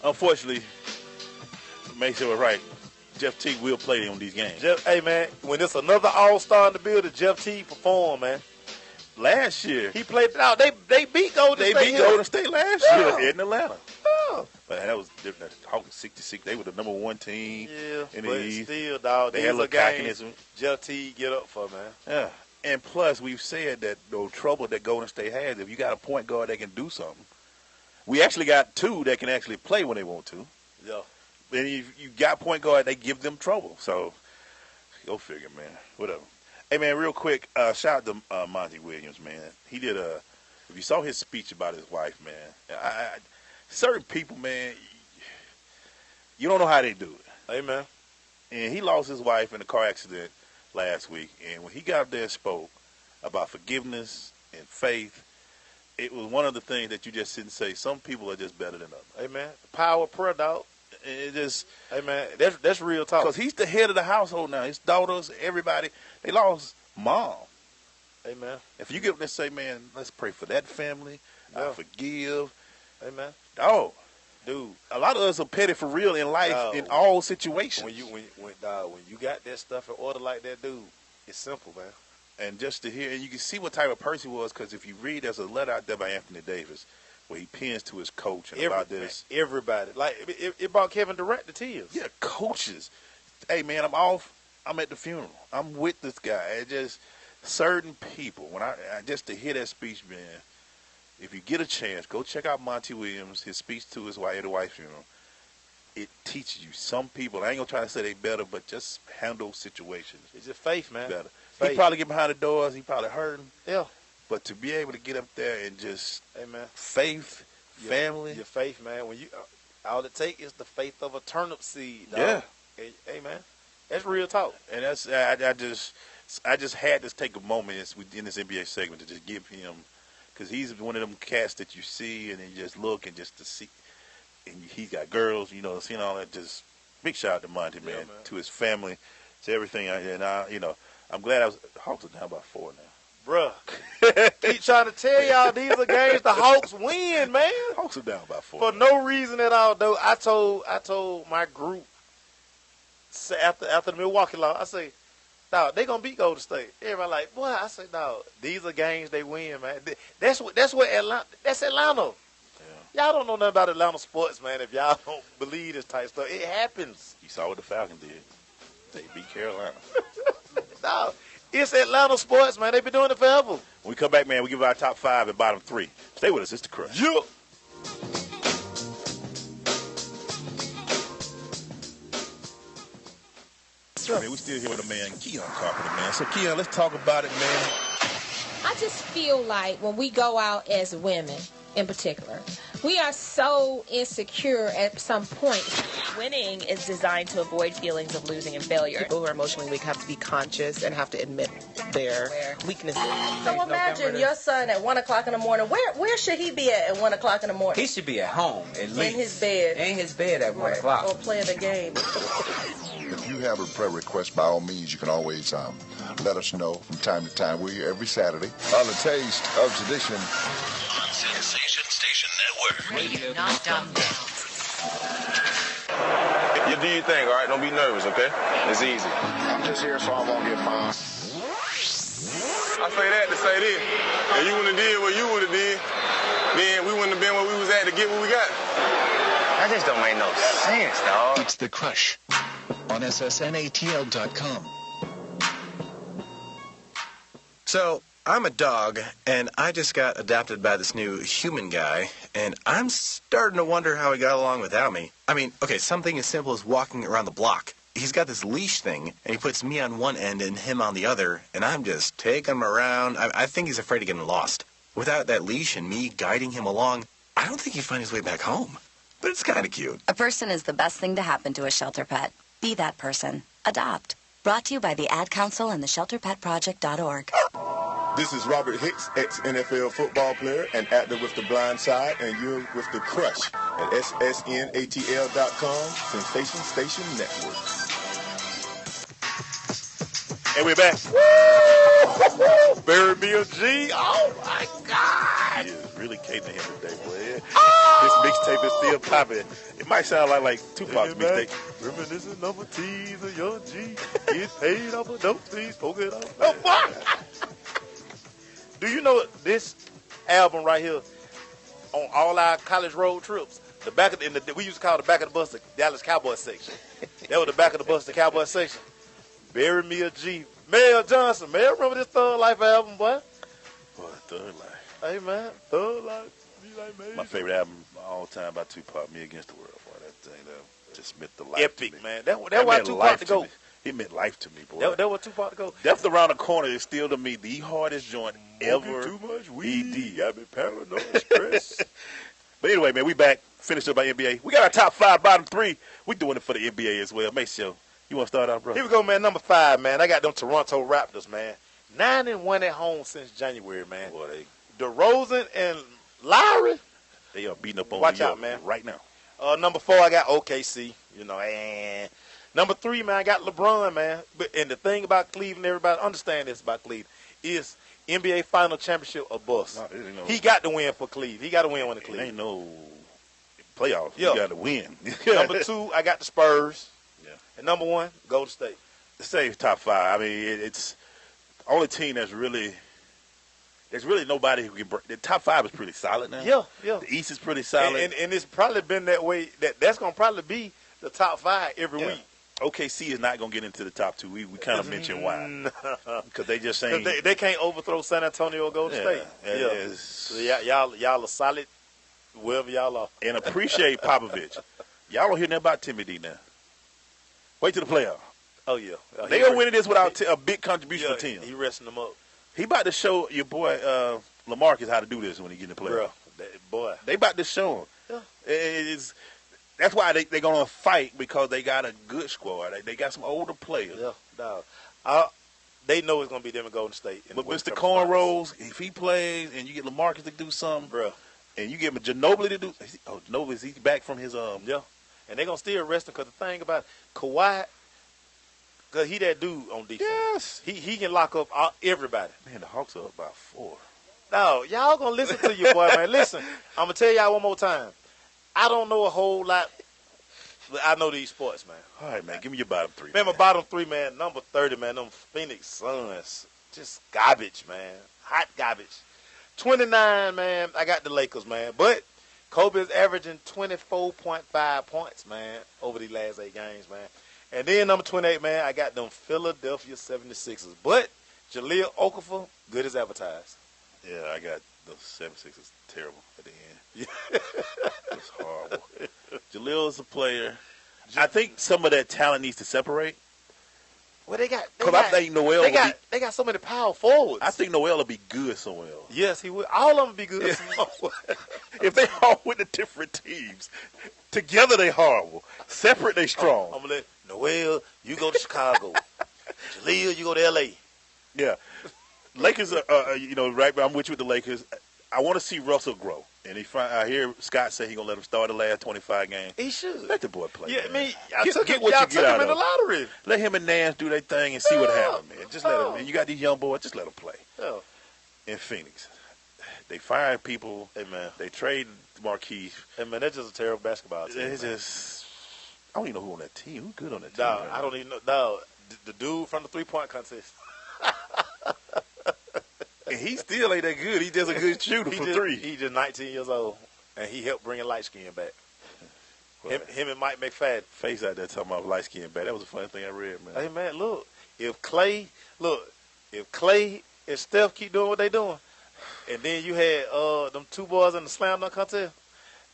Unfortunately, May still was right. Jeff Teague will play on these games.
Hey, man, when there's another all-star in the building, Jeff Teague performed, man.
Last year.
He played it out. They beat Golden State.
They beat Golden State last year in Atlanta. Oh. But that was different. Hawks 66. They were the number 1 team in the East.
Still, dog.
They had a little cockiness.
Jeff Teague get up for, man.
Yeah. And plus, we've said that the trouble that Golden State has, if you got a point guard that can do something, we actually got 2 that can actually play when they want to.
Yeah.
And if you got point guard, they give them trouble. So, go figure, man. Whatever.
Hey, man, real quick, shout out to Monty Williams, man. He did if you saw his speech about his wife, man, certain people, man, you don't know how they do it. Amen. And he lost his wife in a car accident last week. And when he got up there and spoke about forgiveness and faith, it was one of the things that you just didn't say. Some people are just better than others. Amen. The power of prayer, dog. It just, amen. That's real talk. Because he's the head of the household now. His daughters, everybody, they lost mom. Amen. If you get up there and say, man, let's pray for that family. I forgive. Amen. Dog. Dude, a lot of us are petty for real in life in all situations. When you got that stuff in order like that, dude, it's simple, man. And just to hear, and you can see what type of person he was, because if you read, there's a letter out there by Anthony Davis where he pens to his coach and about this. Everybody. Like, it brought Kevin Durant to tears. Yeah, coaches. Hey, man, I'm off. I'm at the funeral. I'm with this guy. It just, certain people, when I just to hear that speech, man, if you get a chance, go check out Monty Williams, his speech to his wife at the wife's funeral. It teaches you. Some people, I ain't going to try to say they better, but just handle situations. It's just faith, man. Better. Faith. He probably get behind the doors. He probably hurting. Yeah. But to be able to get up there and just, amen, faith, family. Your faith, man. When you, all it takes is the faith of a turnip seed, dog. Yeah. Hey, man. That's real talk. And that's, I just had to take a moment in this NBA segment to just give him, because he's one of them cats that you see and then you just look and just to see, and he got girls, you know, seeing all that. Just big shout out to Monty, man, to his family, to everything out here. And I'm glad Hawks are down by 4 now. Bruh, keep trying to tell y'all these are games the Hawks win, man. Hawks are down by 4. For no reason at all, though. I told my group after the Milwaukee loss, I say, dog, they gonna beat Golden State. Everybody like, boy, I say, dog, these are games they win, man. That's what Atlanta. That's Atlanta. Yeah. Y'all don't know nothing about Atlanta sports, man. If y'all don't believe this type stuff, it happens. You saw what the Falcons did. They beat Carolina. Dog, it's Atlanta sports, man. They've been doing it forever. When we come back, man, we give our top 5 and bottom 3. Stay with us. It's the Crush. Yeah. Man, we still here with a man, Keon Carpenter, man. So, Keon, let's talk about it, man.
I just feel like when we go out as women, in particular, we are so insecure at some point.
Winning is designed to avoid feelings of losing and failure. People who are emotionally weak have to be conscious and have to admit their weaknesses.
So imagine your son at 1 o'clock in the morning. Where should he be at 1 o'clock in the morning?
He should be at home, at least.
In his bed.
In his bed at 1 o'clock.
Or playing a game.
If you have a prayer request, by all means, you can always let us know from time to time. We're here every Saturday on the Taste of Tradition.
On Sensation Station Network.
Radio not dumb down.
You do your thing, all right? Don't be nervous, okay? It's easy.
I'm just here so I won't get fined.
I say that to say this. If you wouldn't have did what you would have did, then we wouldn't have been where we was at to get what we got.
That just don't make no sense, dog.
It's The Crush on SSNATL.com.
So, I'm a dog, and I just got adopted by this new human guy, and I'm starting to wonder how he got along without me. I mean, okay, something as simple as walking around the block. He's got this leash thing, and he puts me on one end and him on the other, and I'm just taking him around. I think he's afraid of getting lost. Without that leash and me guiding him along, I don't think he'd find his way back home. But it's kind of cute.
A person is the best thing to happen to a shelter pet. Be that person. Adopt. Brought to you by the Ad Council and the ShelterPetProject.org.
This is Robert Hicks, ex-NFL football player and actor with The Blind Side, and you're with The Crush at SSNATL.com, Sensation Station Network.
And we're back. Woo! Bury me a G. Oh, my God. He is really catering him today, boy. This mixtape is still popping. It might sound like Tupac's mixtape. Reminiscing number T's of your G. Get paid off of dope T's. Poke it off. Do you know this album right here on all our college road trips? The back of we used to call the back of the bus the Dallas Cowboy section. That was the back of the bus, the Cowboy section. Bury me a G. Mel Johnson, man, remember this Thug Life album, boy? Boy, Thug Life. Hey, man, Thug Life. My favorite album of all time by Tupac, Me Against the World. Boy, that thing just meant the life. Epic, man. That's why Tupac to go.
It meant life to me, boy.
That was Tupac to go.
Death Around the Corner is still to me the hardest joint ever.
Too much weed.
I've been paranoid, stress. But anyway, man, we back. Finished up by NBA. We got our top 5, bottom 3. We doing it for the NBA as well. Make sure. You want to start out, bro?
Here we go, man. Number 5, man. I got them Toronto Raptors, man. 9-1 at home since January, man.
Boy,
DeRozan and Lowry.
They are beating up on
Watch
New York
out, man.
right now.
Number 4, I got OKC. You know, and number 3, man, I got LeBron, man. And the thing about Cleveland, everybody understand this about Cleveland, is NBA Final Championship or bust.
No,
he got to win for Cleveland. He got to win when the
it
Cleveland.
ain't no playoffs.
Yeah.
You got to win.
Number 2, I got the Spurs.
Yeah.
And number 1, Golden State.
Say top 5. I mean, it's the only team that's really. There's really nobody who can break. The top 5 is pretty solid now.
Yeah.
The East is pretty solid.
And it's probably been that way. That's going to probably be the top 5 every week.
OKC is not going to get into the top 2. We kind of mentioned why. Because they just saying.
They can't overthrow San Antonio or Golden State. So y'all are solid wherever y'all are.
And appreciate Popovich. Y'all don't hear nothing about Timothy now. Wait till the playoff.
Oh, yeah.
They going to win this without a big contribution for Tim.
He resting them up.
He about to show your boy LaMarcus how to do this when he get in the playoff.
Boy.
They about to show him.
Yeah.
That's why they're going to fight, because they got a good squad. They got some older players.
Yeah, dog. They know it's going to be them in Golden State.
But Mr. Cornrows, if he plays and you get LaMarcus to do something,
bro,
and you get Ginobili to do, Ginobili, he's back from his
Yeah, and they're going to still rest him, because the thing about Kawhi, because he that dude on defense.
Yes.
He can lock up everybody.
Man, the Hawks are up by 4.
No, y'all going to listen to your boy, man. Listen, I'm going to tell y'all one more time. I don't know a whole lot, but I know these sports, man.
All right, man. Give me your bottom 3.
Man, my bottom 3, man. Number 30, man. Them Phoenix Suns. Just garbage, man. Hot garbage. 29, man. I got the Lakers, man. But Kobe is averaging 24.5 points, man, over these last 8 games, man. And then number 28, man, I got them Philadelphia 76ers. But Jahlil Okafor, good as advertised.
Yeah, I got the 76ers terrible at the end. Yeah. It's horrible. Jahlil is a player. I think some of that talent needs to separate.
Well, I
think Noel
they got so many power forwards.
I think Noel will be good somewhere else.
Yes, he would. All of them be good.
Yeah. If they all with the different teams, together they horrible. Separate they strong.
I'm gonna let Noel, you go to Chicago. Jahlil, you go to L.A.
Yeah. Lakers are, right. I'm with you with the Lakers. I want to see Russell grow. And I hear Scott say he's going to let him start the last 25 games.
He should.
Let the boy play.
Yeah,
man.
I took him in the lottery.
Let him and Nance do their thing and see what happens, man. Just let them. Man. You got these young boys, just let them play.
Yeah.
In Phoenix. They firing people.
Hey, man.
They trade Marquise.
Hey, man, that's just a terrible basketball team.
It's just, I don't even know who on that team. Who's good on that team?
Dog, I don't even know. Dog, the dude from the three-point contest.
And he still ain't that good. He's just a good shooter from 3.
He's just 19 years old, and he helped bring light skin back. Him and Mike McFadden.
Face out there talking about light skin back. That was the funny thing I read, man.
Hey, man, look. If Clay and Steph keep doing what they doing, and then you had them 2 boys in the slam dunk contest,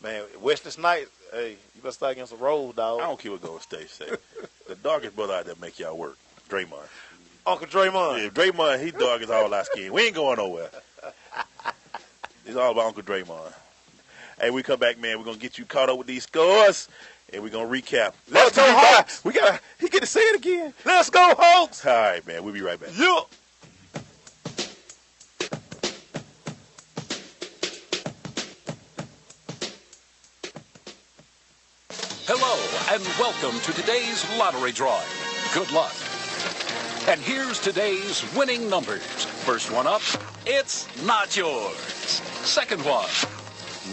man, Wesley Snipes, hey, you better start getting some rolls, dog.
I don't care what Golden State say. The darkest brother out there make y'all work. Draymond.
Uncle Draymond.
Yeah, Draymond, he dog is all light skin. We ain't going nowhere. It's all about Uncle Draymond. Hey, we come back, man. We're going to get you caught up with these scores, and we're going to recap.
Let's go, Hawks.
He get to say it again.
Let's go, Hawks.
All right, man. We'll be right back.
Yeah.
Hello, and welcome to today's lottery drawing. Good luck. And here's today's winning numbers. First one up, it's not yours. Second one,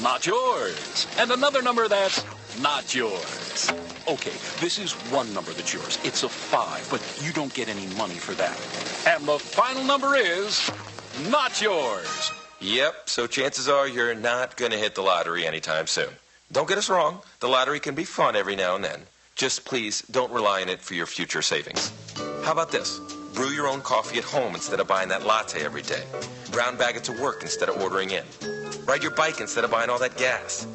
not yours. And another number that's not yours. Okay, this is one number that's yours. It's a 5, but you don't get any money for that. And the final number is not yours.
Yep, so chances are you're not going to hit the lottery anytime soon. Don't get us wrong. The lottery can be fun every now and then. Just please don't rely on it for your future savings. How about this? Brew your own coffee at home instead of buying that latte every day. Brown bag it to work instead of ordering in. Ride your bike instead of buying all that gas.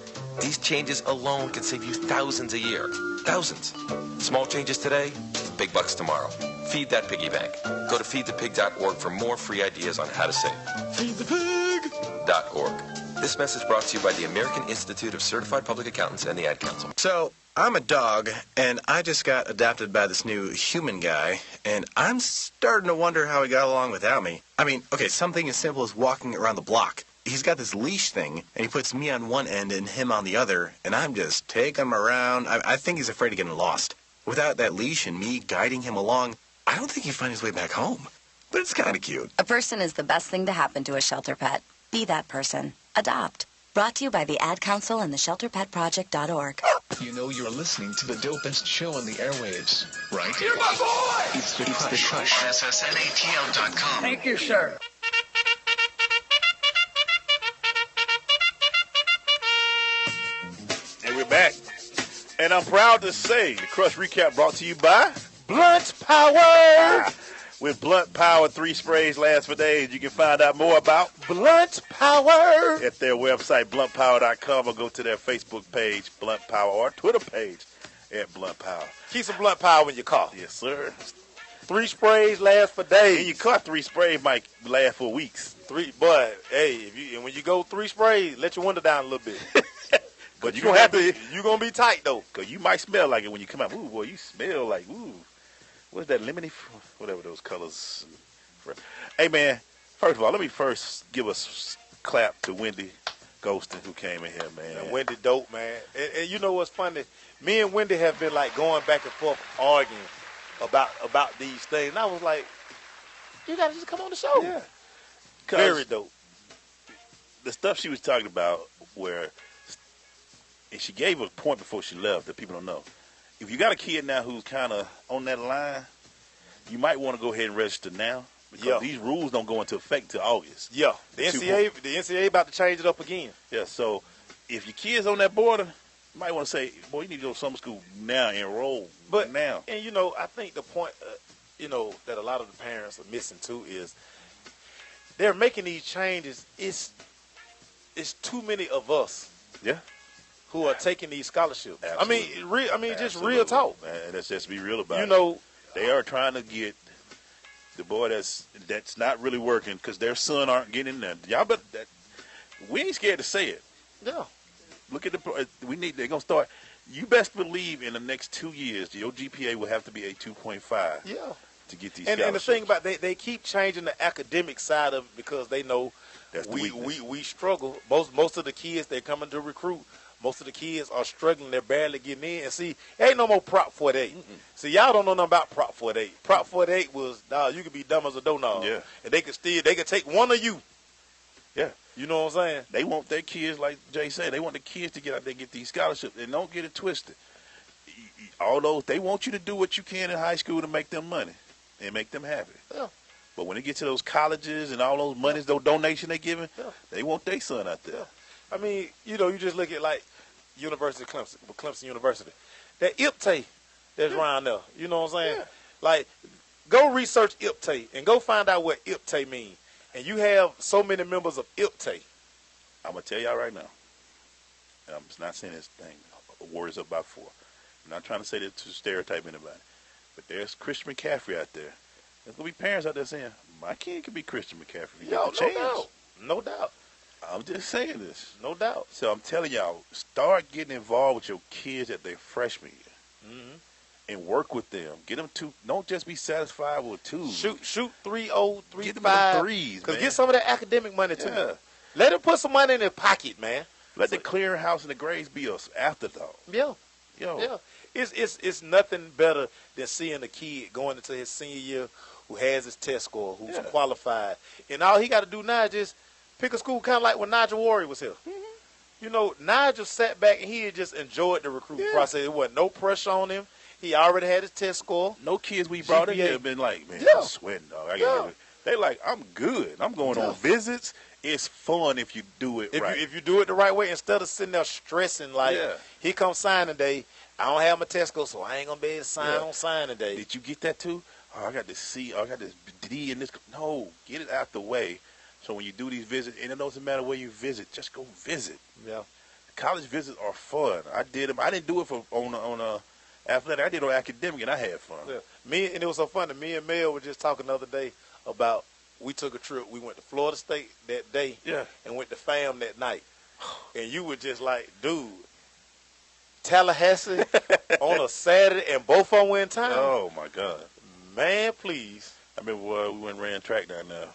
These changes alone can save you thousands a year. Thousands. Small changes today, big big bucks tomorrow. Feed that piggy bank. Go to feedthepig.org for more free ideas on how to save. Feedthepig.org. This message brought to you by the American Institute of Certified Public Accountants and the Ad Council.
So, I'm a dog, and I just got adopted by this new human guy, and I'm starting to wonder how he got along without me. I mean, okay, something as simple as walking around the block. He's got this leash thing, and he puts me on one end and him on the other, and I'm just taking him around. I think he's afraid of getting lost. Without that leash and me guiding him along, I don't think he'd find his way back home. But it's kind of cute.
A person is the best thing to happen to a shelter pet. Be that person. Adopt. Brought to you by the Ad Council and the ShelterPetProject.org.
You know you're listening to the dopest show on the airwaves, right?
You're my boy!
It's the Crush.
SSNATL.com.
Thank you, sir.
And we're back. And I'm proud to say the Crush Recap brought to you by Blunt Power. With Blunt Power, 3 sprays last for days. You can find out more about Blunt Power at their website, bluntpower.com, or go to their Facebook page, Blunt Power, or Twitter page at Blunt Power. Keep some Blunt Power in your car. Yes, sir. 3 sprays last for days. In your car, 3 sprays might last for weeks. But hey, when you go 3 sprays, let your window down a little bit. But you're gonna be tight though, because you might smell like it when you come out. Ooh, boy, you smell like, ooh, what's that, lemony, whatever those colors. Hey, man, first of all, let me first give a clap to Wendy Golston, who came in here, man. And Wendy dope, man. And you know what's funny? Me and Wendy have been, like, going back and forth arguing about these things. And I was like, you got to just come on the show. Yeah. Very dope. The stuff she was talking about where, and she gave a point before she left that people don't know. If you got a kid now who's kind of on that line, you might want to go ahead and register now because these rules don't go into effect until August. Yeah, the NCAA about to change it up again. Yeah, so if your kid's on that border, you might want to say, boy, you need to go to summer school now, enroll now. And, you know, I think the point, that a lot of the parents are missing too is they're making these changes. It's too many of us. Yeah. Who are taking these scholarships. Absolutely. I mean, just real talk. And let's just be real about it. They are trying to get the boy that's not really working because their son aren't getting there. Y'all bet that we ain't scared to say it. Yeah. Look at they're gonna start. You best believe in the next 2 years your GPA will have to be a 2.5. Yeah. To get these scholarships. And the thing about they keep changing the academic side of it because they know we struggle. Most of the kids they're coming to recruit. Most of the kids are struggling. They're barely getting in. And see, ain't no more Prop 48. See, y'all don't know nothing about Prop 48. Prop 48 was, you could be dumb as a doorknob. Yeah. And they could take one of you. Yeah. You know what I'm saying? They want their kids, like Jay said, they want the kids to get out there and get these scholarships. And don't get it twisted. Although they want you to do what you can in high school to make them money and make them happy. Yeah. But when they get to those colleges and all those monies, those donations they giving, they want their son out there. I mean, you just look at like University of Clemson University. That IPTAY that's around there. You know what I'm saying? Yeah. Like, go research IPTAY and go find out what IPTAY means. And you have so many members of IPTAY. I'm going to tell y'all right now. And I'm not saying this thing, words up by 4. I'm not trying to say that to stereotype anybody. But there's Christian McCaffrey out there. There's going to be parents out there saying, my kid could be Christian McCaffrey. No doubt. No doubt. I'm just saying this. No doubt. So I'm telling y'all, start getting involved with your kids at their freshman year. Mm-hmm. And work with them. Get them don't just be satisfied with 2s. Shoot 3-0, 3-5. Get them in 3s, because get some of that academic money too. Yeah. Let them put some money in their pocket, man. Let the clearinghouse and the grades be an afterthought. Yeah. Yeah. It's nothing better than seeing a kid going into his senior year who has his test score, who's qualified. And all he got to do now is just pick a school kind of like when Nigel Warrior was here. Mm-hmm. Nigel sat back and he had just enjoyed the recruiting process. There wasn't no pressure on him. He already had his test score. No kids we brought in here have been like, man, I'm sweating, dog. They like, I'm good. I'm going on visits. It's fun if you do it right. If you do it the right way, instead of sitting there stressing like, here comes signing day. I don't have my test score, so I ain't going to be able to sign on signing day. Did you get that too? Oh, I got this C. Oh, I got this D in this. No, get it out the way. So when you do these visits, and it doesn't matter where you visit, just go visit. Yeah, college visits are fun. I did them. I didn't do it on athletic. I did it on academic, and I had fun. Yeah. And it was so funny. Me and Mel were just talking the other day about we took a trip. We went to Florida State that day, and went to FAM that night. And you were just like, dude, Tallahassee on a Saturday, and both of them were in town.
Oh my God,
man, please!
I remember we went and ran track down there,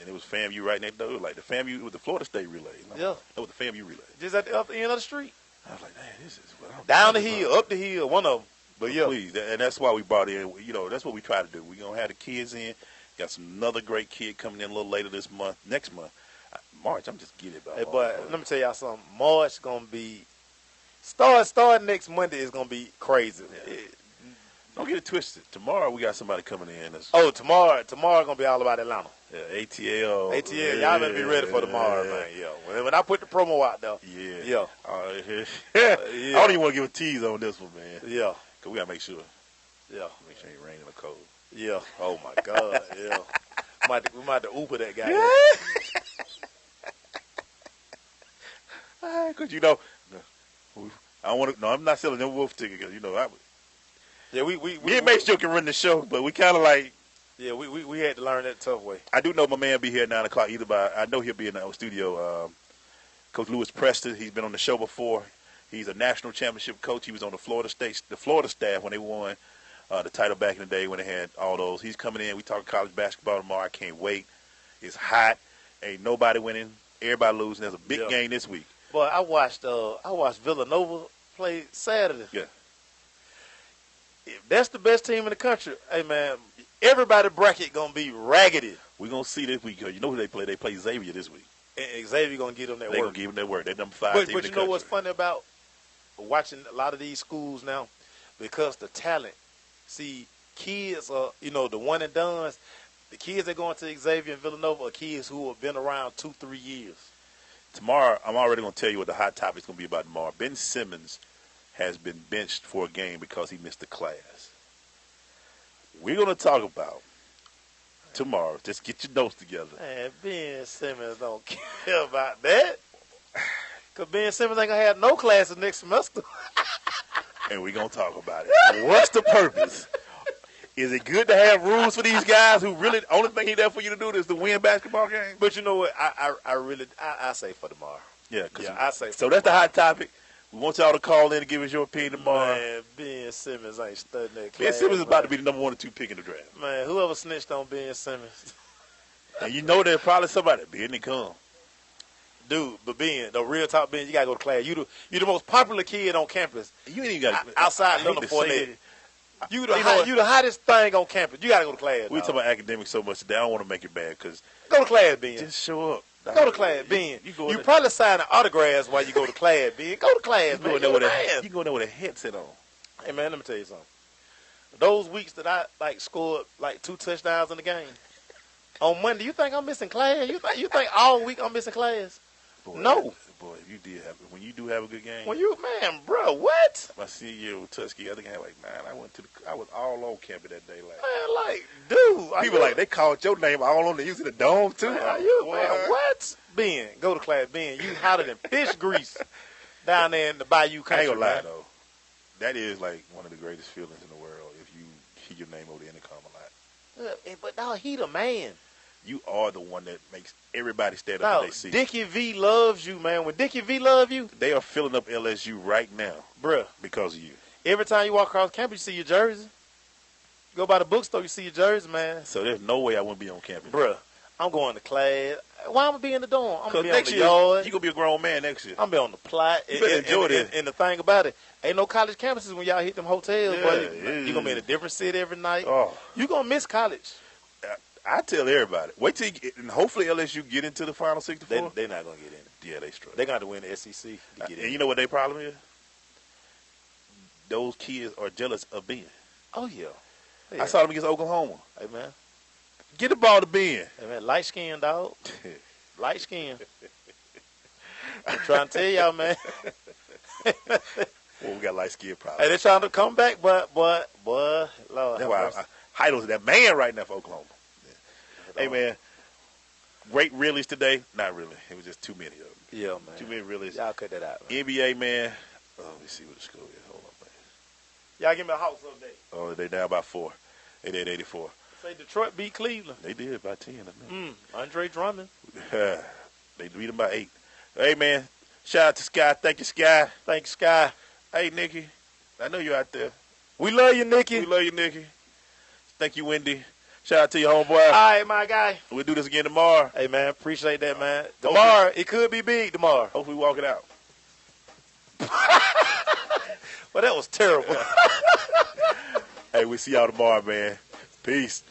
and it was FAMU right next door, like the FAMU with the Florida State relay.
Yeah,
that was the FAMU relay.
Just at the upper end of the street.
I was like, man, this is what I'm
down the hill, up the hill, one of them. But yeah,
please, and that's why we brought in. You know, that's what we try to do. We gonna have the kids in. Got another great kid coming in a little later this month. Next month, March. I'm just giddy about.
Hey, but let me tell y'all something. March gonna be start next Monday is gonna be crazy.
Yeah. Don't get it twisted. Tomorrow we got somebody coming in.
Tomorrow gonna be all about Atlanta.
Yeah, ATL.
ATL, y'all better be ready for tomorrow, man. Yeah. When I put the promo out there.
Yeah. I don't even want to give a tease on this one, man.
Yeah.
Cause we gotta make sure.
Yeah.
Make sure it ain't raining or cold.
Yeah. Oh my God. Yeah. We might have to Uber that guy.
Cause you know, I don't want to. No, I'm not selling no Wolf ticket. Cause you know me and Mace Joe can run the show, but we kind of like.
Yeah, we had to learn that the tough way.
I do know my man be here at 9 o'clock. I know he'll be in the studio. Coach Lewis Preston. He's been on the show before. He's a national championship coach. He was on the Florida staff when they won the title back in the day when they had all those. He's coming in. We talking college basketball tomorrow. I can't wait. It's hot. Ain't nobody winning. Everybody losing. There's a big game this week.
Boy, I watched Villanova play Saturday.
Yeah.
If that's the best team in the country, hey man, everybody bracket gonna be raggedy.
We're gonna see this week. You know who they play? They play Xavier this week.
And Xavier gonna give them that work.
They're gonna give them that work. They're number 5 team in the country.
But you know what's funny about watching a lot of these schools now? Because the talent. See, kids are, the one and dones. The kids that going to Xavier and Villanova are kids who have been around 2-3 years.
Tomorrow, I'm already gonna tell you what the hot topic is gonna be about tomorrow. Ben Simmons has been benched for a game because he missed a class. We're going to talk about tomorrow. Just get your notes together.
Man, Ben Simmons don't care about that. Because Ben Simmons ain't going to have no classes next semester.
And we're going to talk about it. What's the purpose? Is it good to have rules for these guys who really, the only thing he's there for you to do is to win basketball games?
But you know what? I say for tomorrow.
Yeah,
I say for
so that's the hot topic. We want y'all to call in and give us your opinion tomorrow.
Man, Ben Simmons ain't studying that class.
Ben Simmons is about to be the number 1 or 2 pick in the draft.
Man, whoever snitched on Ben Simmons.
And you know there's probably somebody. Ben, they come.
Dude, but Ben, the real top Ben, you got to go to class. You the most popular kid on campus.
You ain't even got
outside Leonard Fournette. You the hottest thing on campus. You got to go to class.
We talk about academics so much today. I don't want to make it bad because
go to class, Ben.
Just show up.
Go to class, Ben. You probably signing autographs while you go to class, Ben. Go to class, man. You go
there with a headset on.
Hey, man, let me tell you something. Those weeks that I scored 2 touchdowns in the game, on Monday, you think I'm missing class? You think all week I'm missing class?
Boy,
no.
Boy, if you did have when you do have a good game.
Bro, what?
My senior year with Tuskegee, I think I had I was all on campus that day.
Dude.
People they called your name all on the use of the dome too.
Man, what? Ben, go to class. Ben, you hotter than fish grease down there in the Bayou country.
I ain't gonna lie though. That is one of the greatest feelings in the world if you hear your name over the intercom a lot.
But now he the man.
You are the one that makes everybody stand up when they see you.
Dickie V loves you, man. When Dickie V love you,
they are filling up LSU right now,
bruh,
because of you.
Every time you walk across campus, you see your jersey. You go by the bookstore, you see your jersey, man.
So there's no way I wouldn't be on campus,
bruh. I'm going to class. Why am I be in the dorm? I'm gonna be
next
on the yard.
You gonna be a grown man next year.
I'm gonna be on the plot.
You better enjoy this.
And the thing about it, ain't no college campuses when y'all hit them hotels. You're gonna be in a different city every night.
Oh.
You gonna miss college.
I tell everybody, wait till you get, and hopefully LSU get into the final 64.
They're not going to get in.
Yeah, they struggle.
They're going to win the SEC to get in.
And you know what their problem is? Those kids are jealous of Ben.
Oh, yeah.
I saw them against Oklahoma.
Hey, man.
Get the ball to Ben.
Hey, man, light skin, dog. Light skin. I'm trying to tell y'all, man.
Well, we got light skin problems.
Hey, they're trying to come back, but, Lord.
That's why Heidel's that man right now for Oklahoma. Hey, man, great realies today. Not really. It was just too many of them.
Yeah, man.
Too many realies.
Y'all cut that out, man.
NBA, man. Oh, let me see what the score is. Hold on, man.
Y'all give me a house update.
Oh, they down by 4. They did 84.
Say Detroit beat Cleveland.
They did by 10.
Andre Drummond.
They beat them by 8. Hey, man, shout out to Sky. Thank you, Sky.
Thanks, Sky.
Hey, Nikki, I know you're out there.
We love you, Nikki.
We love you, Nikki. Thank you, Wendy. Shout out to your homeboy.
All right, my guy.
We'll do this again tomorrow.
Hey, man, appreciate that, man. Tomorrow, it could be big tomorrow.
Hopefully we walk it out.
Well, that was terrible.
Hey, we'll see y'all tomorrow, man. Peace.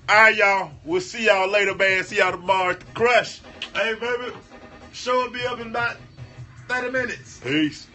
All right, y'all. We'll see y'all later, man. See y'all tomorrow at the Crush. Hey, baby. Show will be up in about 30 minutes. Peace.